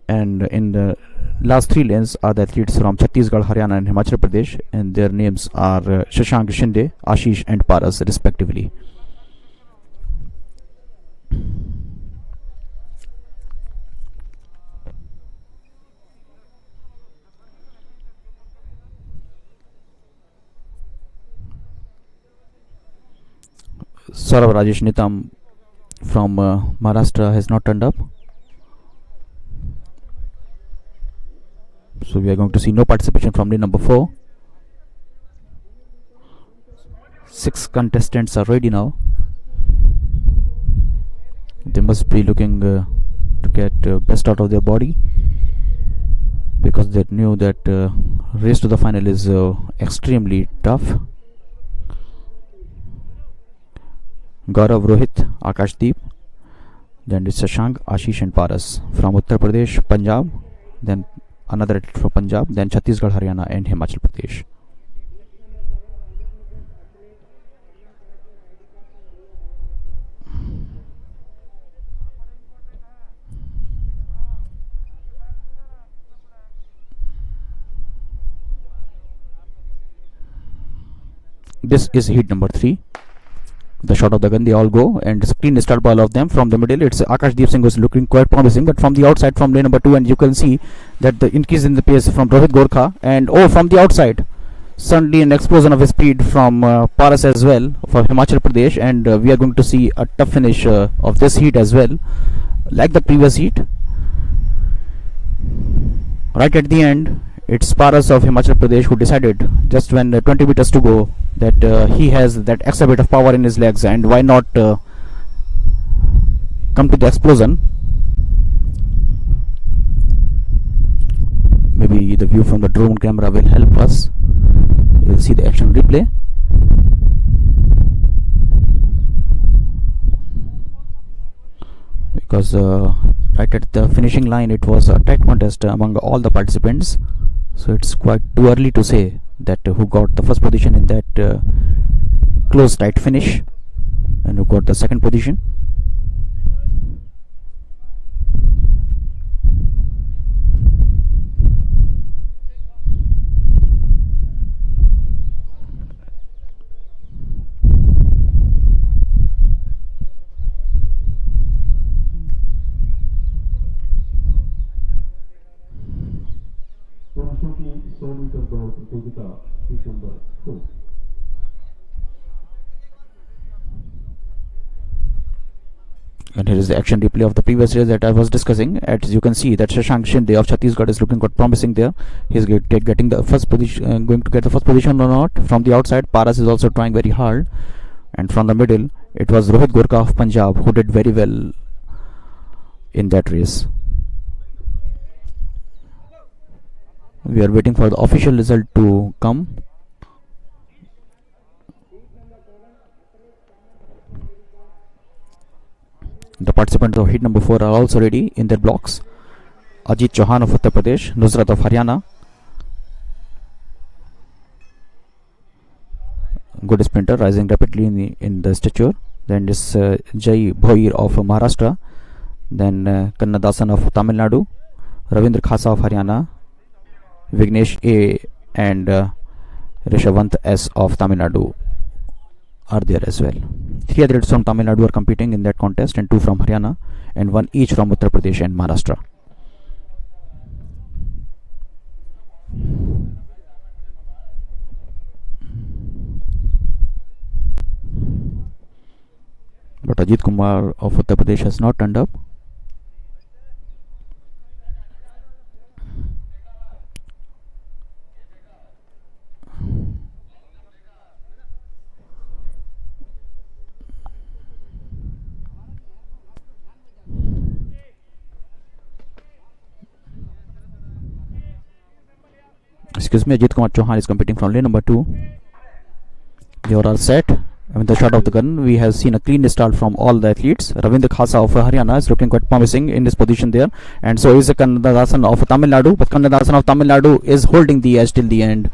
and in the last 3 lanes are the athletes from Chhattisgarh, Haryana and Himachal Pradesh, and their names are Shashank Shinde, Ashish and Paras respectively. Saurav Rajesh Nitam from Maharashtra has not turned up, so we are going to see no participation from lane number 4. 6 contestants are ready now. They must be looking to get best out of their body, because they knew that race to the final is extremely tough. Gaurav, Rohit, Akashdeep, Then it's Shashank, Ashish and Paras from Uttar Pradesh, Punjab, then another athlete from Punjab, then Chhattisgarh, Haryana and Himachal Pradesh. This is heat number 3. The shot of the gun, they all go, and it's a clean start by all of them. From the middle, it's Akashdeep Singh was looking quite promising, but from the outside, from lane number 2, and you can see that the increase in the pace from Rohit Gorkha, and from the outside, suddenly an explosion of speed from Paras as well for Himachal Pradesh, and we are going to see a tough finish of this heat as well, like the previous heat. Right at the end, it's Paras of Himachal Pradesh who decided, just when 20 meters to go, that he has that extra bit of power in his legs, and why not come to the explosion. Maybe the view from the drone camera will help us. You'll see the action replay. Because right at the finishing line, it was a tight contest among all the participants, so it's quite too early to say that who got the first position in that close tight finish and who got the second position. पुरुषों की 100 metre दौड़ प्रतियोगिता heat number 2. And here is the action replay of the previous race that I was discussing. As you can see that Shashank Shinde of Chhattisgarh is looking quite promising there. He's getting the first position, going to get the first position or not. From the outside, Paras is also trying very hard, and from the middle, it was Rohit Gorkha of Punjab who did very well in that race. We are waiting for the official result to come. The participants of heat number 4 are also ready in their blocks. Ajit Chauhan of Uttar Pradesh, Nusrat of Haryana, good sprinter, rising rapidly in the stature. Then this Jai Bhoir of Maharashtra, then Kannadasan of Tamil Nadu, Ravindra Khasa of Haryana, Vignesh A and Rishavant S of Tamil Nadu are there as well. 3 athletes from Tamil Nadu are competing in that contest, and 2 from Haryana, and 1 each from Uttar Pradesh and Maharashtra. But Ajit Kumar of Uttar Pradesh has not turned up. Excuse me, Ajit Kumar Chauhan is competing from lane number 2. They are all set. With the shot of the gun, we have seen a clean start from all the athletes. Ravindra Khasa of Haryana is looking quite promising in this position there, and so is Kannadasan of Tamil Nadu. But Kannadasan of Tamil Nadu is holding the edge till the end.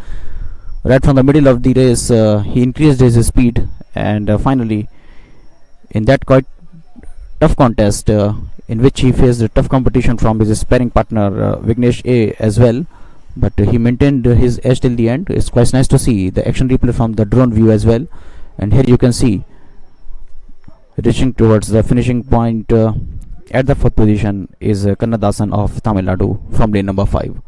Right from the middle of the race, he increased his speed, and finally, in that quite tough contest, in which he faced a tough competition from his sparring partner Vignesh A as well, but he maintained his edge till the end. It's quite nice to see the action replay from the drone view as well. And here you can see, reaching towards the finishing point at the 4th position is Kannadasan of Tamil Nadu from lane number 5.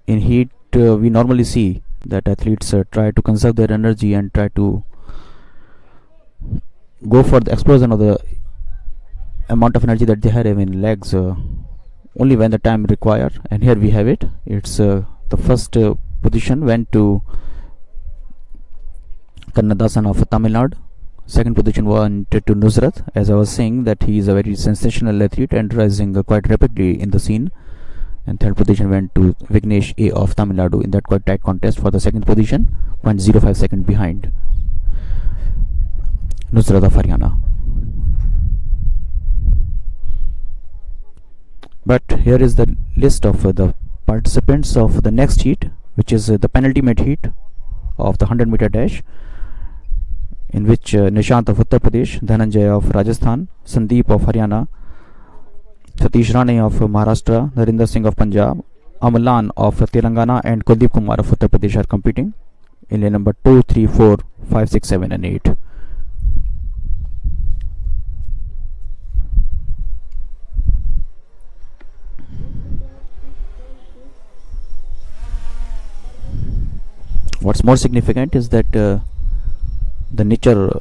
In heat, we normally see that athletes try to conserve their energy and try to go for the explosion of the amount of energy that they have in legs only when the time required. And here we have it. It's the first position went to Kannadasan of Tamil Nadu. Second position went to Nusrat. As I was saying, that he is a very sensational athlete and rising quite rapidly in the scene. and third position went to Vignesh A of Tamil Nadu in that quite tight contest for the second position, 0.05 second behind Nusrat of Haryana. But here is the list of the participants of the next heat, which is the penultimate heat of the 100-meter dash, in which Nishant of Uttar Pradesh, Dhananjay of Rajasthan, Sandeep of Haryana, Satish Rane of Maharashtra, Narinder Singh of Punjab, Amalan of Telangana, and Kuldeep Kumar of Uttar Pradesh are competing in lane number 2, 3, 4, 5, 6, 7 and 8. What's more significant is that the nature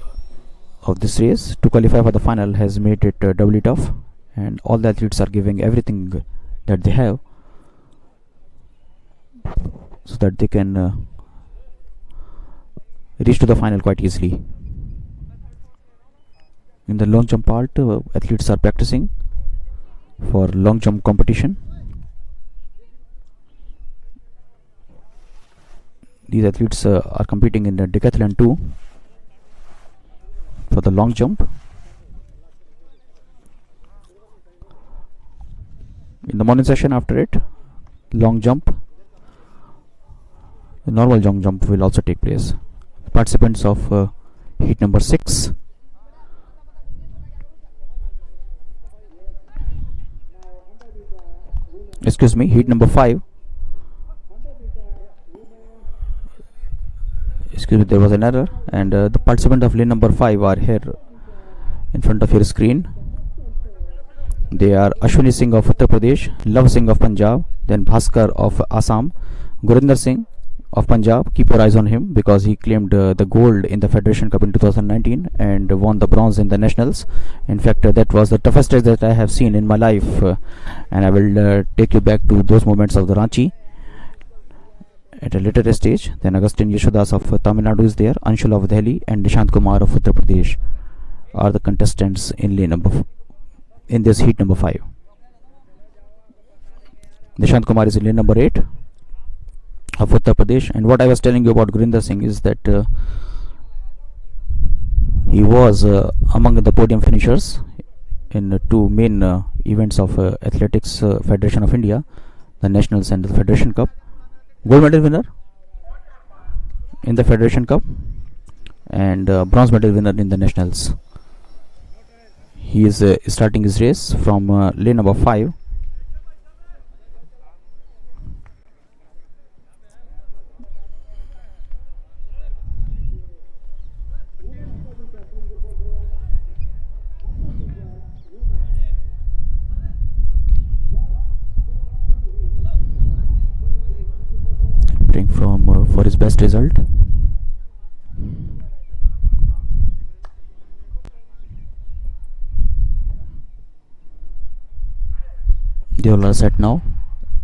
of this race to qualify for the final has made it doubly tough, and all the athletes are giving everything that they have so that they can reach to the final quite easily. In the long jump part, athletes are practicing for long jump competition. These athletes are competing in the decathlon 2 for the long jump. In the morning session after it, long jump, the normal long jump will also take place. Participants of heat number 6. Excuse me, heat number 5. Excuse me, there was an error, and the participant of lane number 5 are here in front of your screen. They are Ashwini Singh of Uttar Pradesh, Love Singh of Punjab, then Bhaskar of Assam, Gurinder Singh of Punjab. Keep your eyes on him because he claimed the gold in the Federation Cup in 2019 and won the bronze in the nationals. In fact, that was the toughest test that I have seen in my life, and I will take you back to those moments of the Ranchi at a later stage. Then Agustin Yashodas of Tamil Nadu is there, Anshul of Delhi, and Nishant Kumar of Uttar Pradesh are the contestants in lane number in this heat number 5. Nishant Kumar is in lane number 8 of Uttar Pradesh, and what I was telling you about Gurinder Singh is that he was among the podium finishers in two main events of Athletics Federation of India, the Nationals and the Federation Cup. Gold medal winner in the Federation Cup and bronze medal winner in the Nationals. He is starting his race from lane number 5. For his best result. They all are set now,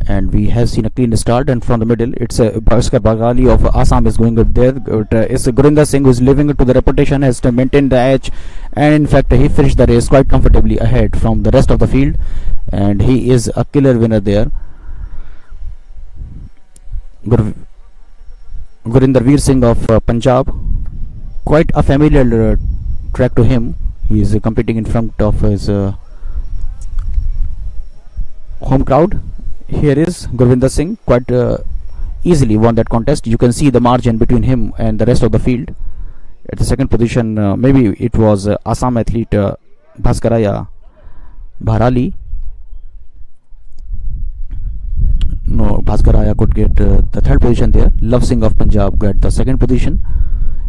and we have seen a clean start, and from the middle it's Bhaskar Bagali of Assam is going up there. It's Gurinder Singh who is living to the reputation, has to maintain the edge, and in fact he finished the race quite comfortably ahead from the rest of the field, and he is a killer winner there. Gurinder Veer Singh of Punjab, quite a familiar track to him. He is competing in front of his home crowd. Here is Gurvinder Singh, quite easily won that contest. You can see the margin between him and the rest of the field. At the second position, maybe it was Assam athlete Bhaskaraya Bharali. No, Bhaskaraya could get the third position there. Love Singh of Punjab got the second position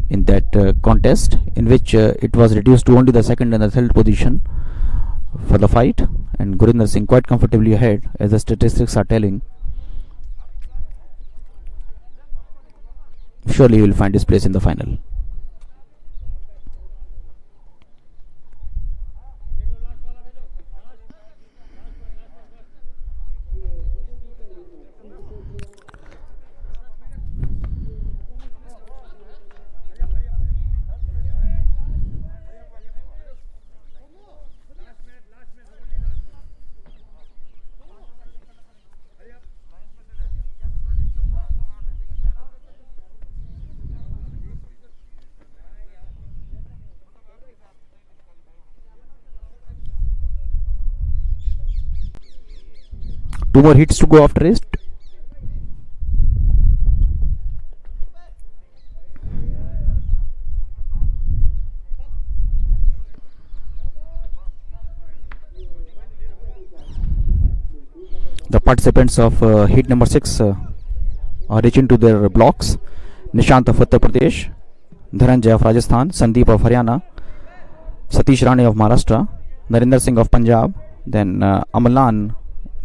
in that contest, in which it was reduced to only the second and the third position for the fight, and Gurinder Singh quite comfortably ahead, as the statistics are telling. Surely he will find his place in the final. 2 more hits to go after it. The participants of heat number 6 are reaching to their blocks. Nishant of Uttar Pradesh, Dhananjay of Rajasthan, Sandeep of Haryana, Satish Rane of Maharashtra, Narinder Singh of Punjab, then Amalan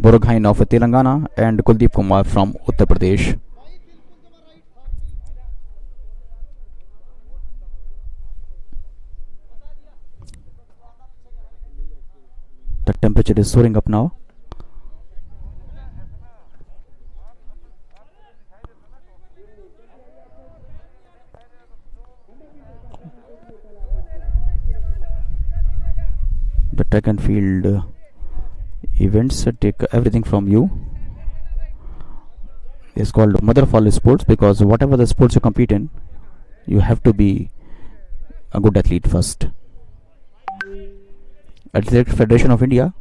Boroghain of Telangana, and Kuldeep Kumar from Uttar Pradesh. The temperature is soaring up now. The track and field events take everything from you. It's called mother of all sports because whatever the sports you compete in, you have to be a good athlete first. Athletic Federation of India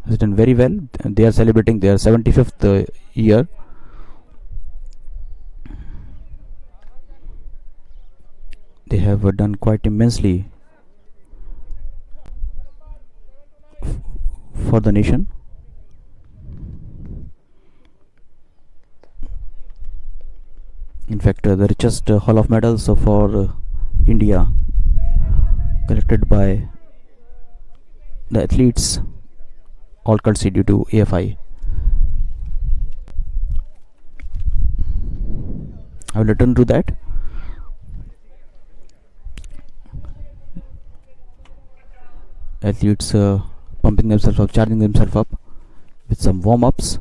has done very well. They are celebrating their 75th year. They have done quite immensely for the nation. In fact, the richest haul of medals for India collected by the athletes, all courtesy due to AFI. I will return to that. Athletes pumping themselves up, charging themselves up with some warm-ups.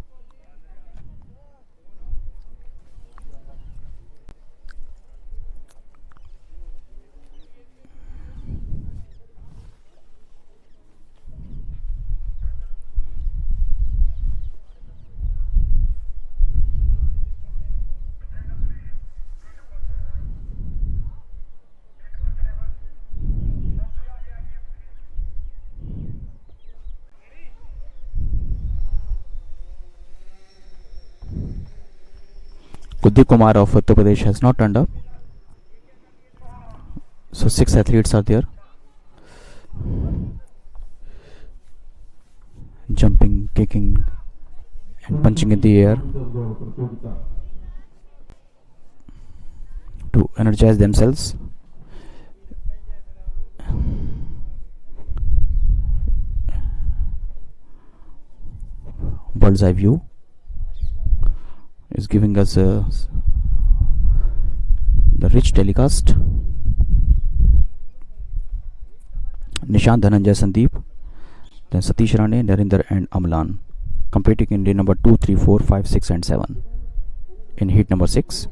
Kuldeep Kumar of Uttar Pradesh has not turned up. So 6 athletes are there. Jumping, kicking and punching in the air to energize themselves. Bird's eye view is giving us the rich telecast. Nishant, Dhananjay, Sandeep, then Satish Rane, Narinder and Amlan competing in day number 2, 3, 4, 5, 6 and 7 in heat number 6.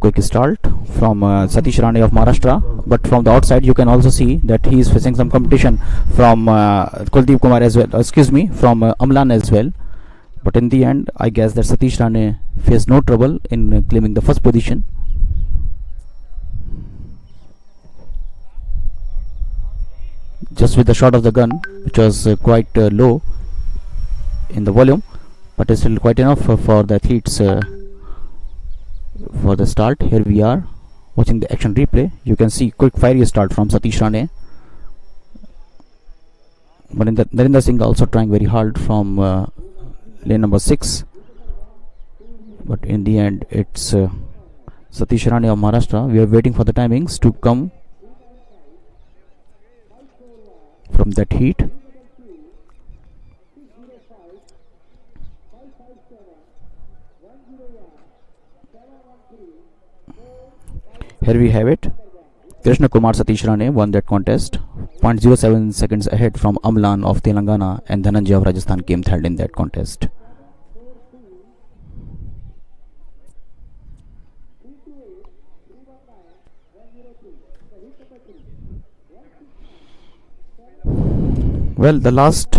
Quick start from Satish Rane of Maharashtra, but from the outside you can also see that he is facing some competition from Kuldeep Kumar as well, from Amlan as well. But in the end, I guess that Satish Rane faced no trouble in claiming the first position. Just with the shot of the gun, which was quite low in the volume, but it's still quite enough for the athletes for the start. Here we are watching the action replay. You can see quick fiery start from Satish Rane, but Narinder Singh also trying very hard from lane number 6, but in the end it's Satish Rane of Maharashtra. We are waiting for the timings to come from that heat. Here we have it. Krishna Kumar Satish Rane won that contest. 0.07 seconds ahead from Amlan of Telangana, and Dhananjay of Rajasthan came third in that contest. Well, the last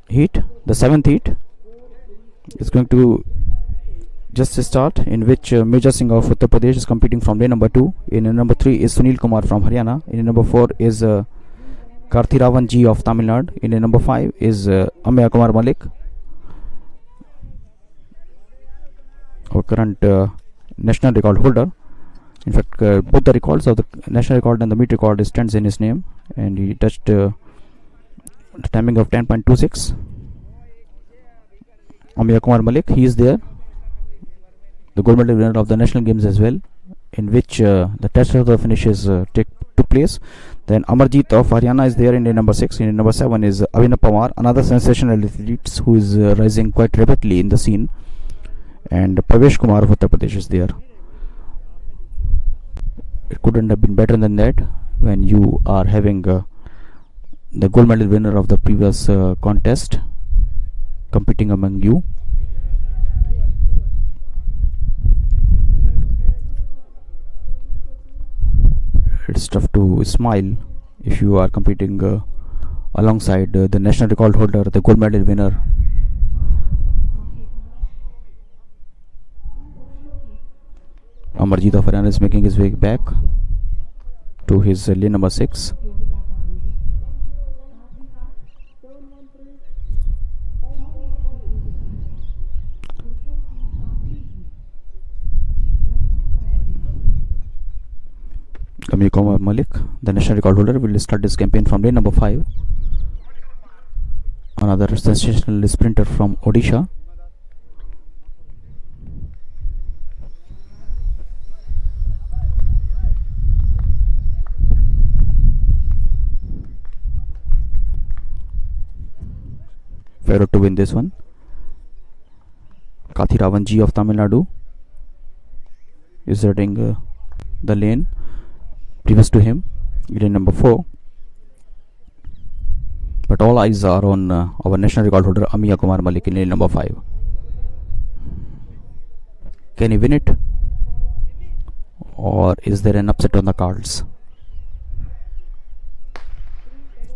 heat, the 7th heat, is going to just start, in which Major Singh of Uttar Pradesh is competing from lane number 2. In lane number 3 is Sunil Kumar from Haryana. In lane number 4 is Karthiravan G of Tamil Nadu. Indian number 5 is Amya Kumar Malik, our current national record holder. In fact, both the records of the national record and the meet record stands in his name, and he touched the timing of 10.26. Amya Kumar Malik, he is there, the gold medal winner of the national games as well, in which the test of the finishes took place. Then Amarjeet of Haryana is there in the number 6. In number 7 is Avinav Pawar, another sensational athlete who is rising quite rapidly in the scene, and Pravesh Kumar of Uttar Pradesh is there. It couldn't have been better than that when you are having the gold medal winner of the previous contest competing among you. It's tough to smile if you are competing alongside the national record holder, the gold medal winner. Amarjeet of Haryana is making his way back to his lane number 6. Amya Kumar Malik, the national record holder, will start his campaign from lane number 5. Another sensational sprinter from Odisha. Favorite to win this one. Karthiravan G of Tamil Nadu is riding the lane previous to him, lane number 4. But all eyes are on our national record holder Amya Kumar Malik in lane number 5. Can he win it, or is there an upset on the cards?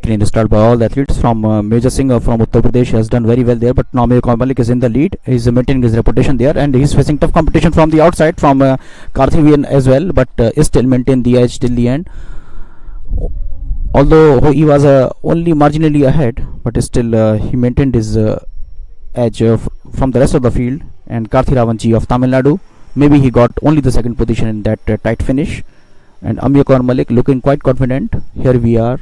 Clean start by all the athletes. From Major Singh from Uttar Pradesh has done very well there, but now Amya Kumar Malik is in the lead. He's maintaining his reputation there, and he's facing tough competition from the outside from Karthiravan as well, but still maintained the edge till the end. Although he was only marginally ahead, but still he maintained his edge from the rest of the field. And Karthiravan G of Tamil Nadu, maybe he got only the second position in that tight finish. And Amya Kumar Malik looking quite confident. Here we are.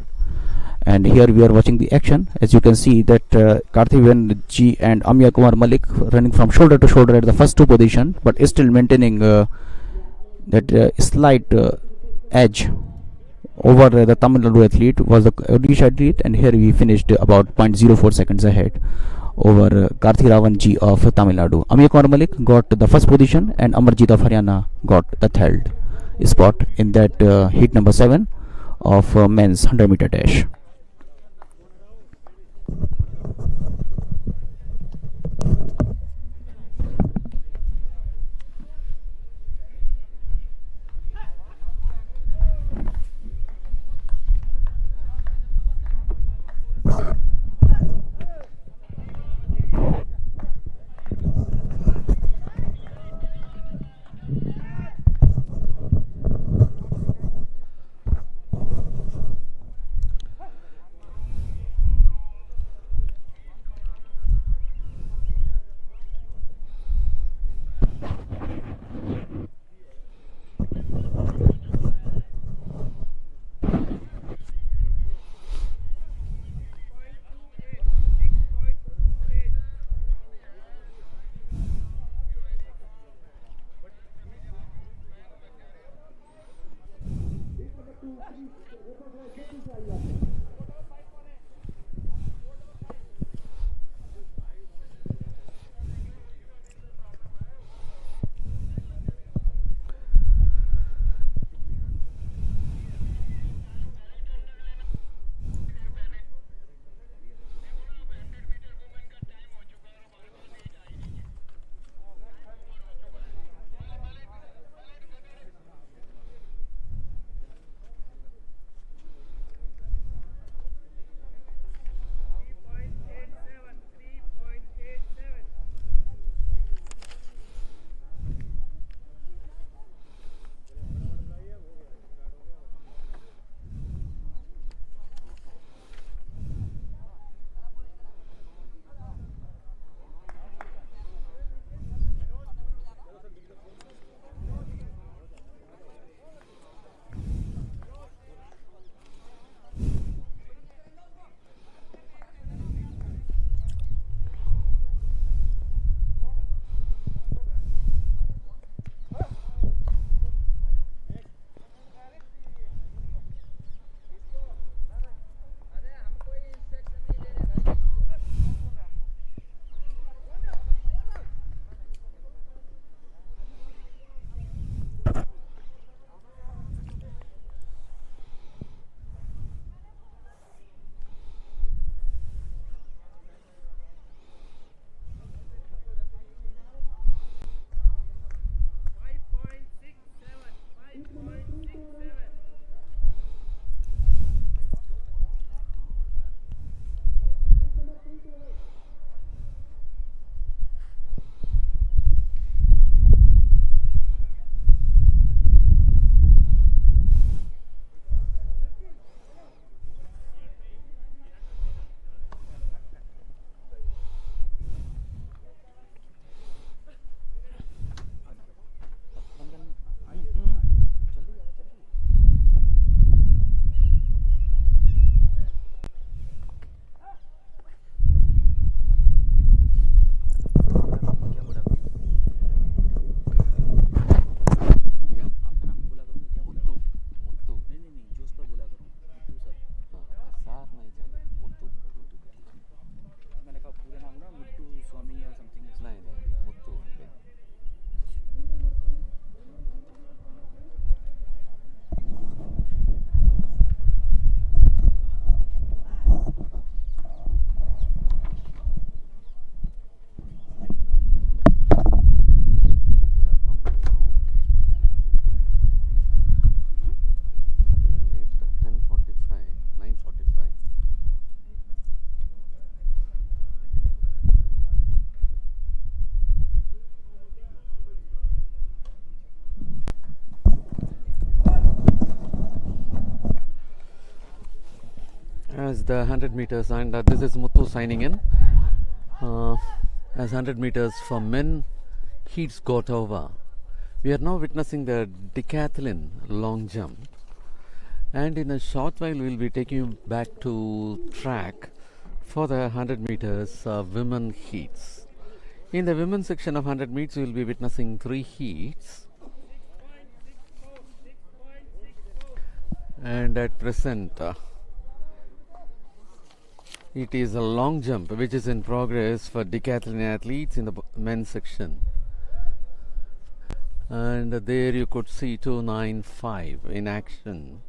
And here we are watching the action. As you can see that Karthiravan G and Amya Kumar Malik running from shoulder to shoulder at the first 2 position, but is still maintaining that slight edge over the Tamil Nadu athlete was the Odisha athlete, and here we finished about 0.04 seconds ahead over Karthiravan G of Tamil Nadu. Amya Kumar Malik got the first position, and Amarjeet of Haryana got the third spot in that heat number 7 of men's 100 meter dash. as the 100 meters, and this is Muthu signing in. As 100 meters for men heats got over. We are now witnessing the decathlon long jump, and in a short while we will be taking you back to track for the 100 meters women heats. In the women's section of 100 meters, we will be witnessing 3 heats, and at present it is a long jump which is in progress for decathlon athletes in the men's section. And there you could see 295 in action.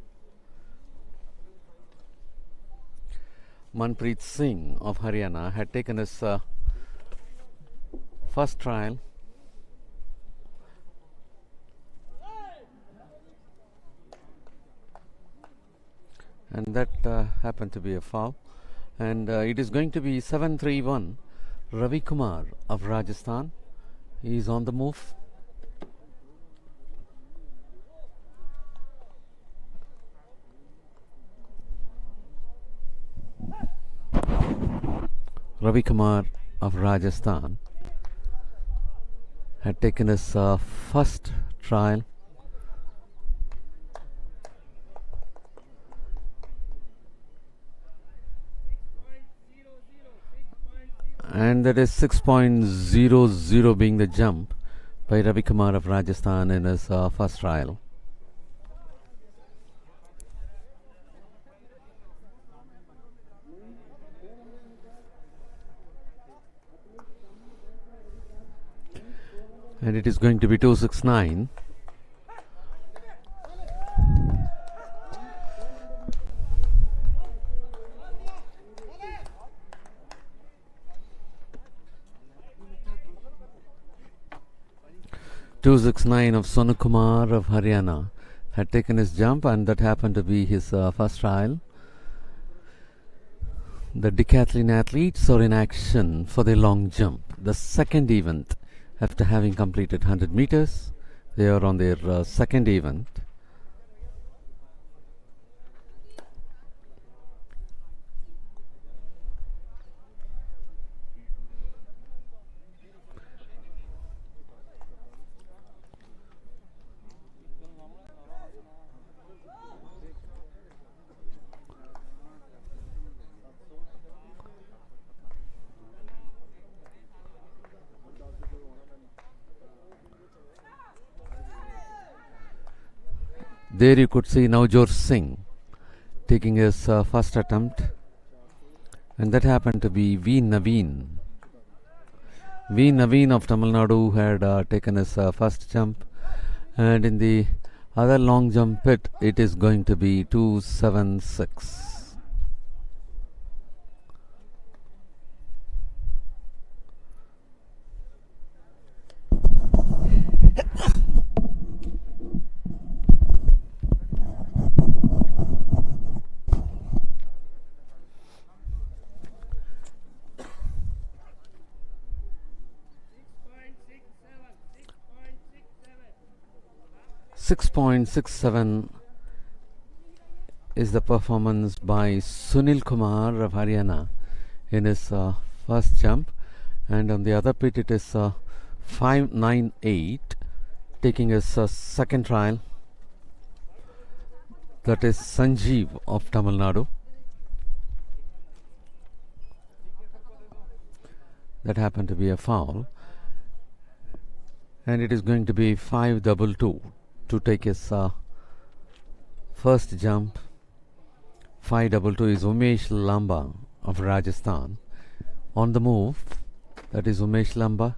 Manpreet Singh of Haryana had taken his first trial. And that happened to be a foul. And it is going to be 731 Ravi Kumar of Rajasthan. He is on the move. Ravi Kumar of Rajasthan had taken his first trial. And that is 6.00 being the jump by Ravi Kumar of Rajasthan in his first trial. And it is going to be 269. of Sonu Kumar of Haryana had taken his jump, and that happened to be his first trial. The decathlon athletes are in action for the long jump, the second event. After having completed 100 meters, they are on their second event. There you could see Navjot Singh taking his first attempt, and that happened to be V. Naveen. V. Naveen of Tamil Nadu had taken his first jump, and in the other long jump pit it is going to be 276. .67 is the performance by Sunil Kumar of Haryana in his first jump, and on the other pit it is 598 taking his second trial. That is Sanjeev of Tamil Nadu. That happened to be a foul, and it is going to be 522 to take his first jump. 522 is Umesh Lamba of Rajasthan. On the move, that is Umesh Lamba.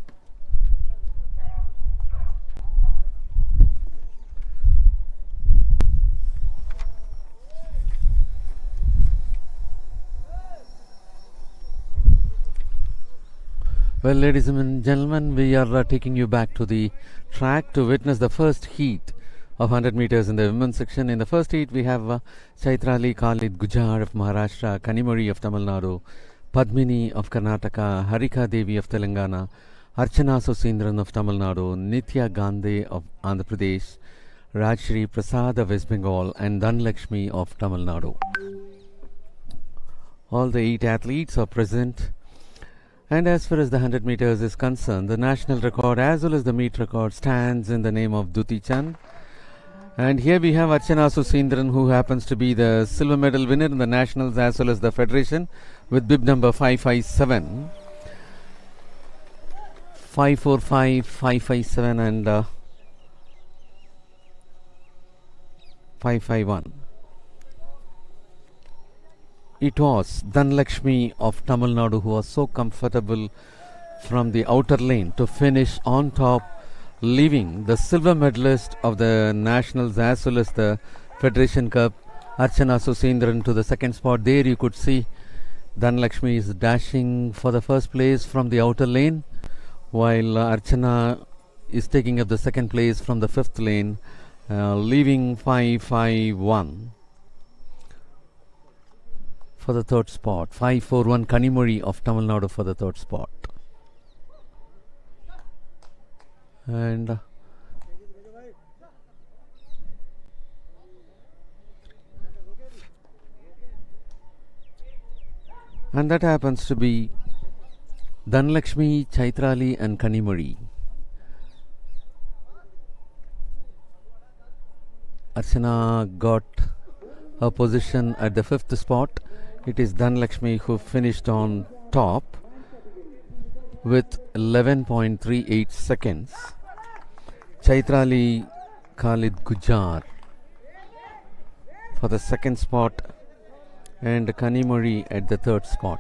Well, ladies and gentlemen, we are taking you back to the track to witness the first heat of 100 meters in the women's section. In the first heat, we have Chaitrali Khalid Gujar of Maharashtra, Kanimuri of Tamil Nadu, Padmini of Karnataka, Harika Devi of Telangana, Archana Susindran of Tamil Nadu, Nitya Gandhi of Andhra Pradesh, Rajshri Prasad of West Bengal, and Dhanlakshmi of Tamil Nadu. All the 8 athletes are present. And as far as the 100 meters is concerned, the national record as well as the meet record stands in the name of Duti Chand. And here we have Archana Susindran, who happens to be the silver medal winner in the nationals as well as the federation, with bib number 557. 545, 557 and 551. It was Dhanlakshmi of Tamil Nadu who was so comfortable from the outer lane to finish on top, leaving the silver medalist of the nationals as well as the Federation Cup, Archana Susindran, to the second spot. There you could see Dhanlakshmi is dashing for the first place from the outer lane, while Archana is taking up the second place from the fifth lane, leaving 551 for the third spot. 541 Kanimuri of Tamil Nadu for the third spot. And that happens to be Dhanlakshmi, Chaitrali and Kanimuri. Archana got her position at the fifth spot. It is Dhanlakshmi who finished on top with 11.38 seconds. Chaitrali Khalid Gujar for the second spot and Kanimuri at the third spot.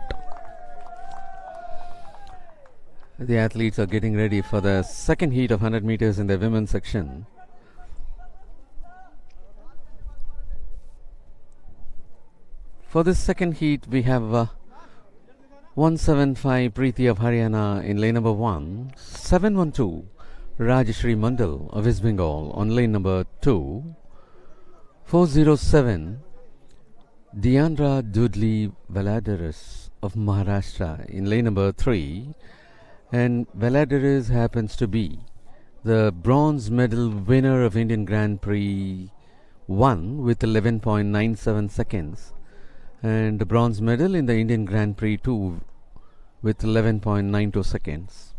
The athletes are getting ready for the second heat of 100 meters in the women's section. For this second heat, we have 175 Preeti of Haryana in lane number 1, 712 Rajeshri Mandal of West Bengal on lane number 2, 407 Deandra Dudley Valadares of Maharashtra in lane number 3, and Valadares happens to be the bronze medal winner of Indian Grand Prix 1 with 11.97 seconds. And the bronze medal in the Indian Grand Prix 2 with 11.92 seconds.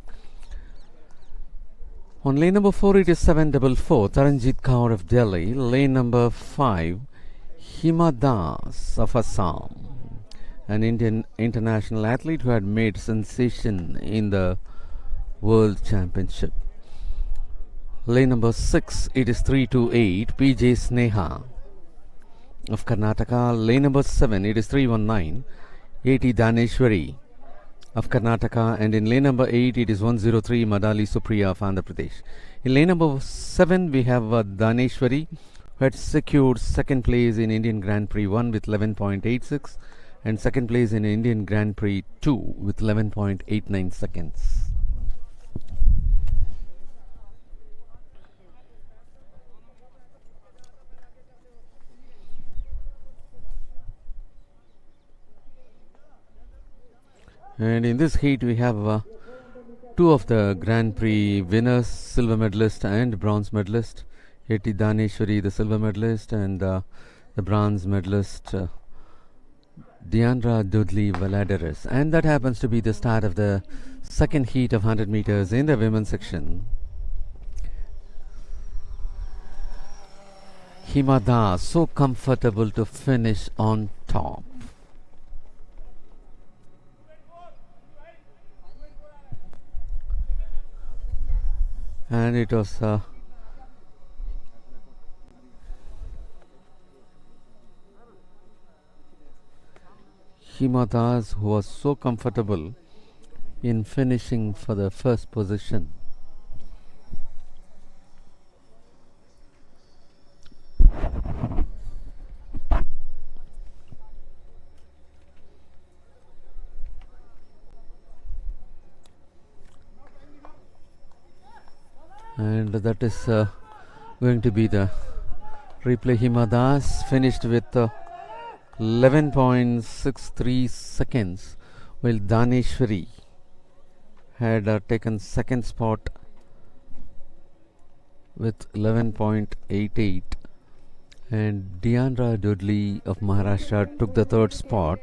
On lane number 4, it is 744 Taranjit Kaur of Delhi. Lane number 5, Hima Das of Assam, an Indian international athlete who had made sensation in the World Championship. Lane number 6, it is 328 PJ Sneha of Karnataka. Lane number 7, it is 319 80 Daneshwari of Karnataka, and in lane number 8 it is 103 Madali Supriya of Andhra Pradesh. In lane number 7 we have Daneshwari, who had secured second place in Indian Grand Prix 1 with 11.86 and second place in Indian Grand Prix 2 with 11.89 seconds. And in this heat we have two of the Grand Prix winners, silver medalist and bronze medalist. Eti Daneshwari, the silver medalist, and the bronze medalist Deandra Dudley Valadares. And that happens to be the start of the second heat of 100 meters in the women's section. Hima Das, so comfortable to finish on top. And it was Hima Das who was so comfortable in finishing for the first position. And that is going to be the replay. Hima Das finished with 11.63 seconds, while Daneshwari had taken second spot with 11.88, and Deandra Dudley of Maharashtra took the third spot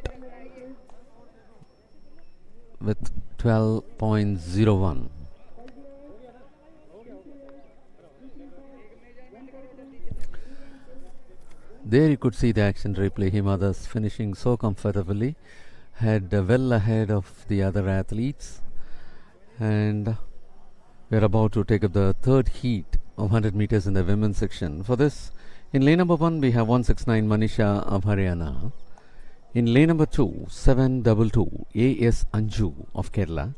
with 12.01. There you could see the action replay. Hima Das finishing so comfortably, had well ahead of the other athletes, and we're about to take up the third heat of 100 meters in the women's section. For this, in lane number 1 we have 169 Manisha of Haryana. In lane number 2, 722 AS Anju of Kerala.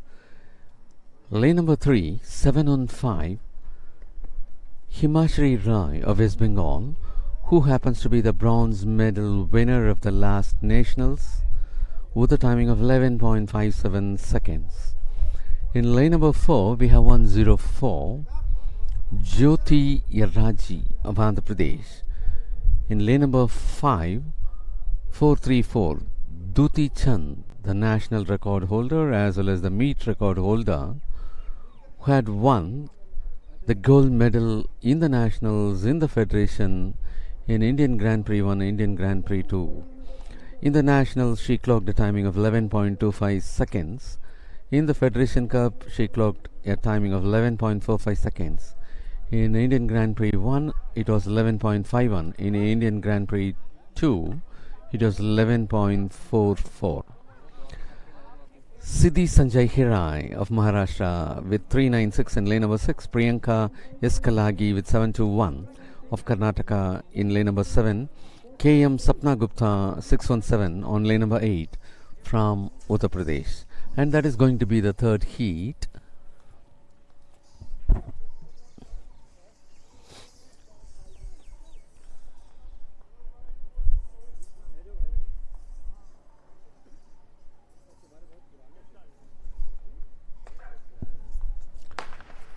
Lane number 3, 715 Himashri Rai of West Bengal, who happens to be the bronze medal winner of the last nationals with a timing of 11.57 seconds. In lane number 4 we have 104 Jyoti Yaraji of Andhra Pradesh. In lane number 5, 434 Duti Chand, the national record holder as well as the meet record holder, who had won the gold medal in the nationals in the federation in Indian Grand Prix 1, Indian Grand Prix 2. In the nationals she clocked a timing of 11.25 seconds. In the Federation Cup she clocked a timing of 11.45 seconds. In Indian Grand Prix 1 it was 11.51. In Indian Grand Prix 2 it was 11.44. Siddhi Sanjay Hirai of Maharashtra with 396 in lane number 6. Priyanka Eskalagi with 721 of Karnataka in lane number 7. KM Sapna Gupta 617 on lane number 8 from Uttar Pradesh. And that is going to be the third heat.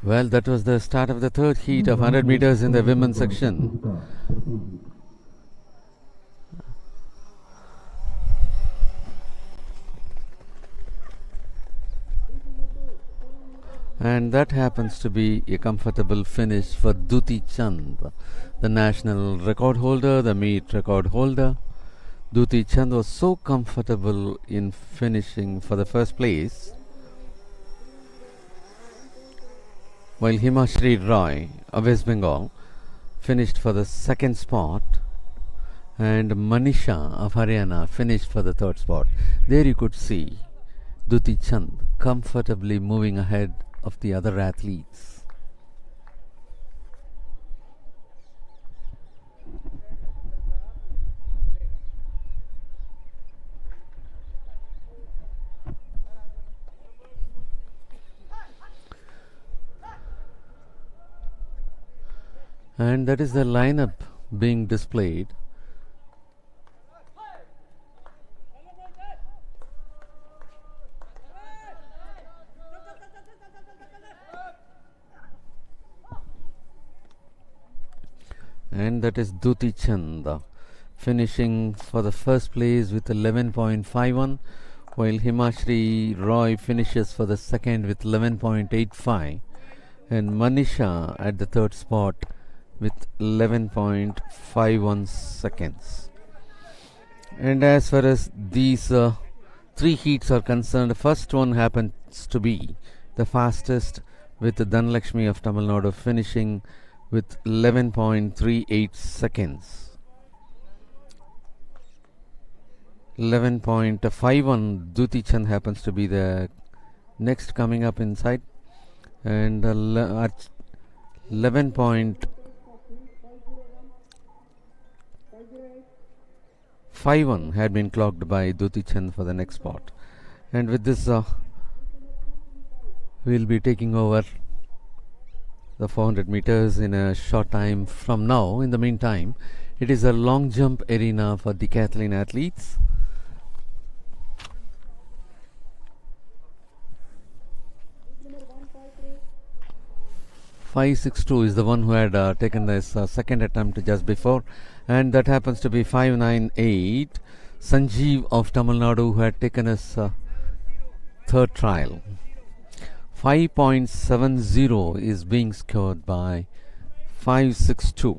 Well, that was the start of the third heat of 100 meters in the women's section. And that happens to be a comfortable finish for Duti Chand, the national record holder, the meet record holder. Duti Chand was so comfortable in finishing for the first place, while Himashri Rai of West Bengal finished for the second spot, and Manisha of Haryana finished for the third spot. There you could see Duti Chand comfortably moving ahead of the other athletes. And that is the lineup being displayed. And that is Duti Chand finishing for the first place with 11.51, while Himashri Rai finishes for the second with 11.85, and Manisha at the third spot with 11.51 seconds. And as far as these three heats are concerned, the first one happens to be the fastest, with Dhanalakshmi of Tamil Nadu finishing with 11.38 seconds. 11.51 Duti Chand happens to be the next coming up inside, and 11.51 had been clocked by Duti Chand for the next spot. And with this we'll be taking over the 400 meters in a short time from now. In the meantime, it is a long jump arena for decathlon athletes. .562 is the one who had taken this second attempt just before, and that happens to be 598 Sanjeev of Tamil Nadu, who had taken his third trial. 5.70 is being scored by 562.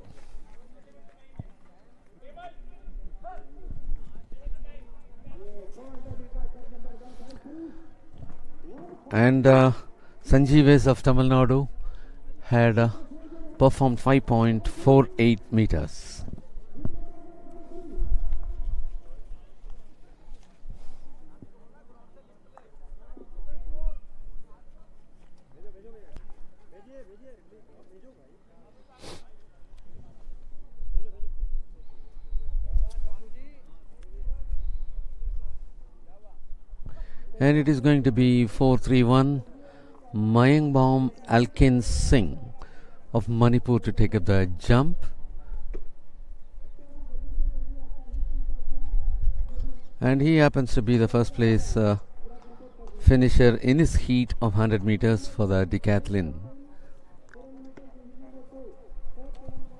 And Sanjeeves of Tamil Nadu had performed 5.48 meters. And it is going to be 4-3-1. Mayangbom Alkin Singh of Manipur to take up the jump. And he happens to be the first place finisher in his heat of 100 meters for the decathlon.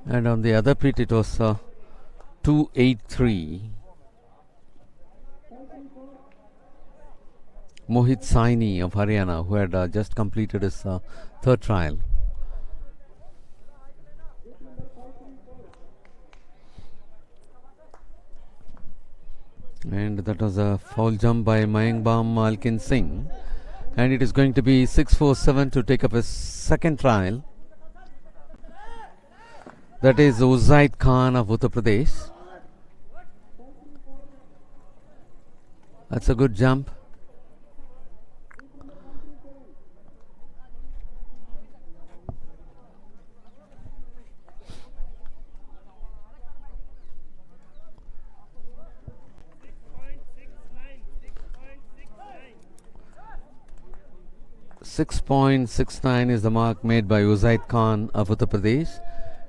And on the other pit it was 283. Mohit Saini of Haryana, who had just completed his third trial. And that was a foul jump by Mayangbom Alkin Singh. And it is going to be 647 to take up his second trial. That is Uzaid Khan of Uttar Pradesh. That's a good jump. .69 is the mark made by Uzaid Khan of Uttar Pradesh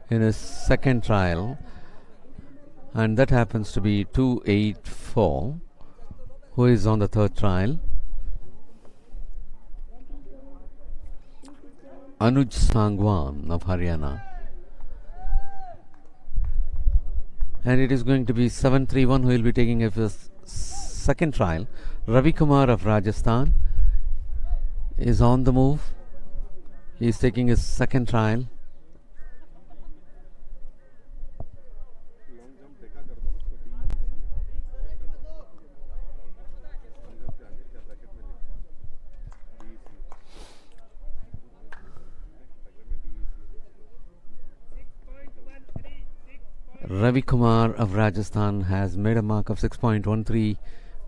in his second trial, and that happens to be 284, who is on the third trial. Anuj Sangwan of Haryana. And it is going to be 731 who will be taking his second trial. Ravi Kumar of Rajasthan is on the move. He is taking his second trial. Ravi Kumar of Rajasthan has made a mark of 6.13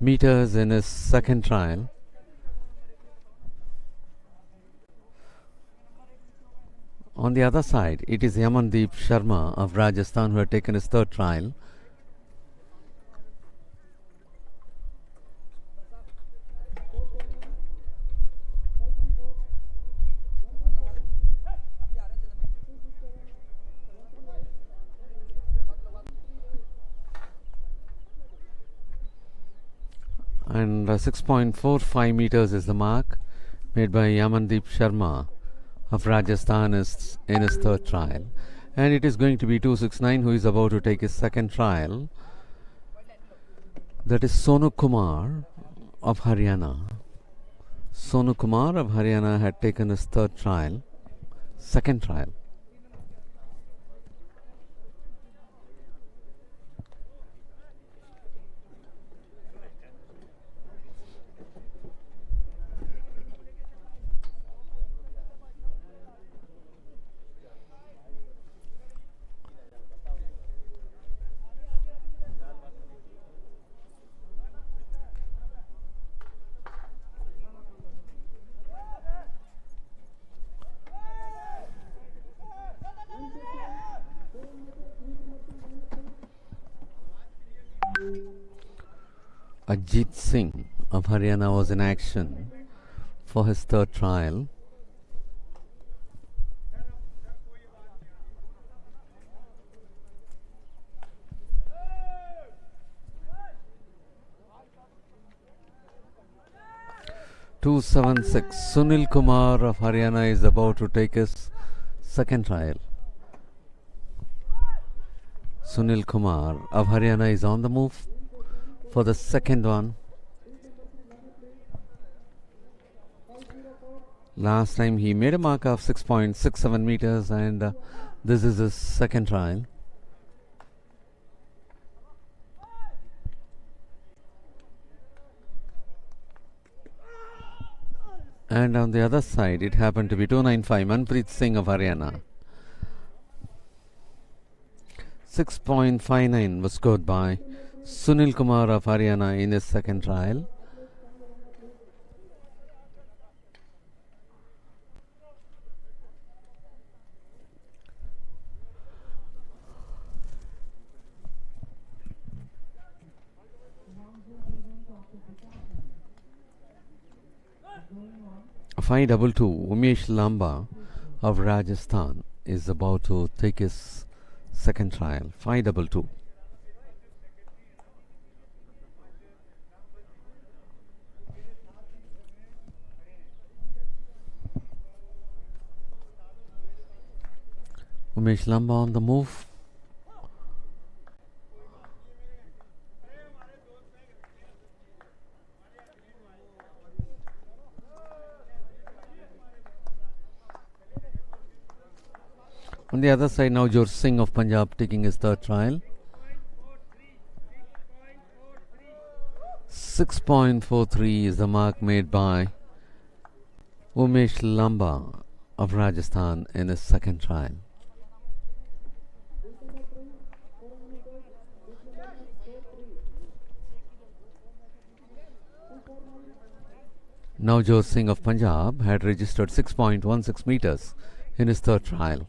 meters in his second trial. On the other side, it is Yamandeep Sharma of Rajasthan who had taken his third trial. And 6.45 meters is the mark made by Yamandeep Sharma of Rajasthan in his third trial. And it is going to be 269 who is about to take his second trial. That is Sonu Kumar of Haryana. Sonu Kumar of Haryana had taken his third trial, second trial. Ajit Singh of Haryana was in action for his third trial. .276. Sunil Kumar of Haryana is about to take his second trial. Sunil Kumar of Haryana is on the move for the second one. Last time he made a mark of 6.67 meters, and this is his second trial. And on the other side, it happened to be 295 Manpreet Singh of Haryana. 6.59 was scored by Sunil Kumar of Haryana in his second trial. Five double two, Umesh Lamba of Rajasthan is about to take his second trial. 5-2-2. Umesh Lamba on the move. On the other side, Navjot Singh of Punjab taking his third trial. 6.43 is the mark made by Umesh Lamba of Rajasthan in his second trial. Navjot Singh of Punjab had registered 6.16 meters in his third trial.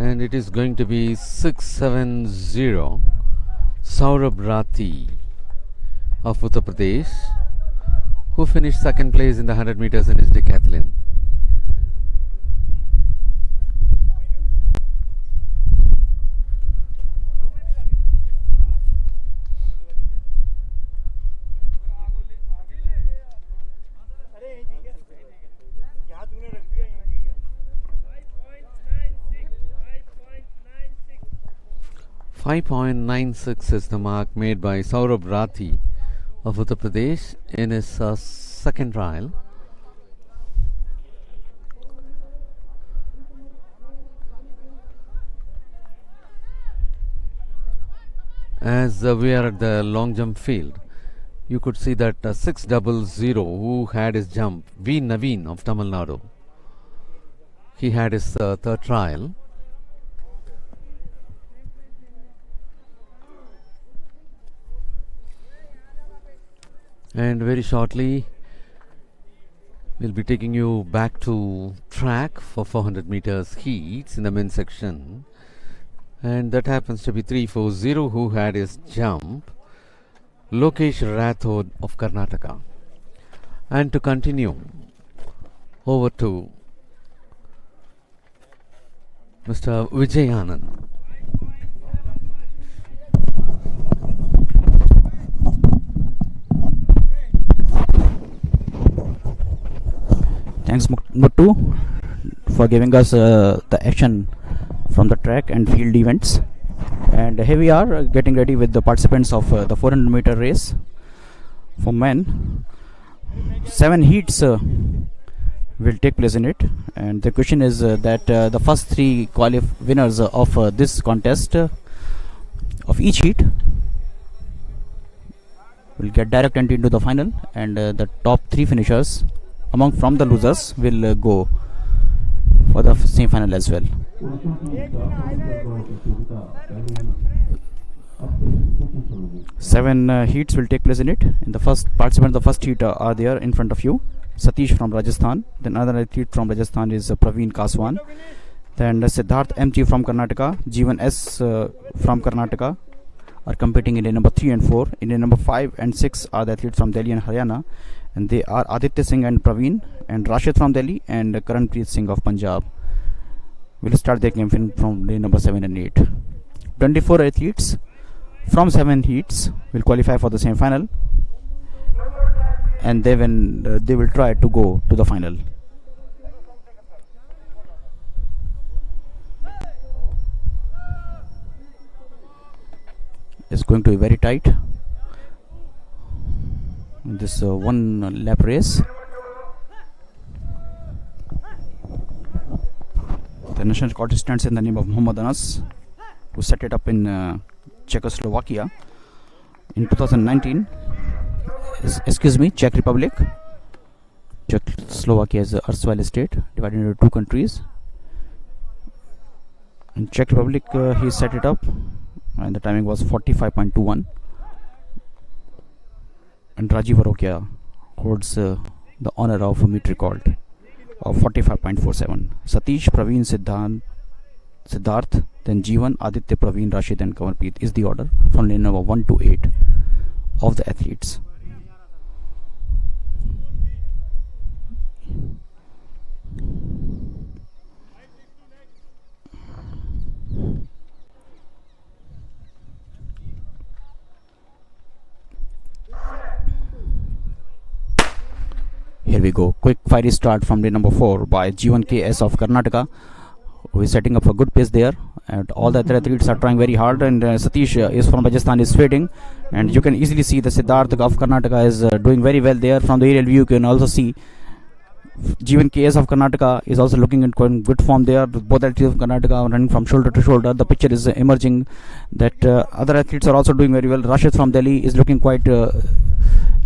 And it is going to be 6-7-0 Saurabh Rathi of Uttar Pradesh, who finished second place in the 100 meters in his decathlon. .96 is the mark made by Saurabh Rathi of Uttar Pradesh in his second trial. As we are at the long jump field, you could see that 6-0-0 who had his jump, V. Naveen of Tamil Nadu. He had his third trial. And very shortly we'll be taking you back to track for 400 meters heats in the men's section, and that happens to be 3-4-0 who had his jump, Lokesh Rathod of Karnataka. And to continue, over to Mr. Vijay Anand. Thanks Muttu for giving us the action from the track and field events. And here we are getting ready with the participants of the 400 meter race for men. 7 heats will take place in it, and the question is that the first 3 winners of this contest of each heat will get direct entry into the final, and the top 3 finishers from the losers will go for the semi-final as well. 7 heats will take place in it. In the first participant, the first heat are there in front of you. Satish from Rajasthan. Then another athlete from Rajasthan is Praveen Kaswan. Then Siddharth MT from Karnataka, Jeevan S from Karnataka are competing in India number 3 and 4. India number 5 and 6 are the athletes from Delhi and Haryana, and they are Aditya Singh and Praveen, and Rashid from Delhi, and Karanpreet Singh of Punjab will start their campaign from day number 7 and 8. 24 athletes from 7 heats will qualify for the semi-final, and they will try to go to the final. It's going to be very tight in this one lap race. The national record stands in the name of Muhammad Anas, who set it up in Czechoslovakia. In 2019, Czech Republic. Czechoslovakia is an erstwhile state divided into two countries. In Czech Republic, he set it up, and the timing was 45.21. And Rajiv Arokia holds the honor of a meet record of 45.47. Satish, Praveen, Siddharth, then Jeevan, Aditya, Praveen, Rashid, and Kamalpreet is the order from lane number 1 to 8 of the athletes. Here we go. Quick fiery start from lane number 4 by Jeevan KS of Karnataka, who is setting up a good pace there. And all the other athletes are trying very hard. And Satish is from Rajasthan is fading. And you can easily see the Siddharth of Karnataka is doing very well there. From the aerial view, you can also see Jeevan KS of Karnataka is also looking in good form there. Both athletes of Karnataka are running from shoulder to shoulder. The picture is emerging that other athletes are also doing very well. Rashid from Delhi is looking quite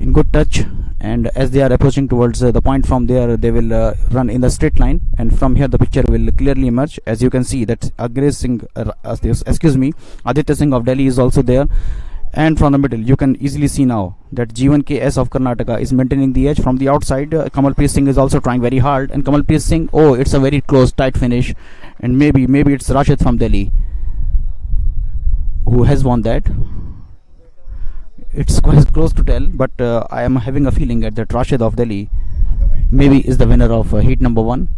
in good touch, and as they are approaching towards the point, from there they will run in the straight line, and from here the picture will clearly emerge. As you can see that Aditya Singh of Delhi is also there. And from the middle, you can easily see now that Jeevan KS of Karnataka is maintaining the edge. From the outside, Kamalpreet Singh is also trying very hard. And Kamalpreet Singh, oh, it's a very close, tight finish. And maybe it's Rashid from Delhi who has won that. It's quite close to tell, but I am having a feeling that Rashid of Delhi maybe is the winner of heat number 1.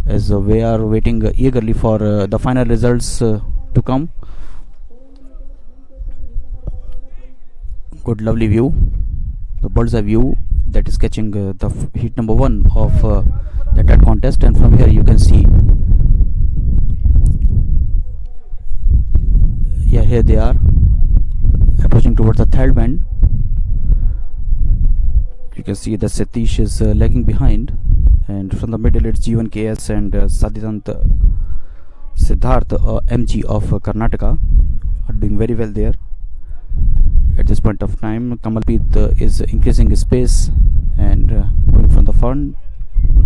As we are waiting eagerly for the final results to come. Good, lovely view, the bird's eye view that is catching the heat number 1 of that contest. And from here you can see, yeah, here they are approaching towards the third bend. You can see that Satish is lagging behind, and from the middle it's Jeevan KS and Siddharth MG of Karnataka are doing very well there. At this point of time, Kamalpreet is increasing his pace and going from the front.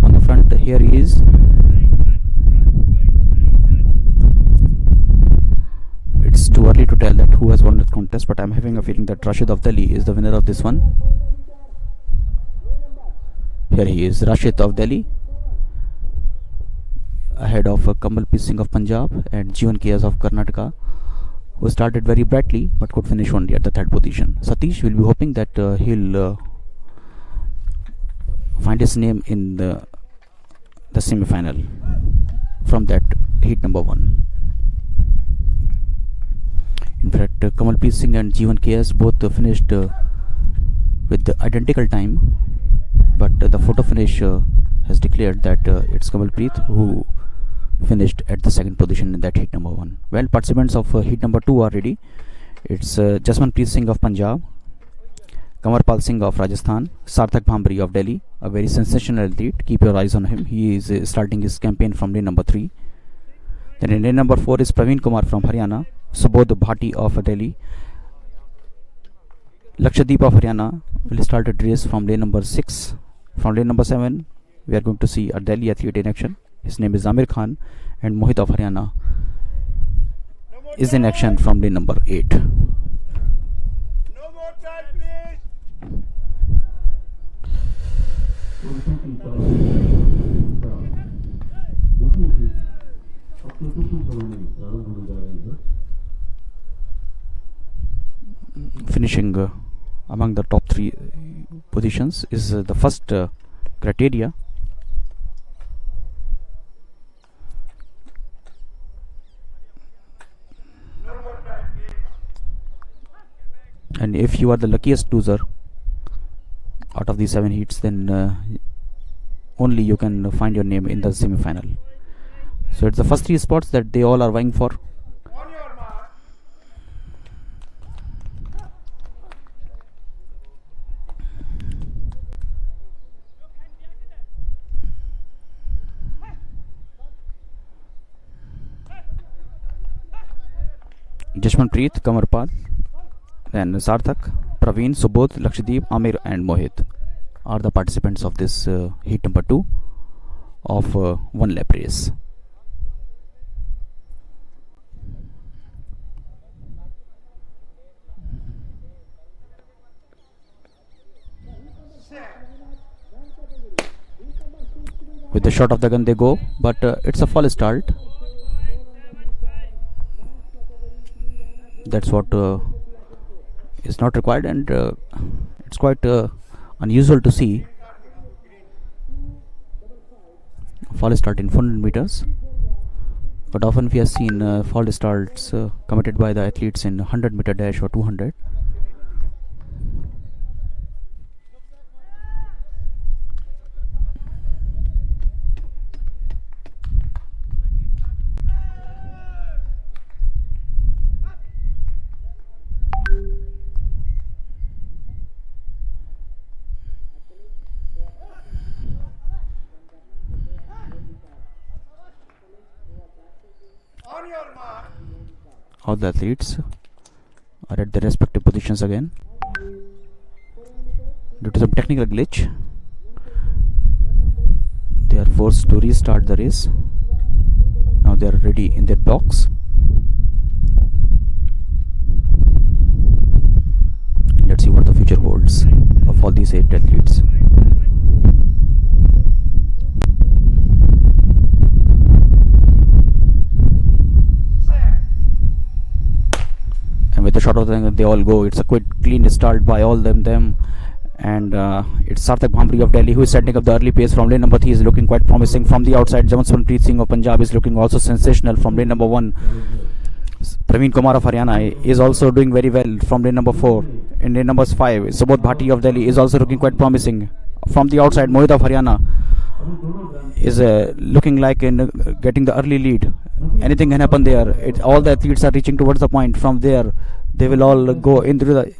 On the front, here he is. It's too early to tell that who has won the contest, but I'm having a feeling that Rashid of Delhi is the winner of this one. Here he is, Rashid of Delhi, ahead of Kamalpreet Singh of Punjab and Jeevan KS of Karnataka, who started very brightly but could finish only at the third position. Satish will be hoping that he'll find his name in the semi-final from that heat number 1. In fact, Kamalpreet Singh and Jeevan KS both finished with the identical time, but the photo finish has declared that it's Kamalpreet who finished at the second position in that heat number 1. Well, participants of heat number 2 are ready. It's Jasmanpreet Singh of Punjab, Kamarpal Singh of Rajasthan, Sarthak Bhambre of Delhi, a very sensational athlete. Keep your eyes on him. He is starting his campaign from lane number 3. Then in lane number 4 is Praveen Kumar from Haryana, Subodh Bhati of Delhi. Lakshadweep of Haryana will start a race from lane number 6. From lane number 7, we are going to see a Delhi athlete in action. His name is Amir Khan, and Mohit of Haryana is in action from lane number 8. No more time, please. Finishing among the top 3 positions is the first criteria. And if you are the luckiest loser out of these 7 heats, then only you can find your name in the semi-final. So it's the first 3 spots that they all are vying for. On your mark. Jashmanpreet, Kamarpal, then Sarthak, Praveen, Subodh, Lakshdeep, Amir and Mohit are the participants of this heat number 2 of 1 lap race. With the shot of the gun they go, but it's a false start. That's what is not required, and it's quite unusual to see false start in 400 meters, but often we have seen false starts committed by the athletes in 100 meter dash or 200. On your mark. All the athletes are at their respective positions again. Due to some technical glitch, they are forced to restart the race. Now they are ready in their blocks. Let's see what the future holds of all these 8 athletes. And with the shot of them, they all go. It's a quick, clean start by all them. And it's Sarthak Bhamri of Delhi who is setting up the early pace from lane number 3. Is looking quite promising from the outside. Jashmanpreet Singh of Punjab is looking also sensational from lane number 1. Praveen Kumar of Haryana is also doing very well from lane number 4. In lane number 5, Subodh Bhati of Delhi is also looking quite promising. From the outside, Mohit of Haryana is looking like in getting the early lead. Anything can happen there. All the athletes are reaching towards the point. From there, they will all go into the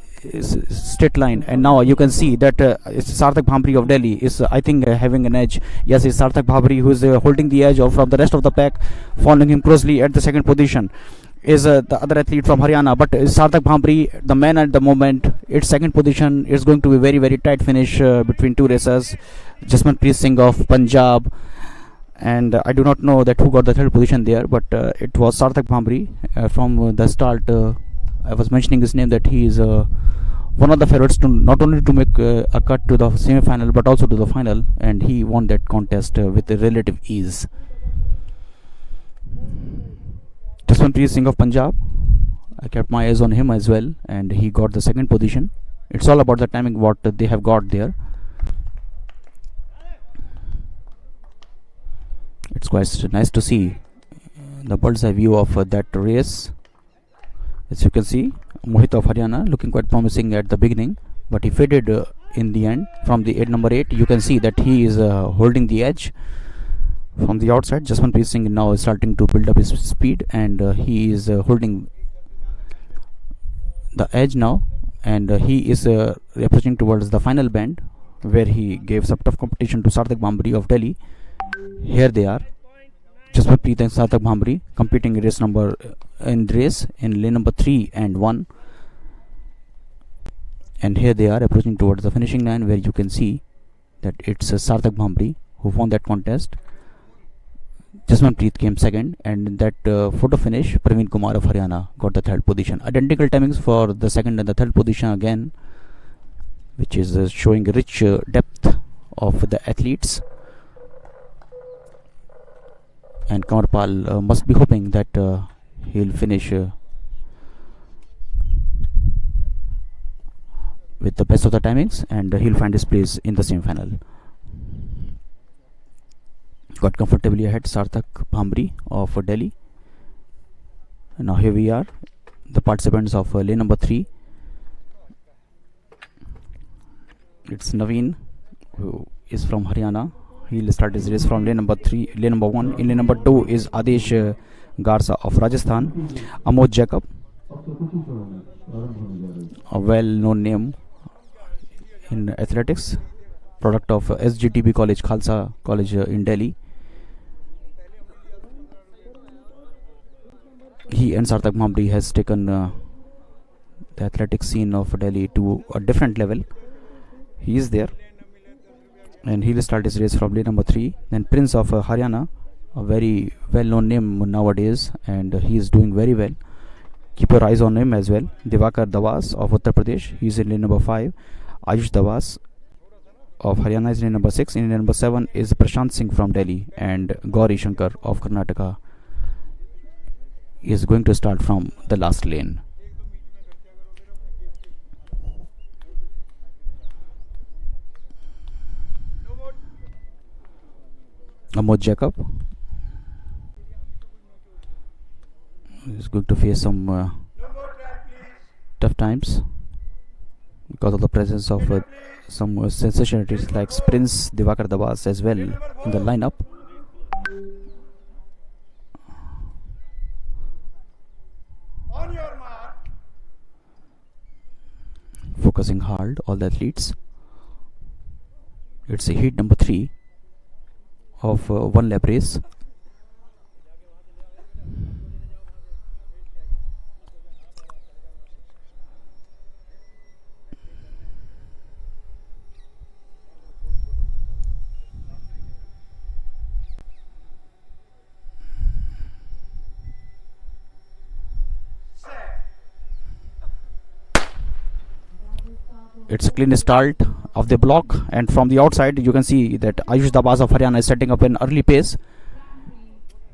straight line, and now you can see that it's Sarthak Bhamri of Delhi is I think having an edge. Yes, it's Sarthak Bhamri who is holding the edge from the rest of the pack. Following him closely at the second position is the other athlete from Haryana, but Sarthak Bhamri, the man at the moment. Its second position is going to be very, very tight finish between 2 racers, Jashmanpreet Singh of Punjab, and I do not know that who got the third position there, but it was Sarthak Bhamri from the start. I was mentioning his name that he is one of the favorites to not only to make a cut to the semi-final but also to the final, and he won that contest with relative ease. Jashmanpreet Singh of Punjab, I kept my eyes on him as well, and he got the second position. It's all about the timing what they have got there. It's quite nice to see the bird's eye view of that race. As you can see, Mohit of Haryana looking quite promising at the beginning, but he faded in the end. From the number 8, you can see that he is holding the edge from the outside. Jashmanpreet Singh now is starting to build up his speed, and he is holding the edge now, and he is approaching towards the final bend where he gave some tough competition to Sarthak Bhamri of Delhi. Here they are, Jashmanpreet and Sarthak Bhamri competing in race in lane number 3 and 1, and here they are approaching towards the finishing line where you can see that it's Sarthak Bhamri who won that contest. Jashmanpreet came second, and in that photo finish, Praveen Kumar of Haryana got the third position. Identical timings for the second and the third position again, which is showing rich depth of the athletes. And Kamarpal must be hoping that he'll finish with the best of the timings, and he'll find his place in the semi-final. Got comfortably ahead Sarthak Bhamri of Delhi. And now here we are, the participants of lane number 3. It's Naveen, who is from Haryana. He'll start his race from lane number 1. In lane number 2 is Adesh Garza of Rajasthan. Amod Jacob, a well-known name in athletics, product of SGTB College, Khalsa College in Delhi. he and Sarthak Mamri has taken the athletic scene of Delhi to a different level. He is there, and he'll start his race from lane number 3. Then Prince of Haryana, a very well-known name nowadays, and he is doing very well. Keep your eyes on him as well. Divakar Dawas of Uttar Pradesh, he is in lane number 5. Ayush Dawas of Haryana is in lane number 6. In lane number 7 is Prashant Singh from Delhi, and Gauri Shankar of Karnataka is going to start from the last lane. Amod Jacob is going to face some tough times because of the presence of some sensationalities like Prince Divakar Dabas as well in the lineup. On your mark. Focusing hard, all the athletes. It's a heat number 3 of one lap race. It's a clean start of the block, and from the outside you can see that Ayush Dabas of Haryana is setting up an early pace.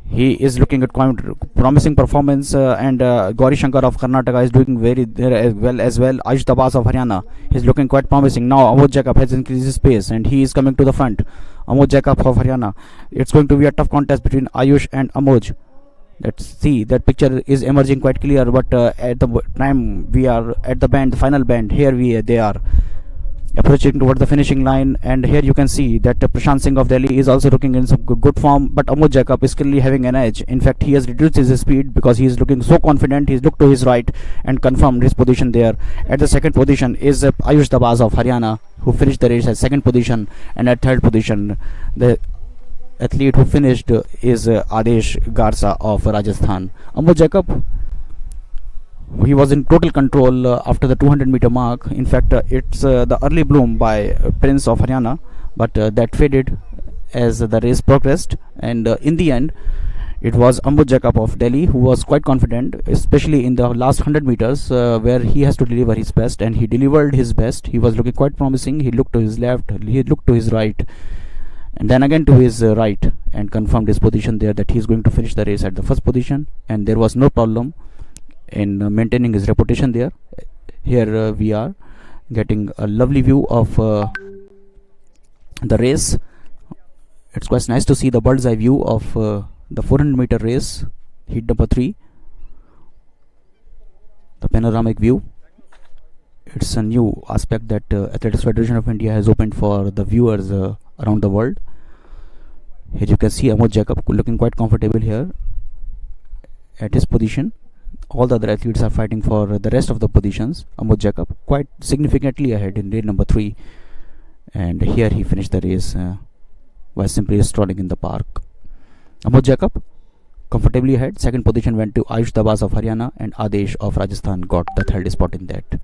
He is looking at promising performance, and Gauri Shankar of Karnataka is doing very well as well. Ayush Dabas of Haryana is looking quite promising. Now Amod Jacob has increased his pace and he is coming to the front. Amod Jacob of Haryana. It's going to be a tough contest between Ayush and Amod. Let's see, that picture is emerging quite clear, but at the time we are at the bend, final bend, here they are approaching towards the finishing line, and here you can see that Prashant Singh of Delhi is also looking in some good form, but Amod Jacob is clearly having an edge. In fact, he has reduced his speed because he is looking so confident. He's looked to his right and confirmed his position there. At the second position is Ayush Dabas of Haryana, who finished the race at second position, and at third position the athlete who finished is Adesh Garza of Rajasthan. Amod Jacob, he was in total control after the 200-meter mark. In fact, it's the early bloom by Prince of Haryana, but that faded as the race progressed, and in the end it was Amod Jacob of Delhi who was quite confident, especially in the last 100 meters where he has to deliver his best, and he delivered his best. He was looking quite promising. He looked to his left, he looked to his right, and then again to his right, and confirmed his position there that he is going to finish the race at the first position, and there was no problem in maintaining his reputation there. Here we are getting a lovely view of the race. It's quite nice to see the bird's eye view of the 400-meter race, heat number 3, the panoramic view. It's a new aspect that Athletics Federation of India has opened for the viewers around the world. Here you can see Amod Jacob looking quite comfortable here at his position. All the other athletes are fighting for the rest of the positions. Amod Jacob quite significantly ahead in lane number 3, and here he finished the race by simply strolling in the park. Amod Jacob comfortably ahead. Second position went to Ayush Dabas of Haryana, and Adesh of Rajasthan got the third spot in that.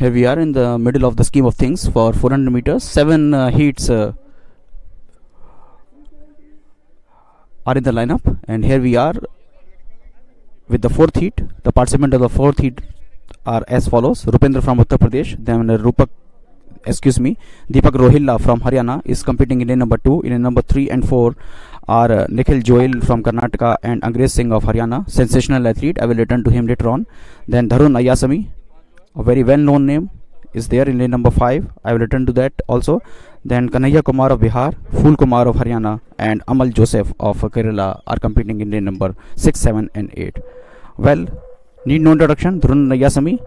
Here we are in the middle of the scheme of things for 400 meters. 7 heats are in the lineup, and here we are with the fourth heat. The participants of the fourth heat are as follows: Rupendra from Uttar Pradesh, then Deepak Rohilla from Haryana is competing in lane number 2. In lane number 3 and 4 are Nikhil Joel from Karnataka and Angrez Singh of Haryana, sensational athlete. I will return to him later on. Then Dharun Ayasami, a very well known name, is there in lane number 5. I will return to that also. Then Kanhaiya Kumar of Bihar, Phul Kumar of Haryana, and Amal Joseph of Kerala are competing in lane number 6, 7 and 8. Well, need no introduction. Dharun Ayasami,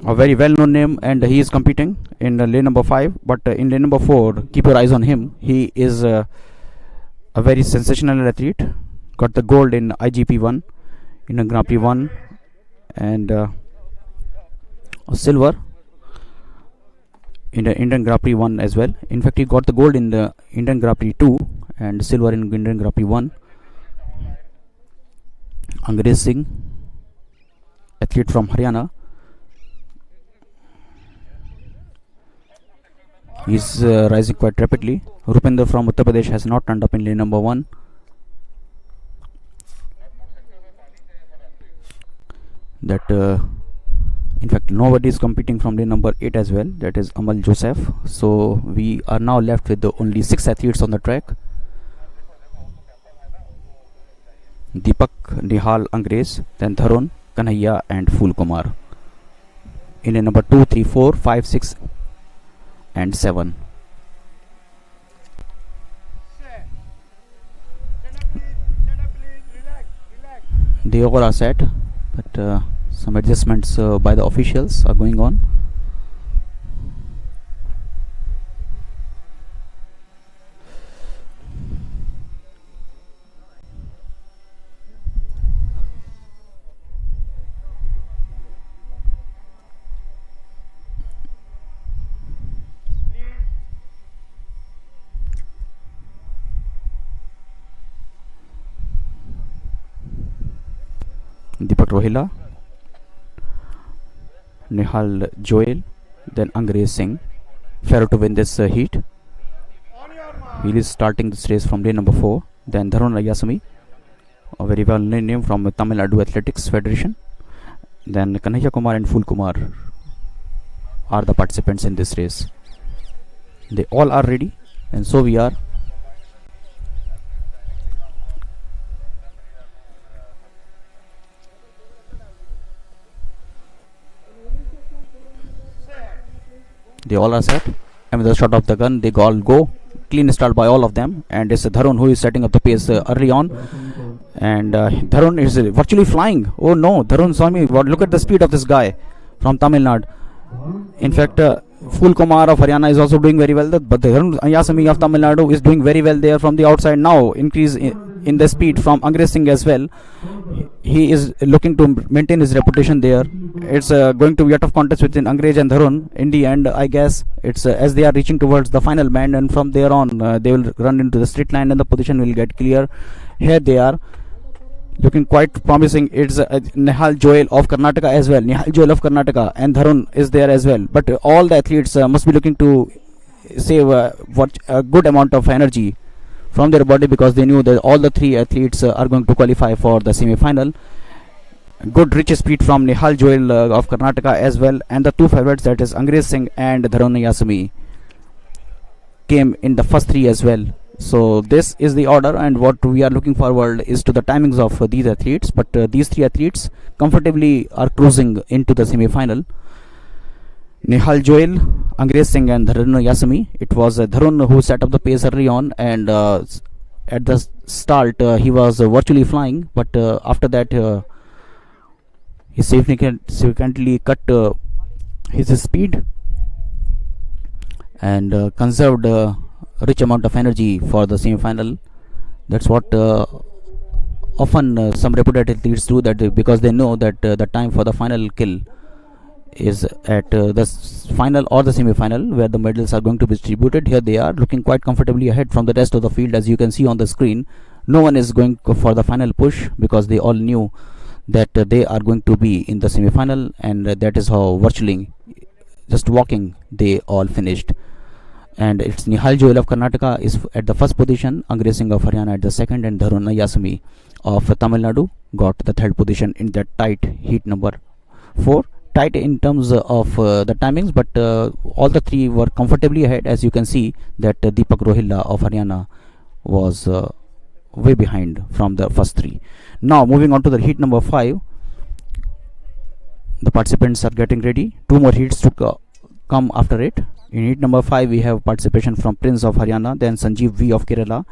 a very well known name, and he is competing in lane number 5. But in lane number 4, keep your eyes on him. He is a very sensational athlete. Got the gold in IGP1, in Grand Prix 1, and a silver in the Indian Grand Prix 1 as well. In fact, he got the gold in the Indian Grand Prix 2 and silver in Indian Grand Prix 1. Angrez Singh, athlete from Haryana, he is rising quite rapidly. Rupendra from Uttar Pradesh has not turned up in lane number 1. That in fact nobody is competing from lane number 8 as well, that is Amal Joseph. So we are now left with only 6 athletes on the track: Deepak, Nihal, Angrez, then Dharun, Kanhaiya and Phul Kumar in lane number 2, 3, 4, 5, 6 and 7. They all are set, but some adjustments by the officials are going on. Deepak Rohilla, Nihal Joel, then Angrez Singh, favorite to win this heat. He is starting this race from lane number 4. Then Dharun Ayasami, a very well known name from Tamil Nadu Athletics Federation. Then Kanhaiya Kumar and Phul Kumar are the participants in this race. They all are ready, and so we are. They all are set, and with the shot of the gun, they all go. Clean start by all of them, and it's Dharun who is setting up the pace early on. And Dharun is virtually flying. Oh no, Dharun saw me. Look at the speed of this guy from Tamil Nadu. In fact, Phul Kumar of Haryana is also doing very well, but Dharun Ayasami of Tamil Nadu is doing very well there from the outside. Now increase in the speed from Angrez Singh as well. He is looking to maintain his reputation there. It's going to be a tough contest between Angrez and Dharun. In the end, I guess it's as they are reaching towards the final bend, and from there on they will run into the straight line and the position will get clear. Here they are, looking quite promising. It's Nihal Joel of Karnataka as well. Nihal Joel of Karnataka and Dharun is there as well. But all the athletes must be looking to save a good amount of energy from their body, because they knew that all the 3 athletes are going to qualify for the semi-final. Good rich speed from Nihal Joel of Karnataka as well, and the 2 favorites, that is Angrez Singh and Dharun Ayasami, came in the first 3 as well. So this is the order, and what we are looking forward is to the timings of these athletes. But these 3 athletes comfortably are cruising into the semi-final. Nihal Joel, Angrez Singh and Dharun Ayasami. It was Dharun who set up the pace early on, and at the start he was virtually flying, but after that he significantly cut his speed and conserved a rich amount of energy for the semi-final. That's what often some reputed athletes do, that because they know that the time for the final kill is at the final or the semi-final, where the medals are going to be distributed. Here they are, looking quite comfortably ahead from the rest of the field. As you can see on the screen, no one is going for the final push, because they all knew that they are going to be in the semi-final, and that is how virtually just walking they all finished. And it's Nihal Joel of Karnataka is at the first position, Angrez Singh of Haryana at the second, and Dharuna Yasumi of Tamil Nadu got the third position in that tight heat number 4. Tight in terms of the timings, but all the three were comfortably ahead. As you can see that Deepak Rohilla of Haryana was way behind from the first three. Now moving on to the heat number 5, the participants are getting ready. 2 more heats to come after it. In heat number 5 we have participation from Prince of Haryana, then Sanjeev V of Kerala,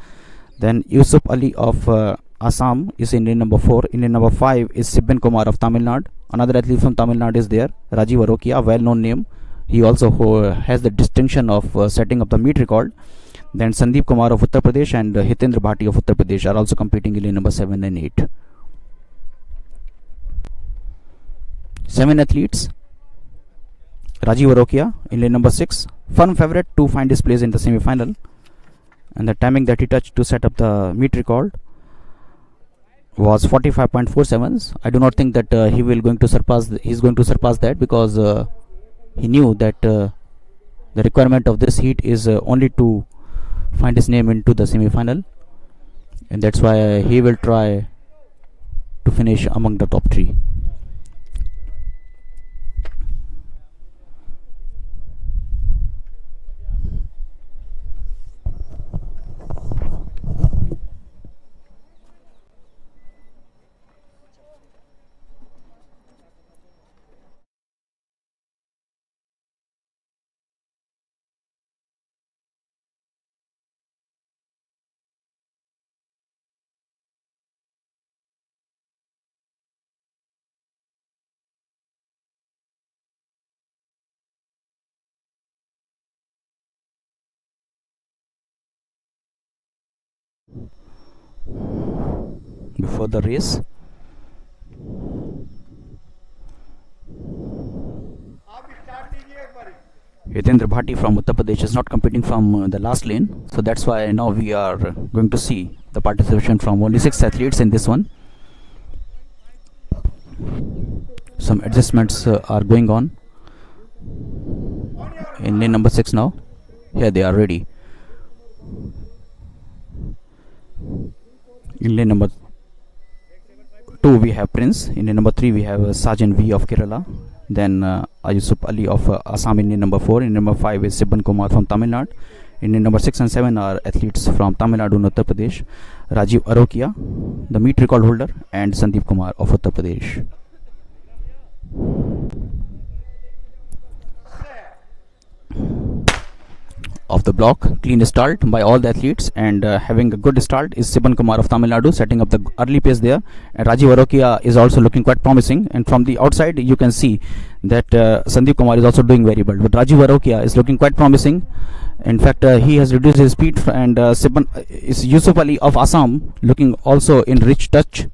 then Yusuf Ali of Assam is in lane number 4. In lane number 5 is Sibben Kumar of Tamil Nadu. Another athlete from Tamil Nadu is there, Rajiv Arokia, well known name. He also has the distinction of setting up the meet record. Then Sandeep Kumar of Uttar Pradesh and Hitendra Bhati of Uttar Pradesh are also competing in lane number 7 and 8. 7 athletes. Rajiv Arokia in lane number 6, firm favorite to find his place in the semi-final, and the timing that he touched to set up the meet record was 45.47. I do not think that he will going to surpass. He's going to surpass that, because he knew that the requirement of this heat is only to find his name into the semi-final, and that's why he will try to finish among the top 3. Before the race, आप start कीजिए एक बारी. Hitendra Bhati from Uttar Pradesh is not competing from the last lane, so that's why now we are going to see the participation from only 6 athletes in this one. Some adjustments are going on in lane number 6 now. Here they are ready. In lane number 2 we have Prince. In lane number 3 we have Sajan V of Kerala. Then Yusuf Ali of Assam in lane number 4. In number 5 is Sibban Kumar from Tamil Nadu. In lane number 6 and 7 are athletes from Tamil Nadu and Uttar Pradesh, Rajiv Arokia, the meet record holder, and Sandeep Kumar of Uttar Pradesh. Of the block, clean start by all the athletes, and having a good start is Sibban Kumar of Tamil Nadu, setting up the early pace there, and Rajiv Arokia is also looking quite promising, and from the outside you can see that Sandeep Kumar is also doing very well, but Rajiv Arokia is looking quite promising. In fact, he has reduced his speed, and Sibban is Yusuf Ali of Assam looking also in rich touch,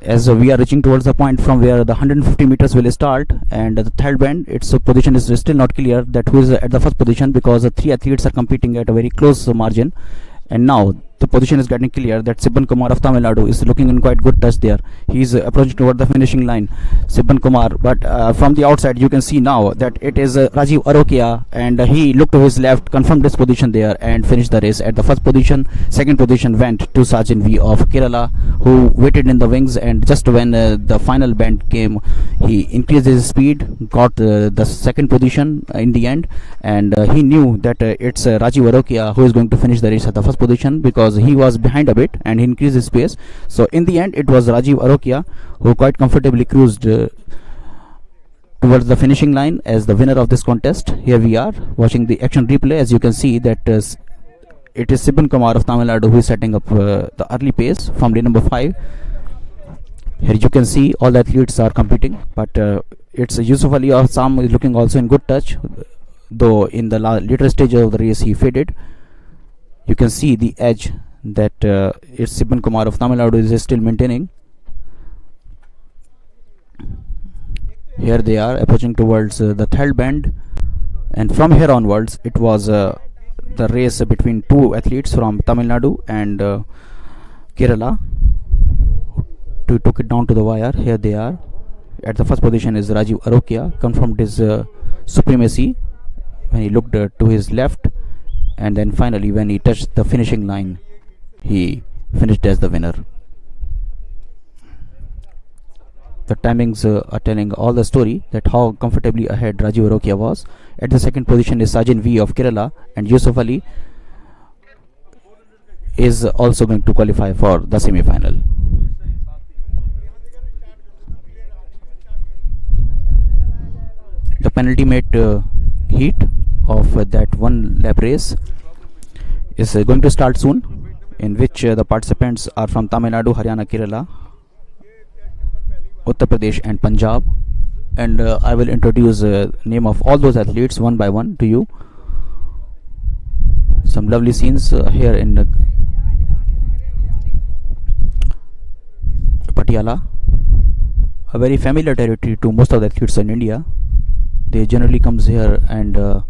as we are reaching towards the point from where the 150 meters will start, and the third bend, its position is still not clear that who is at the first position, because the 3 athletes are competing at a very close margin. And now the position is getting clear that Sibban Kumar of Tamil Nadu is looking in quite good touch there. He is approaching toward the finishing line, Sibban Kumar, but from the outside you can see now that it is Rajiv Arokia, and he looked to his left, confirmed his position there, and finished the race at the first position. Second position went to Sajan V of Kerala, who waited in the wings, and just when the final bend came, he increased his speed, got the second position in the end, and he knew that it's Rajiv Arokia who is going to finish the race at the first position, because he was behind a bit and he increased his pace. So in the end it was Rajiv Arokia who quite comfortably cruised towards the finishing line as the winner of this contest. Here we are watching the action replay. As you can see that it is Sibban Kumar of Tamil Nadu who is setting up the early pace from lane number 5. Here you can see all the athletes are competing, but it's Yusuf Ali of Assam is looking also in good touch, though in the later stage of the race he faded. You can see the edge that it's Sibban Kumar of Tamil Nadu is still maintaining. Here they are approaching towards the third bend, and from here onwards it was the race between 2 athletes from Tamil Nadu and Kerala, took it down to the wire. Here they are. At the first position is Rajiv Arokia, confirmed his supremacy when he looked to his left, and then finally when he touched the finishing line, he finished as the winner. The timings are telling all the story that how comfortably ahead Rajiv Arokia was. At the second position is Sajin V of Kerala, and Yusuf Ali is also going to qualify for the semi-final. The penultimate heat of that one lap race is going to start soon, in which the participants are from Tamil Nadu, Haryana, Kerala, Uttar Pradesh and Punjab, and I will introduce name of all those athletes one by one to you. Some lovely scenes here in Patiala, a very familiar territory to most of the athletes in India. They generally comes here and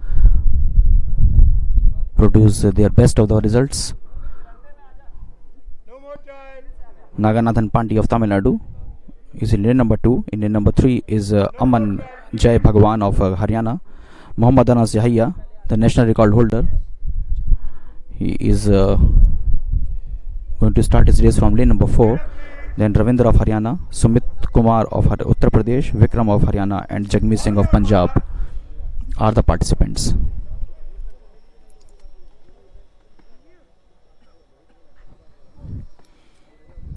produce their best of the results. No more time. Naganathan Pandey of Tamil Nadu is in lane number 2. In lane number 3 is Aman Jai Bhagwan of Haryana. Muhammad Anas Yahya, the national record holder, he is going to start his race from lane number 4. Then Ravindra of Haryana, Sumit Kumar of Uttar Pradesh, Vikram of Haryana and Jagmeet Singh of Punjab are the participants.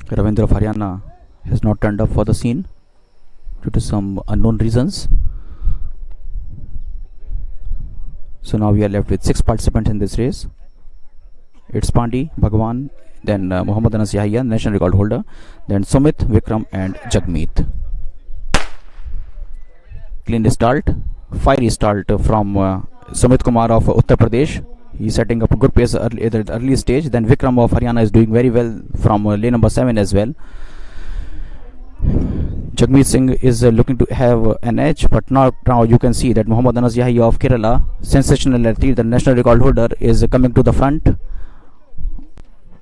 Ravindra of Haryana has not turned up for the scene due to some unknown reasons. So now we are left with 6 participants in this race. It's Pandey, Bhagwan, then Muhammad Anas Yahya, national record holder, then Sumit, Vikram and Jagmeet. Clean start, fiery start from Sumit Kumar of Uttar Pradesh. He's setting up a good pace at the early stage. Then Vikram of Haryana is doing very well from lane number 7 as well. Jagmeet Singh is looking to have an edge, but now you can see that Muhammad Anas Yahya of Kerala, sensational athlete, the national record holder, is coming to the front.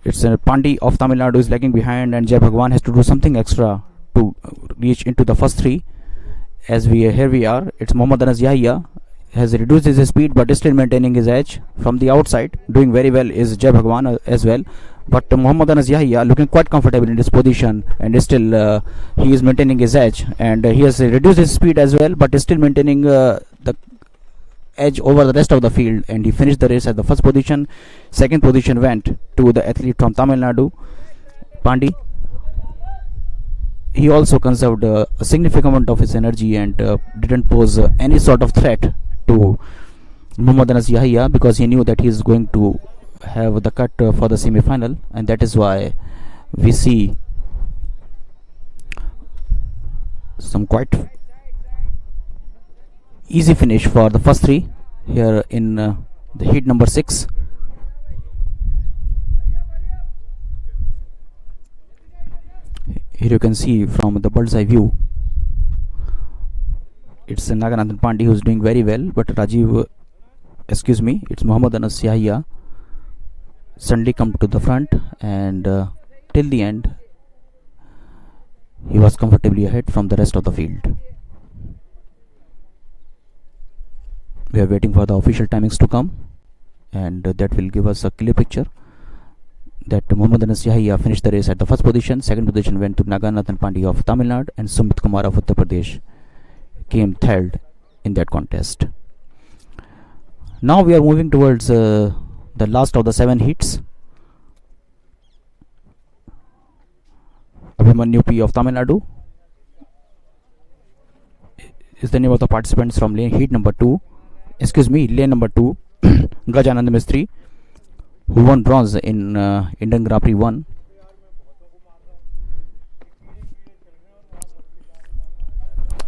It's Pandey of Tamil Nadu is lagging behind, and Jai Bhagwan has to do something extra to reach into the first 3. As here we are, it's Muhammad Anas Yahya has reduced his speed but is still maintaining his edge. From the outside, doing very well is Jai Bhagwan as well, but Muhammad Anas Yahya looking quite comfortable in this position, and is still he is maintaining his edge, and he has reduced his speed as well, but is still maintaining the edge over the rest of the field, and he finished the race at the first position. Second position went to the athlete from Tamil Nadu, Pandey. He also conserved a significant amount of his energy and didn't pose any sort of threat to Muhammad Anas Yahya, because he knew that he is going to have the cut for the semi-final, and that is why we see some quite easy finish for the first 3 here in the heat number 6. Here you can see from the bird's eye view, it's Naganathan Pandey who's doing very well, but it's Muhammad Anas Yahya suddenly come to the front, and till the end he was comfortably ahead from the rest of the field. We are waiting for the official timings to come, and that will give us a clear picture that Muhammad Anas Yahya finished the race at the first position. Second position went to Naganathan Pandey of Tamil Nadu, and Sumit Kumar of Uttar Pradesh came third in that contest. Now we are moving towards the last of the 7 heats. Abhimanyu P of Tamil Nadu is the name of the participants from lane number 2. Gajanand Mistry, who won bronze in Indian Grand Prix 1.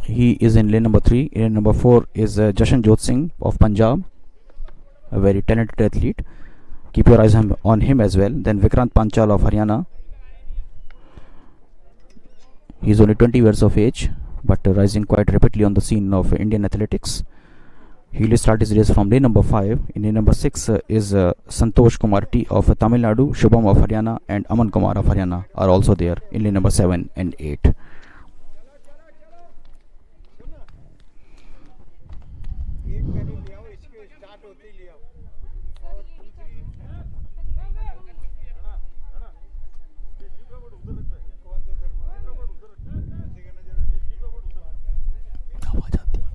He is in lane number 3. In lane number 4 is Jashan Jot Singh of Punjab, a very talented athlete. Keep your eyes on him as well. Then Vikrant Panchal of Haryana. He is only 20 years of age, but rising quite rapidly on the scene of Indian athletics. He will start his race from lane number 5. In lane number 6 is Santosh Kumar T of Tamil Nadu, Shubham of Haryana, and Aman Kumar of Haryana are also there in lane number 7 and 8. एक पहले ले आओ, इसके start होते ही ले आओ और दूसरी कौन सा धर्म है ऐसे कहना जरा आवाज आती है।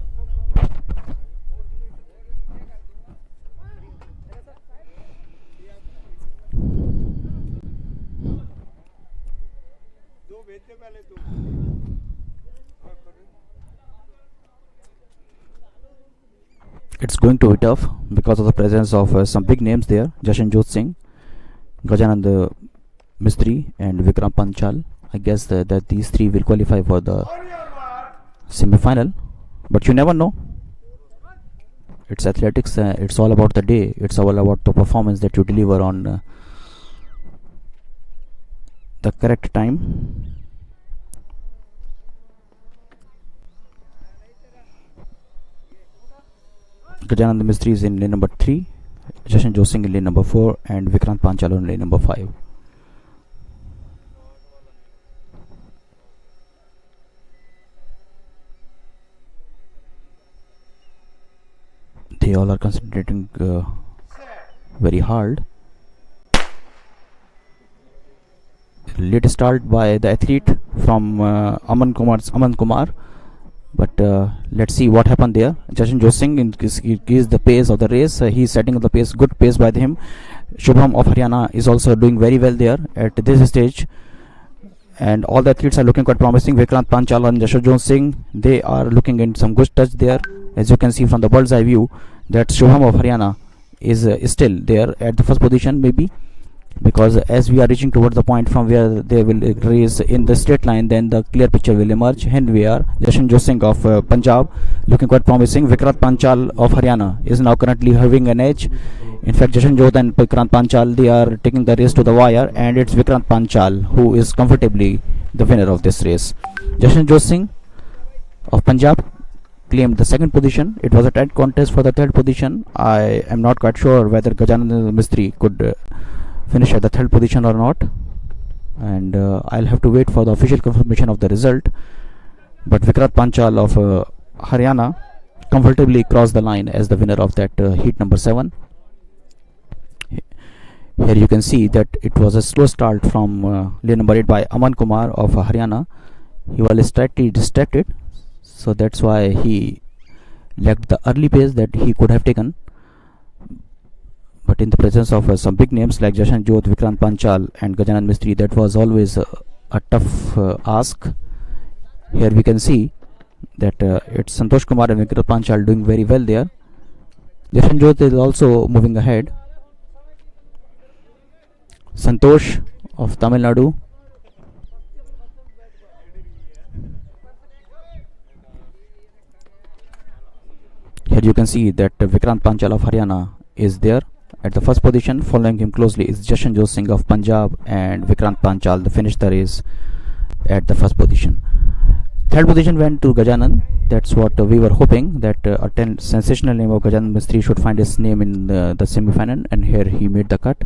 दो भेजते पहले दो It's going to be tough because of the presence of some big names there: Jashanjot Singh, Gajanand Mistry, and Vikram Panchal. I guess that these three will qualify for the semi-final, but you never know. It's athletics. It's all about the day. It's all about the performance that you deliver on the correct time. Gajanand Mistry is in lane number 3, Jashanjot Singh in lane number 4, and Vikrant Panchal in lane number 5. They all are concentrating very hard. Late start by the athlete from Aman Kumar. But let's see what happened there. Jashanjot Singh increased the pace of the race. He is setting up the pace, good pace by him. Shubham of Haryana is also doing very well there at this stage. And all the athletes are looking quite promising. Vikrant Panchal and Jashanjot Singh, they are looking in some good touch there. As you can see from the bird's eye view, that Shubham of Haryana is still there at the first position, maybe. Because as we are reaching towards the point from where they will race in the straight line, then the clear picture will emerge. And we are Jashanjot Singh of Punjab looking quite promising. Vikrant Panchal of Haryana is now currently having an edge. In fact, Jashanjot and Vikrant Panchal, they are taking the race to the wire, and it's Vikrant Panchal who is comfortably the winner of this race. Jashanjot Singh of Punjab claimed the second position. It was a tight contest for the third position. I am not quite sure whether Gajanand Mistry could finish at the third position or not, and I'll have to wait for the official confirmation of the result. But Vikrant Panchal of Haryana comfortably crossed the line as the winner of that heat number 7. Here you can see that it was a slow start from lane number 8 by Aman Kumar of Haryana. He was slightly distracted, so that's why he lacked the early pace that he could have taken. But in the presence of some big names like Jashanjot, Vikrant Panchal, and Gajanand Mistry, that was always a tough ask. Here we can see that it's Santosh Kumar and Vikrant Panchal doing very well there. Jashanjot is also moving ahead. Santosh of Tamil Nadu. Here you can see that Vikrant Panchal of Haryana is there at the first position. Following him closely is Jashanjot Singh of Punjab, and Vikrant Panchal finished the race at the first position. Third position went to Gajanand. That's what we were hoping, that a sensational name of Gajanand Mistry should find his name in the semi-final, and here he made the cut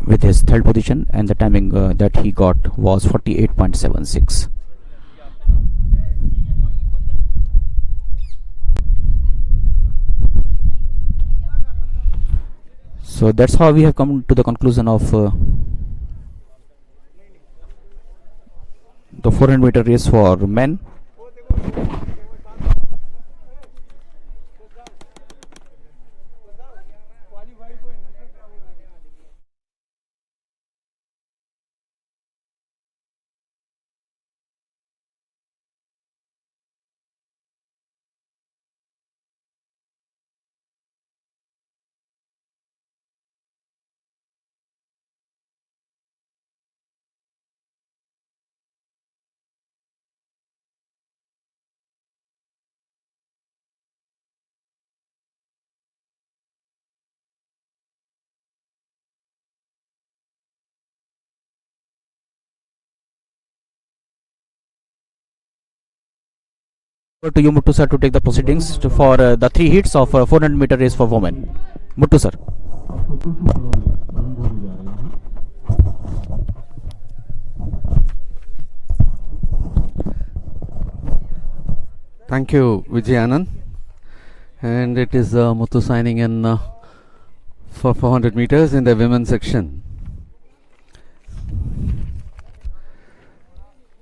with his third position, and the timing that he got was 48.76. So that's how we have come to the conclusion of the 400-meter race for men. To you, Muttu sir, to take the proceedings for the 3 heats of 400-meter race for women. Muttu sir. आपको कुछ पलों में प्रारंभ होने जा रहे हैं। Thank you, Vijayanand. And it is Muthu signing in for 400 meters in the women's section.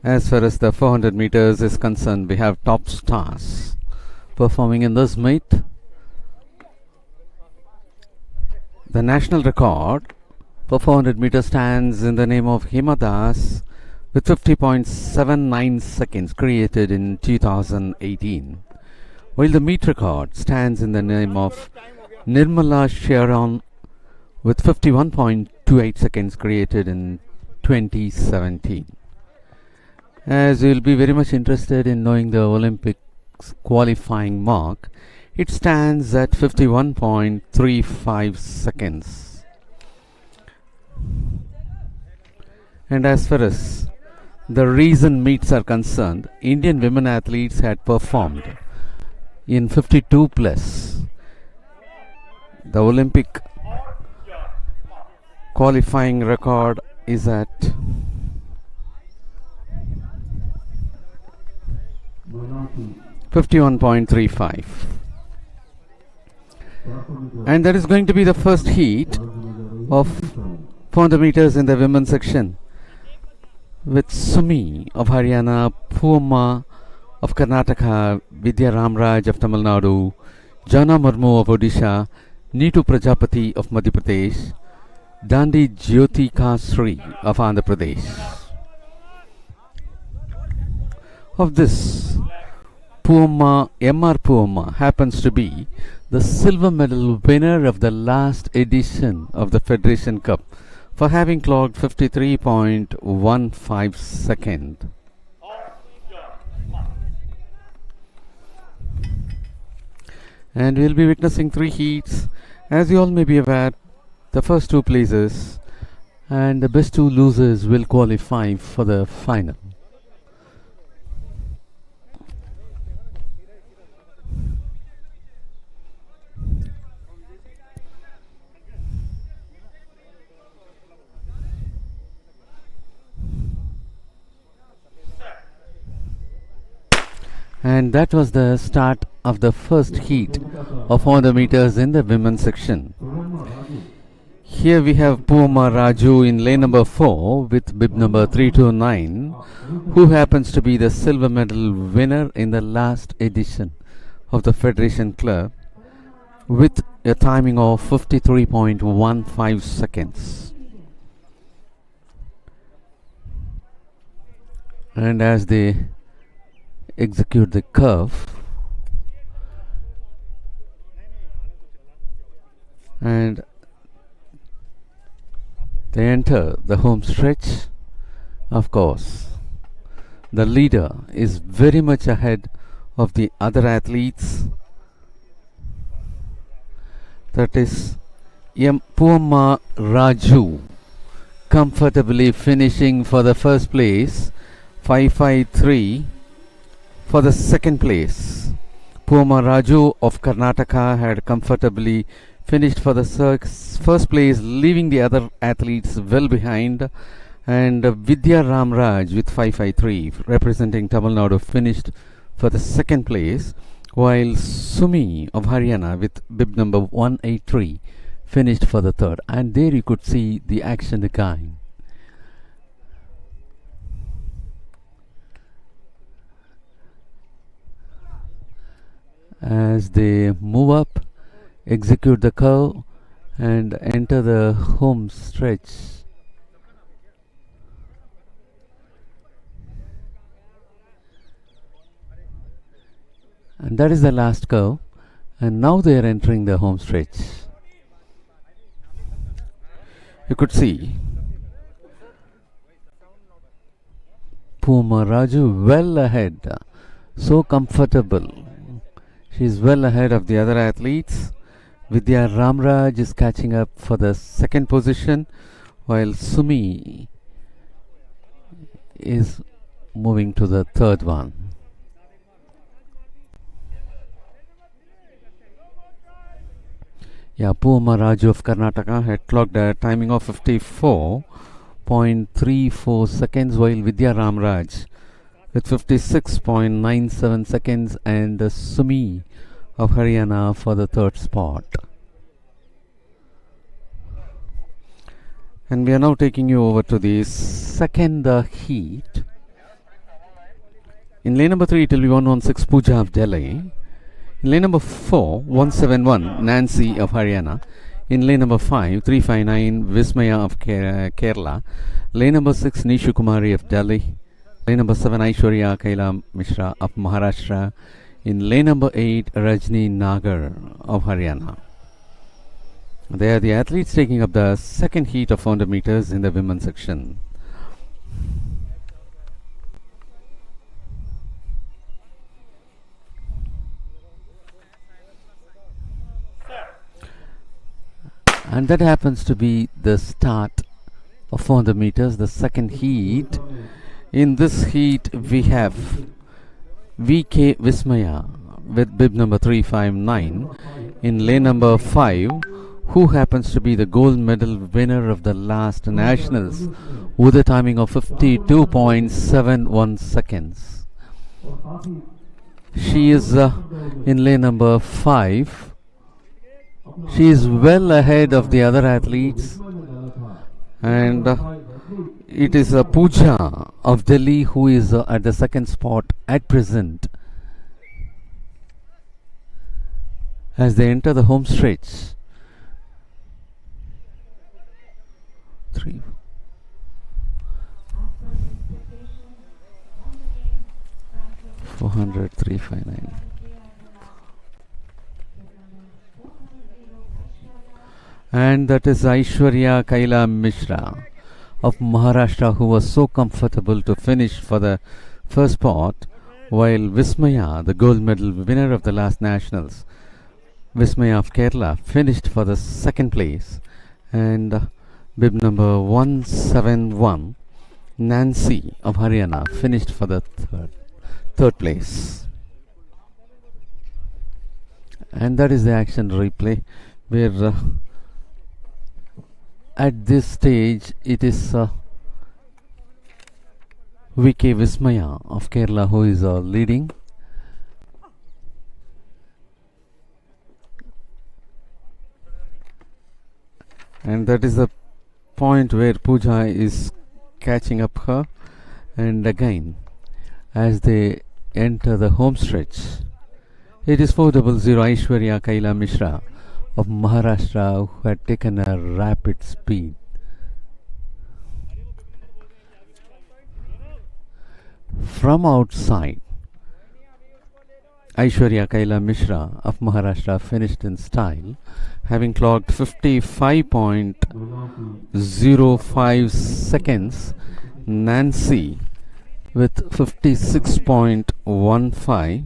As far as the 400 meters is concerned, we have top stars performing in this meet. The national record for 400 meters stands in the name of Hima Das with 50.79 seconds created in 2018, while the meet record stands in the name of Nirmala Sharon with 51.28 seconds created in 2017. As you will be very much interested in knowing the Olympics qualifying mark, it stands at 51.35 seconds. And as far as the recent meets are concerned, Indian women athletes had performed in 52 plus. The Olympic qualifying record is at 51.35. And that is going to be the first heat of 400 meters in the women's section, with Sumi of Haryana, Puma of Karnataka, Vidya Ramraj of Tamil Nadu, Jana Murmu of Odisha, Neetu Prajapati of Madhya Pradesh, Dandi Jyoti Kasri of Andhra Pradesh. Of this, Puma, M.R. Puma happens to be the silver medal winner of the last edition of the Federation Cup for having clocked 53.15 seconds. And we'll be witnessing 3 heats. As you all may be aware, the first 2 places and the best 2 losers will qualify for the final. And that was the start of the first heat of 400 meters in the women's section. Here we have Puma Raju in lane number 4 with bib number 329, who happens to be the silver medal winner in the last edition of the Federation Club with a timing of 53.15 seconds. And as they execute the curve and they enter the home stretch, of course the leader is very much ahead of the other athletes. That is Puma Raju comfortably finishing for the first place, 553. For the second place, Puma Raju of Karnataka had comfortably finished for the first place, leaving the other athletes well behind, and Vidya Ramraj with 553 representing Tamil Nadu finished for the second place, while Sumi of Haryana with bib number 183 finished for the third. And there you could see the action again. As they move up, execute the curve and enter the home stretch. And that is the last curve, and now they are entering the home stretch. You could see Puma Raju well ahead, so comfortable. She is well ahead of the other athletes. Vidya Ramraj is catching up for the second position, while Sumi is moving to the third one. Yeah, Puma Raju of Karnataka had clocked a timing of 54.34 seconds, while Vidya Ramraj with 56.97 seconds, and Sumi of Haryana for the third spot. And we are now taking you over to the second heat. In lane number 3, it will be 116 Pooja of Delhi. In lane number 4, 171 Nancy of Haryana. In lane number 5, 359 Vismaya of Kerala. Lane number 6, Nishu Kumari of Delhi. Lane number 7, Aishwarya Kaila Mishra of Maharashtra. In lane number 8, Rajni Nagar of Haryana. They are the athletes taking up the second heat of 400 meters in the women's section. And that happens to be the start of 400 meters, the second heat. In this heat, we have VK Vismaya with bib number 359 in lane number 5, who happens to be the gold medal winner of the last nationals with a timing of 52.71 seconds. She is in lane number 5. She is well ahead of the other athletes, and it is Pooja of Delhi who is at the second spot at present as they enter the home stretch. 400, 359. And that is Aishwarya Kaila Mishra of Maharashtra, who was so comfortable to finish for the first spot, while Vismaya, the gold medal winner of the last nationals, Vismaya of Kerala, finished for the second place, and bib number 171 Nancy of Haryana finished for the third place. And that is the action replay, where at this stage it is VK Vismaya of Kerala who is leading. And that is the point where Pooja is catching up her. And again, as they enter the home stretch, it is 400 Aishwarya Kaila Mishra of Maharashtra who had taken a rapid speed. From outside, Aishwarya Kaila Mishra of Maharashtra finished in style, having clocked 55.05 seconds. Nancy with 56.15.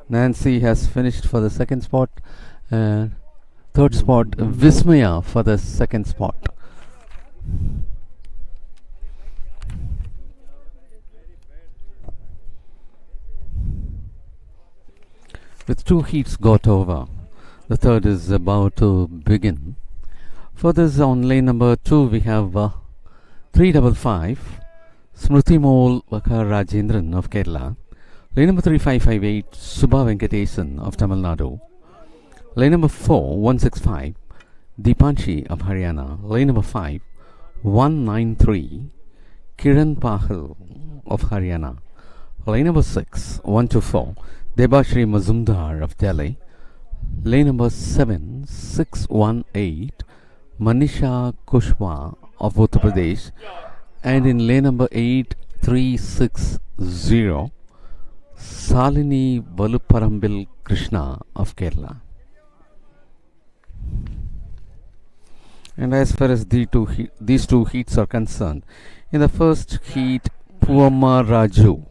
Nancy has finished for the second spot. Third spot, Vismaya for the second spot. With two heats got over, the third is about to begin. For this, on lane number 2, we have 355 Smriti Mol Rajendran of Kerala. Lane number 3558 Subha Venkatesan of Tamil Nadu. Lane number 4, 165 Deepanshi of Haryana. Lane number 5, 193 Kiran Pahal of Haryana. Lane number 6, 124 Debashri Mazumdar of Delhi. Lane number 7, 618 Manisha Kushwa of Uttar Pradesh. And in lane number 8, 360 Salini Valuparambil Krishna of Kerala. And as far as these two heats are concerned, in the first heat, Puma Raju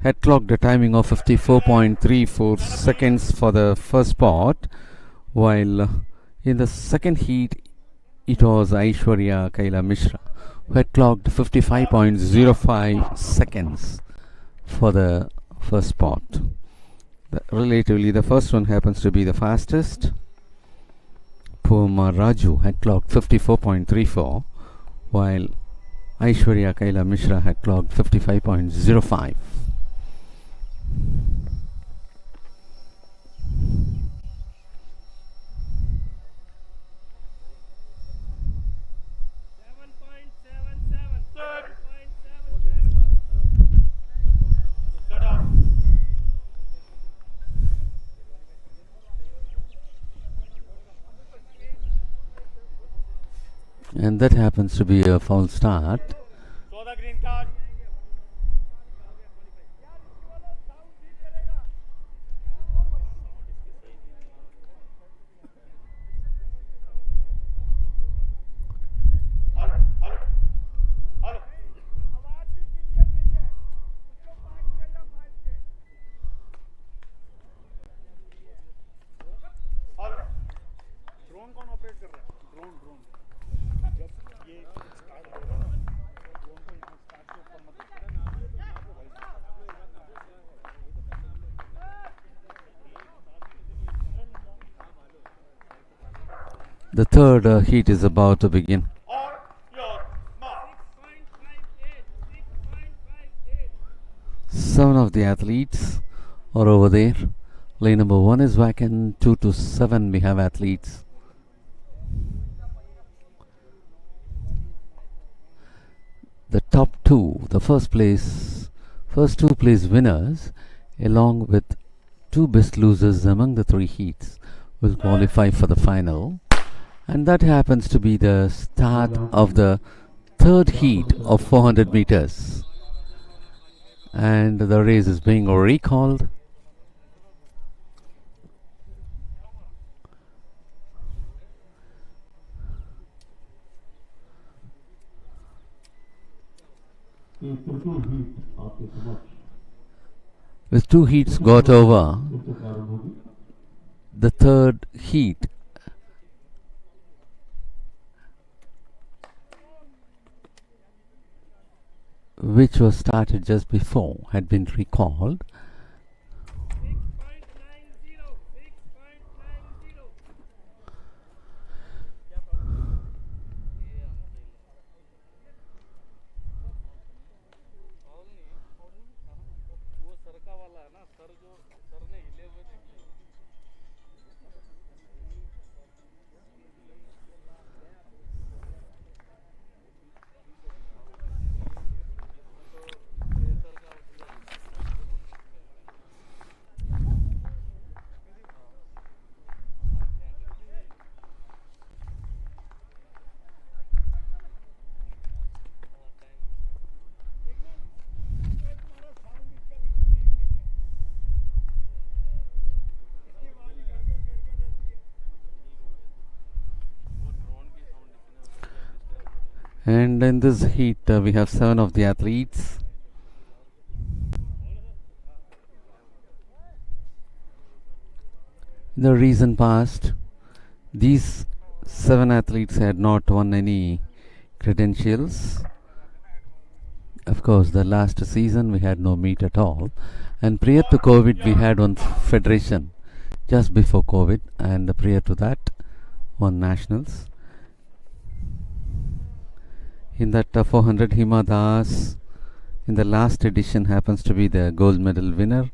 had clocked a timing of 54.34 seconds for the first spot, while in the second heat it was Aishwarya Kaila Mishra who had clocked 55.05 seconds for the first spot. Relatively, the first one happens to be the fastest. Puma Raju had clocked 54.34, while Aishwarya Kaila Mishra had clocked 55.05. And that happens to be a foul start. So the green card. Hello आवाज भी clear नहीं है उसको पास कर लो file के hello drone कौन operate कर रहा है ड्रोन जब ये स्टार्ट हो रहा है ड्रोन को यहाँ स्टार्ट से ऊपर मत करना The third heat is about to begin. और your mark 7 of the athletes are over there. Lane number 1 is vacant. 2 to 7 we have athletes. The top two, the first two place winners, along with 2 best losers among the 3 heats, will qualify for the final. And that happens to be the start of the third heat of 400 meters. And the race is being recalled. कि तृतीय heat आपके समक्ष With 2 heats got over, इसके कारण होगी the third heat which was started just before had been recalled. And in this heat, we have 7 of the athletes. In the recent past, these 7 athletes had not won any credentials. Of course, the last season we had no meet at all. And prior to COVID, we had one federation just before COVID, and prior to that, one nationals. In that 400, Hima Das in the last edition happens to be the gold medal winner,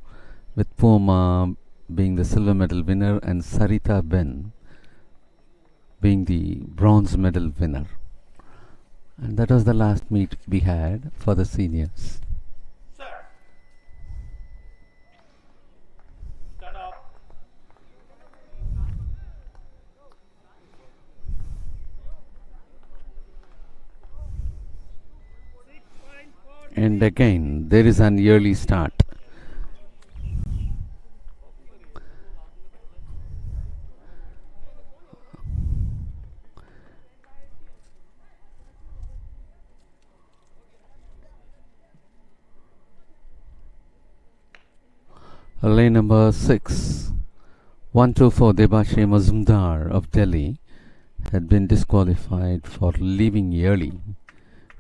with Puma being the silver medal winner and Sarita Ben being the bronze medal winner. And that was the last meet we had for the seniors. Sir stand up And again, there is an early start. Lane number 6, 124 Debashree Mazumdar of Delhi had been disqualified for leaving early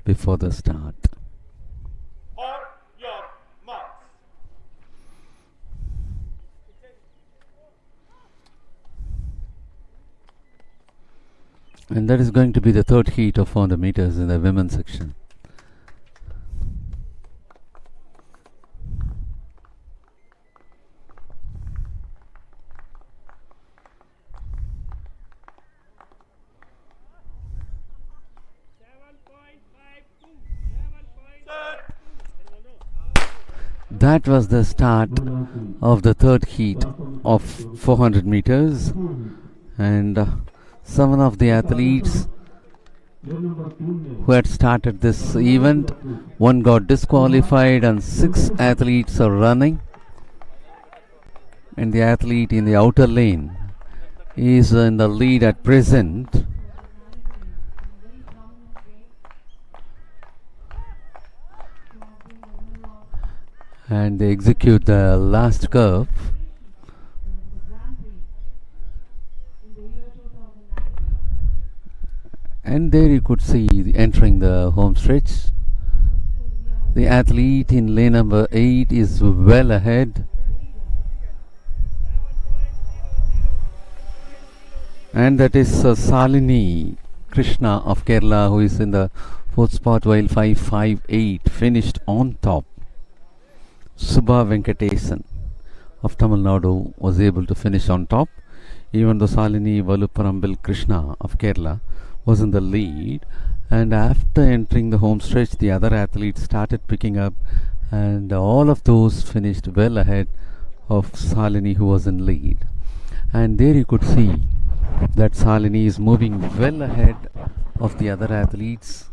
before the start. और your mark And that is going to be the third heat of 400 meters in the women's section. That was the start of the third heat of 400 meters, and 7 of the athletes who had started this event, one got disqualified and 6 athletes are running, and the athlete in the outer lane is in the lead at present. And they execute the last curve. And there you could see entering the home stretch. The athlete in lane number 8 is well ahead. And that is Salini Krishna of Kerala, who is in the 4th spot, while 558 finished on top. Subha Venkatesan of Tamil Nadu was able to finish on top, even though Salini Valuparambil Krishna of Kerala was in the lead. And after entering the home stretch, the other athletes started picking up, and all of those finished well ahead of Salini, who was in lead. And there you could see that Salini is moving well ahead of the other athletes,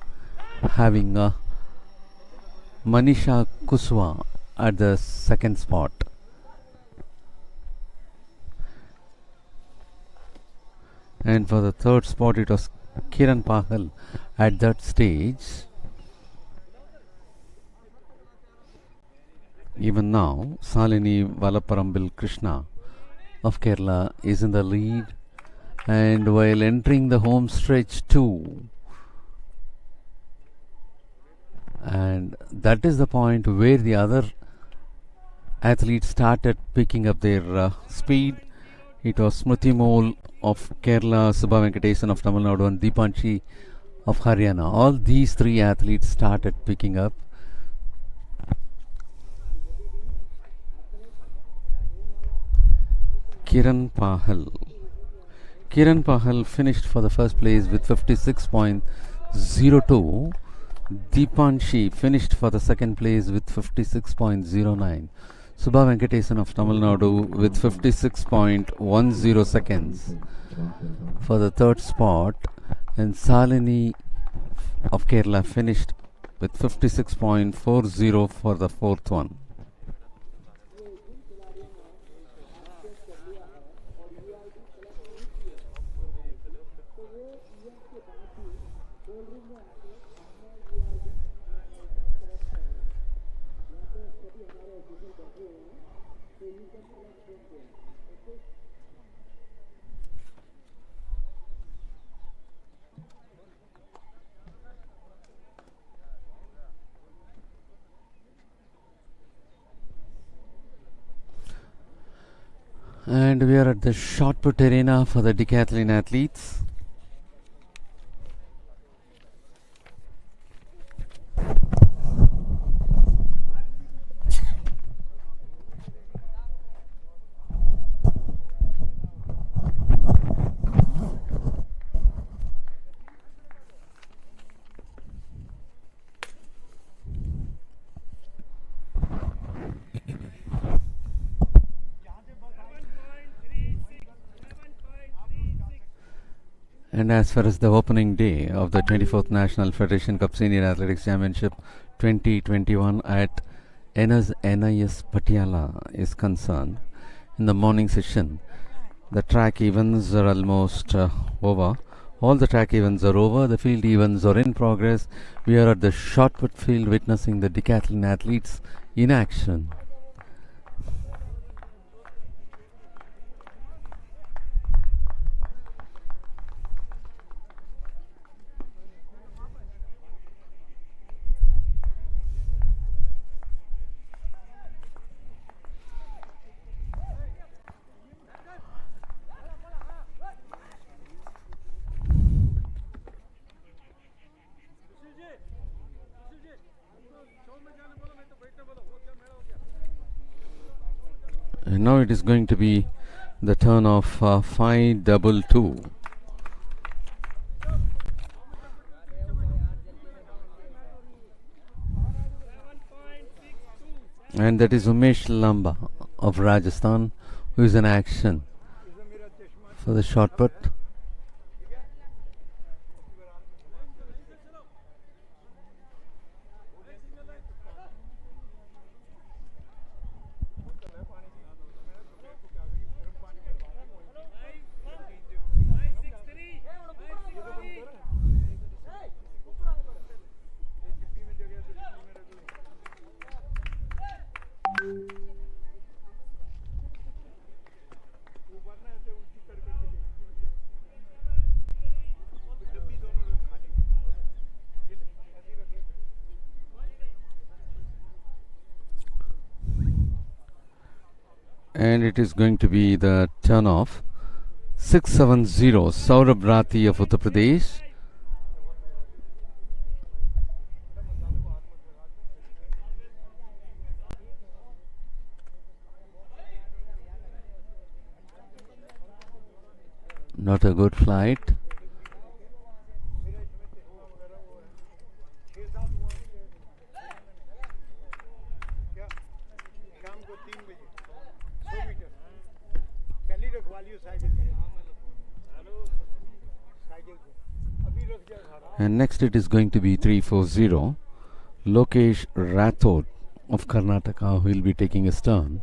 having Manisha Kuswa at the 2nd spot. And for the 3rd spot, it was Kiran Pahal at that stage. Even now, Salini Valaparambil Krishna of Kerala is in the lead, and while entering the home stretch too, and that is the point where the other athletes started picking up their speed. It was Smriti Mol of Kerala, Subha Venkatesan of Tamil Nadu, and Deepanshi of Haryana. All these 3 athletes started picking up. Kiran Pahal finished for the first place with 56.02. Deepanshi finished for the 2nd place with 56.09. Subha Venkatesan of Tamil Nadu with 56.10 seconds for the 3rd spot, and Salini of Kerala finished with 56.40 for the 4th one. And we are at the shot put arena for the decathlon athletes. And as far as the opening day of the 24th National Federation Cup Senior Athletics Championship 2021 at NIS Patiala is concerned, in the morning session, the track events are almost over. All the track events are over. The field events are in progress. We are at the shot put field witnessing the decathlon athletes in action. And now it is going to be the turn of 5-2-2. And that is Umesh Lamba of Rajasthan, who is in action for the shot put. And it is going to be the turn of 670 Saurabh Rathi of Uttar Pradesh. Not a good flight. And next it is going to be 340 Lokesh Rathod of Karnataka, who will be taking his turn.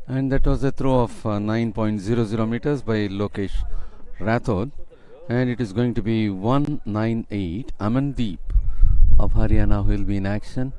And that was a throw of 9.00 meters by Lokesh Rathod. And it is going to be 198 Amandeep of Haryana, who will be in action.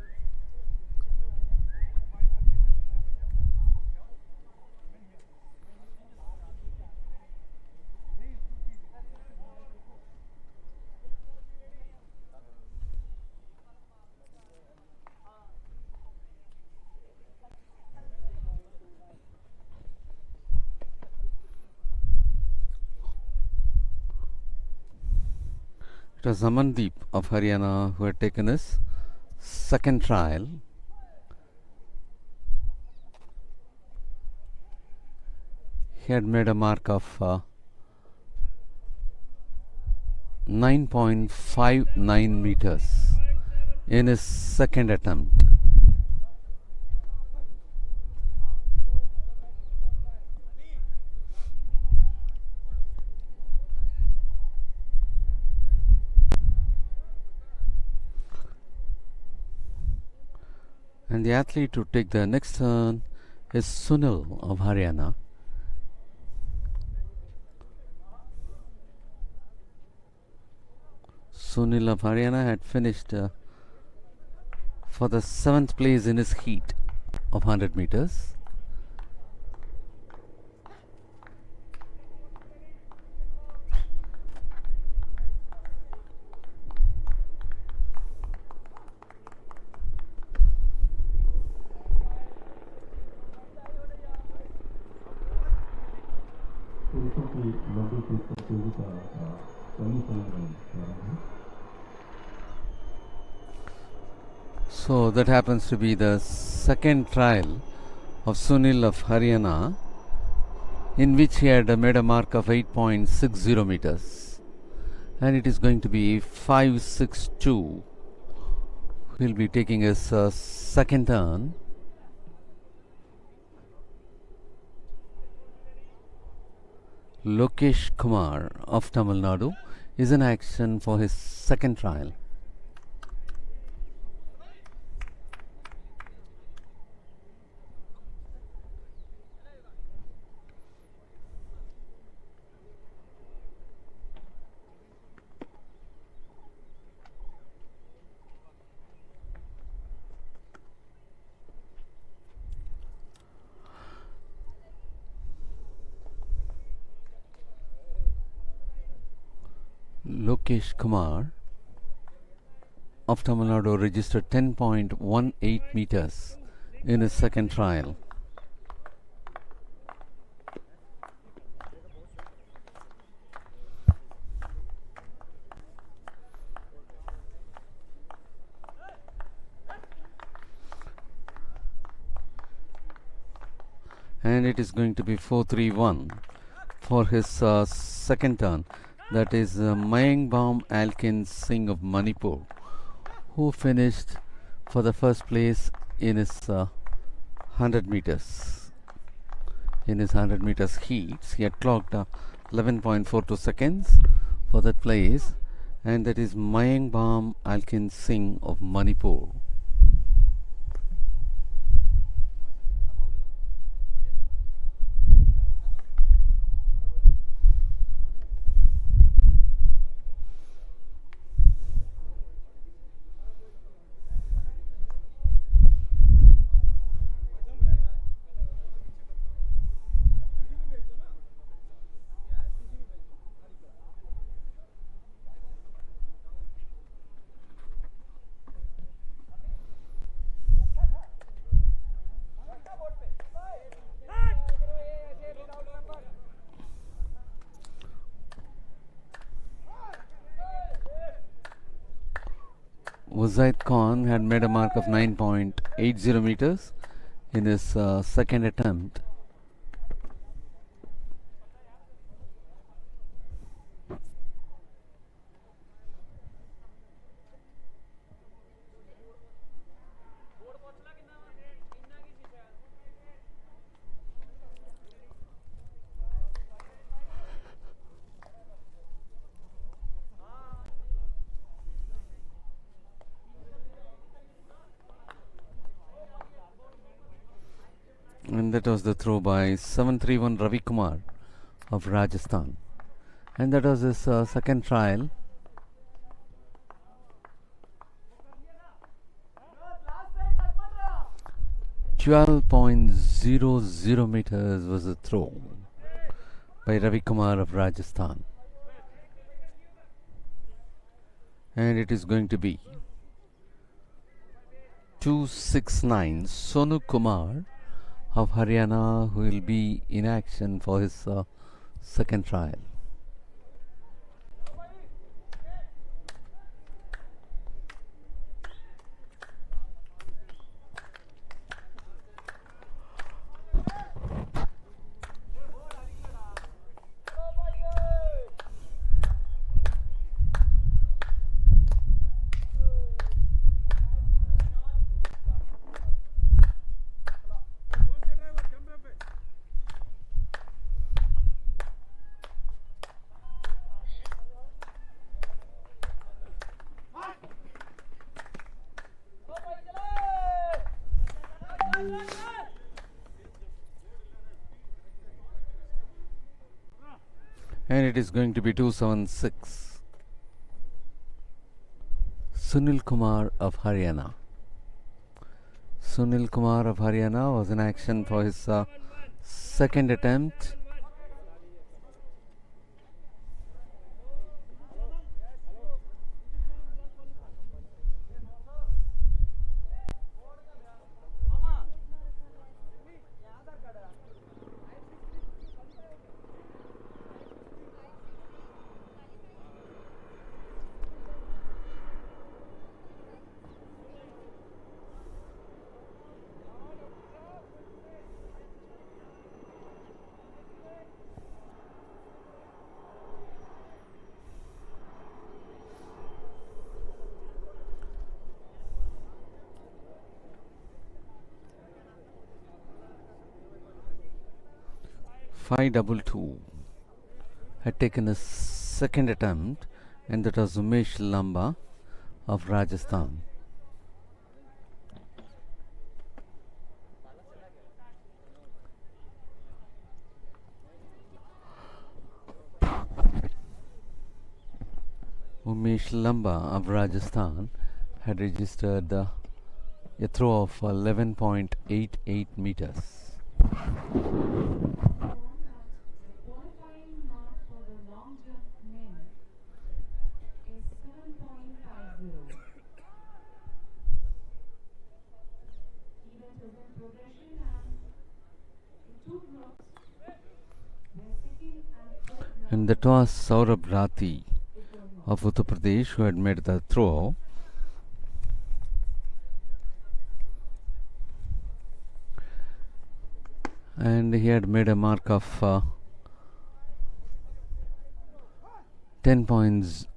It was Amandeep of Haryana who had taken his second trial. He had made a mark of 9.59 meters in his second attempt. And the athlete to take the next turn is Sunil of Haryana. Sunil of Haryana had finished for the 7th place in his heat of 100 meters. पुरुषों की लंबी दूरी प्रतियोगिता का semifinal round प्रारंभ है। So that happens to be the second trial of Sunil of Haryana, in which he had made a mark of 8.60 meters. And it is going to be 562. He'll be taking his second turn. Lokesh Kumar of Tamil Nadu is in action for his second trial. Lokesh Kumar of Tamil Nadu registered 10.18 meters in his second trial. And it is going to be 4-3-1 for his second turn. That is Mayangbam Alkin Singh of Manipur, who finished for the first place in his 100 meters. In his 100 meters heats, he had clocked 11.42 seconds for that place, and that is Mayangbam Alkin Singh of Manipur. Uzaid Khan had made a mark of 9.80 meters in his second attempt. And that was the throw by 731 Ravi Kumar of Rajasthan. And that was his second trial. .00 meters was the throw by Ravi Kumar of Rajasthan. And it is going to be 269 Sonu Kumar of Haryana, who will be in action for his second trial. And it is going to be 276 Sunil Kumar of Haryana. Sunil Kumar of Haryana was in action for his second attempt. .522 had taken a second attempt, and that was Umesh Lamba of Rajasthan. Umesh Lamba of Rajasthan had registered a throw of 11.88 meters. And that was Saurabh Rathi of Uttar Pradesh who had made the throw. And he had made a mark of 10 points.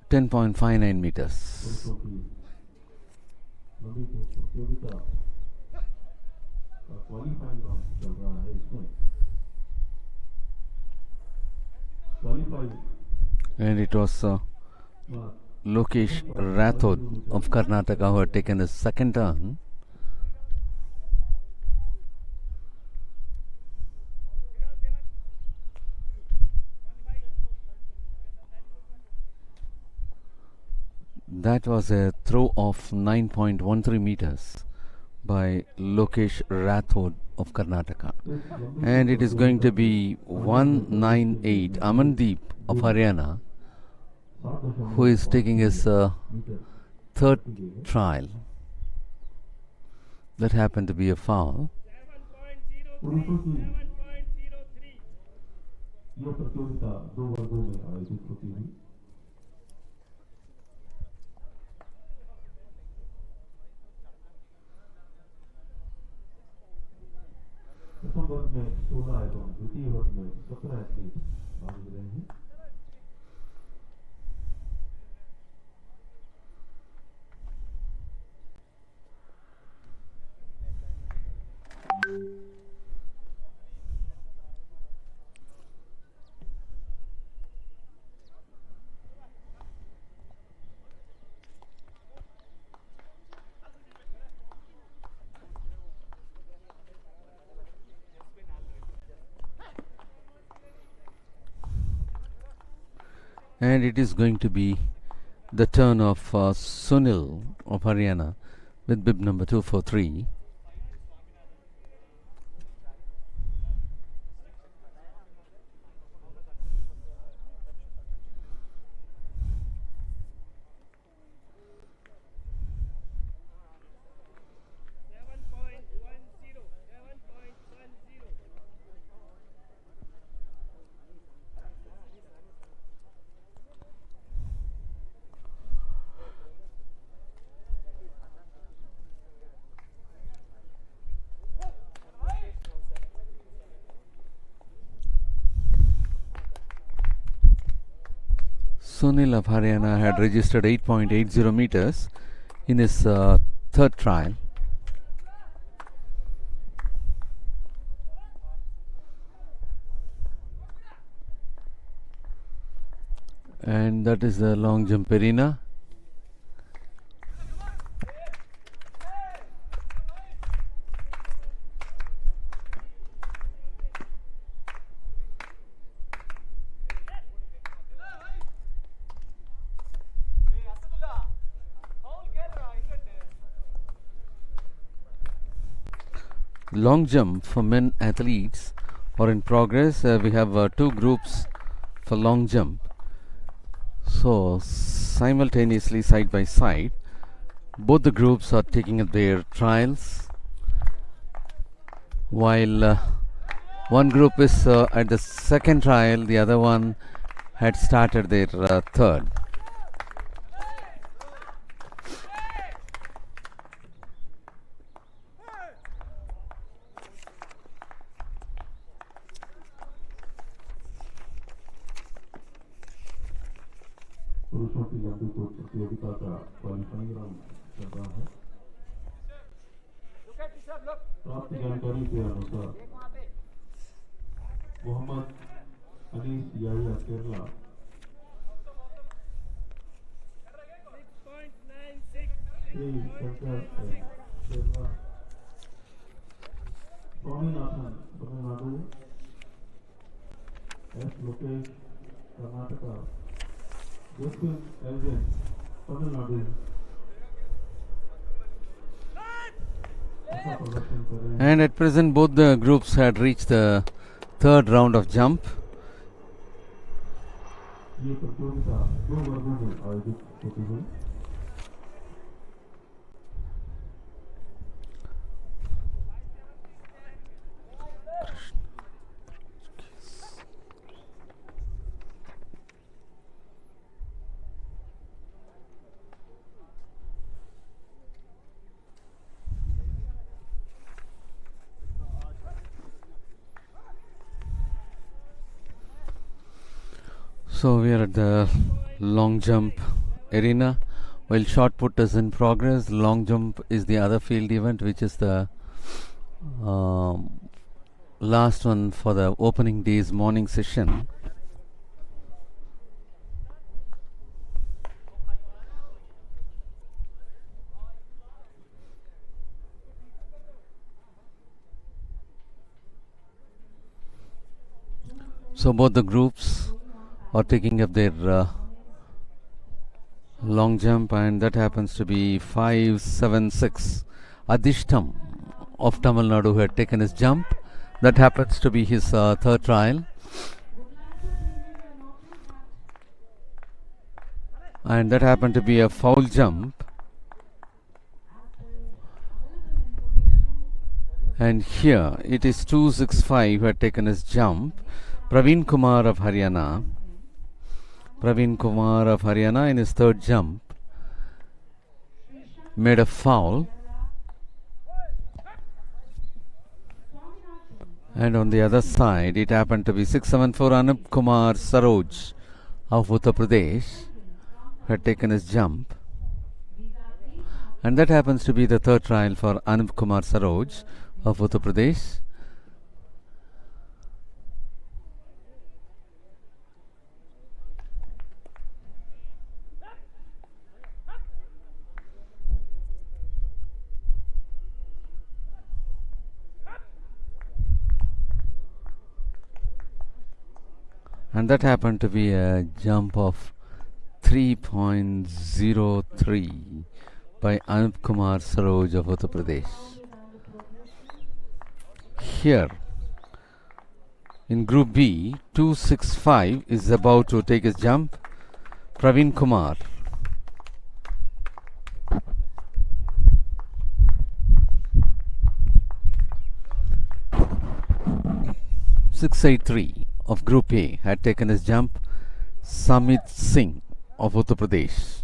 10.59 meters. Qualifying round चल रहा है इसमें qualifying And it was Lokesh Rathod of Karnataka who had taken his second turn. That was a throw of 9.13 meters by Lokesh Rathod of Karnataka. And it is going to be 198 Amandeep of Haryana who is taking his third trial. That happened to be a foul. पुरुषों की यह प्रतियोगिता 2 वर्गों में आयोजित होती है प्रथम वर्ग में 16 एवं द्वितीय वर्ग में 17 एथलीट भाग ले रहे हैं And it is going to be the turn of Sunil of Haryana with bib number 243. Sunil of Haryana had registered 8.80 meters in his third trial. And that is the long jump arena. Long jump for men athletes are in progress. We have 2 groups for long jump. So simultaneously, side by side, both the groups are taking up their trials, while one group is at the second trial, the other one had started their third. पुरुषों की लंबी कूद प्रतियोगिता का qualifying round चल रहा है प्राप्त जानकारी के अनुसार Mohammed Anees Yahiya Kerala 6.96 Kerala Swaminathan Tamil Nadu S Lokesh Karnataka And at present both the groups had reached the third round of jump. ये प्रतियोगिता 2 वर्गों में आयोजित होती है। So we are at the long jump arena. While shot put is in progress, long jump is the other field event, which is the last one for the opening day's morning session. So both the groups are taking up their long jump, and that happens to be 576. Adishtam of Tamil Nadu, who had taken his jump. That happens to be his third trial. And that happened to be a foul jump. And here it is 265 who had taken his jump. Praveen Kumar of Haryana. Praveen Kumar of Haryana in his third jump made a foul. And on the other side, it happened to be 674 Anup Kumar Saroj of Uttar Pradesh had taken his jump. And that happens to be the third trial for Anup Kumar Saroj of Uttar Pradesh. And that happened to be a jump of 3.03 by Anup Kumar Saroj of Uttar Pradesh. Here, in Group B, 265 is about to take his jump. Praveen Kumar. (683) of Group A had taken his jump. Samit Singh of Uttar Pradesh.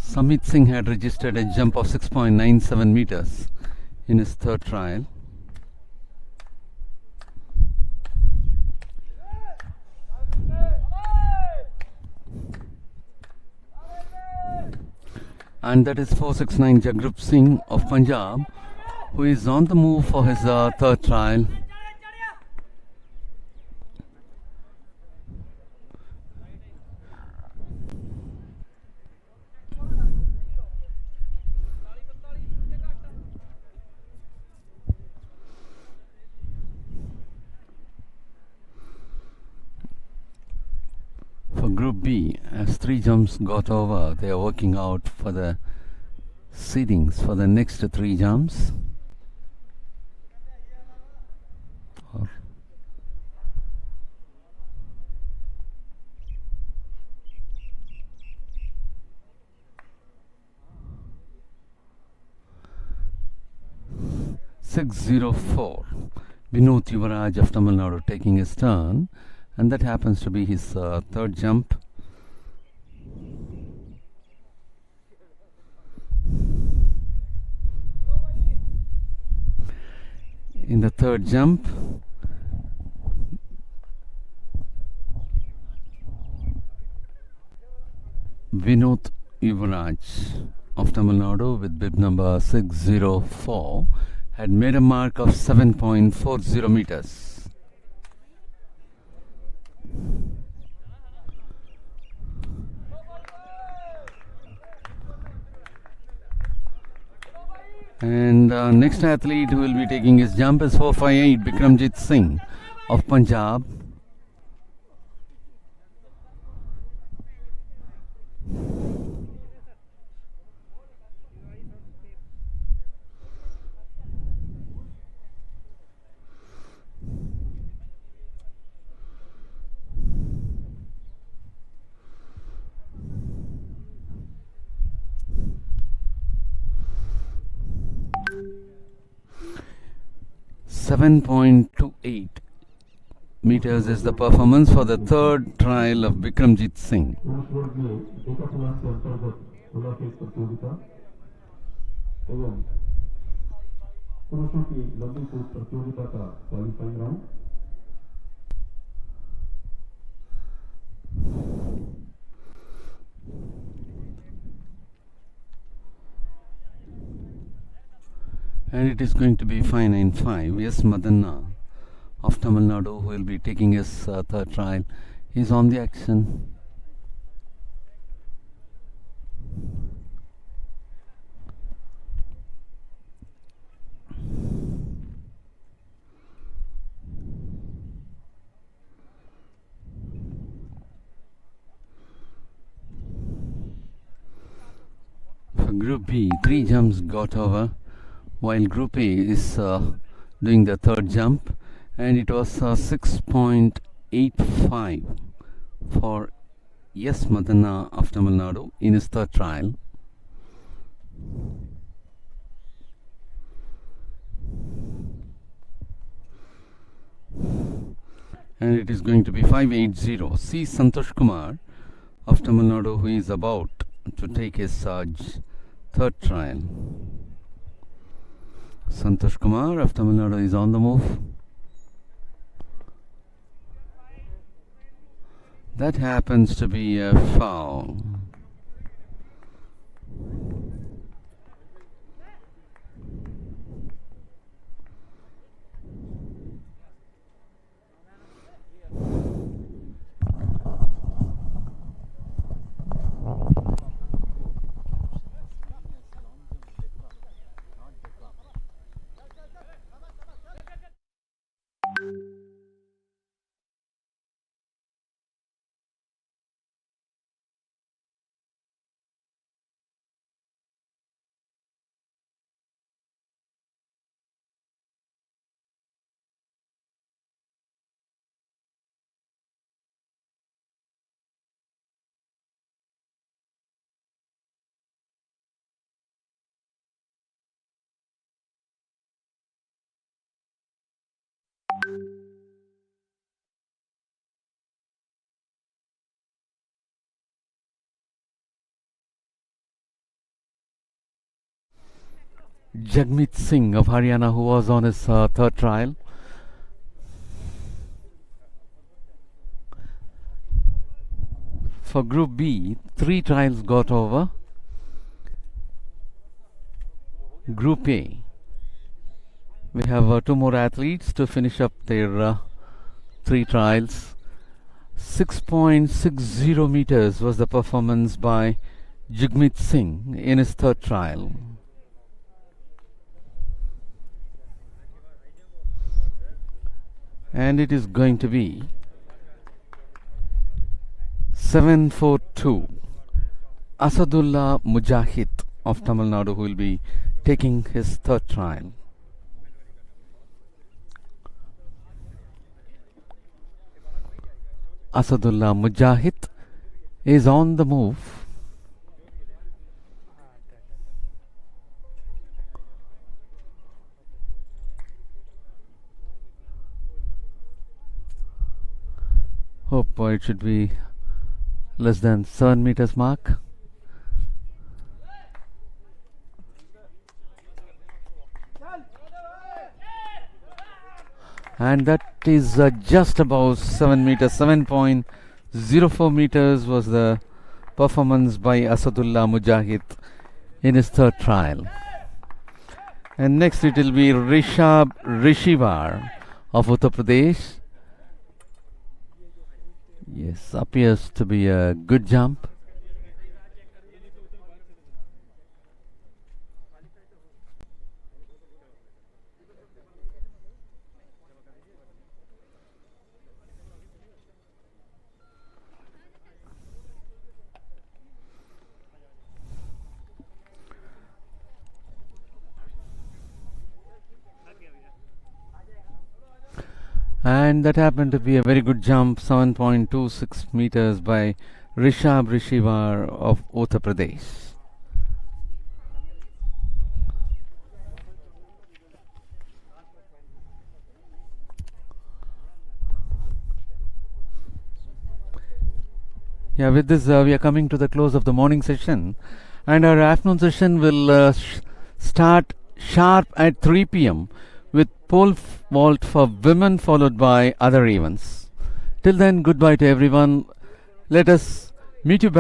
Samit Singh had registered a jump of 6.97 meters in his third trial. And that is 469 Jagrup Singh of Punjab, who is on the move for his third trial. For Group B, as 3 jumps got over, they are working out for the seedings for the next 3 jumps. (604) Vinod Yuvaraj of Tamil Nadu taking his turn, and that happens to be his third jump. In the third jump, Vinod Yuvaraj of Tamil Nadu with bib number 604 had made a mark of 7.40 meters. And next athlete who will be taking his jump is 458 Bikramjit Singh of Punjab. .28 meters is the performance for the third trial of Bikramjit Singh. पुरुष वर्ग में Decathlon के अंतर्गत खुला फेंक प्रतियोगिता एवं पुरुषों की लंबी कूद प्रतियोगिता का qualifying round And it is going to be 595. Yes, Madanna of Tamil Nadu, who will be taking his third trial, is on the action. For Group B, 3 jumps got over, while Group A is doing the third jump, and it was 6.85 for Yes Madanna of Tamil Nadu in his third trial. And it is going to be 580. C. Santosh Kumar of Tamil Nadu, who is about to take his third trial. Santosh Kumar of Tamil Nadu is on the move. That happens to be a foul. Jagmeet Singh of Haryana, who was on his third trial. For Group B, 3 trials got over. Group A, we have 2 more athletes to finish up their 3 trials. 6.60 meters was the performance by Jagmeet Singh in his third trial. And it is going to be 742. Asadullah Mujahid of Tamil Nadu, who will be taking his third trial. Asadullah Mujahid is on the move. Hope it should be less than 7 meters mark. And that is just about 7 meters. 7.04 meters was the performance by Asadullah Mujahid in his third trial. And next it will be Rishabh Rishivar of Uttar Pradesh. Yes, appears to be a good jump. And that happened to be a very good jump, 7.26 meters by Rishab Rishivar of Uttar Pradesh. Yeah, with this we are coming to the close of the morning session, and our afternoon session will start sharp at 3 p.m. with pole vault for women, followed by other events. Till then, goodbye to everyone. Let us meet you back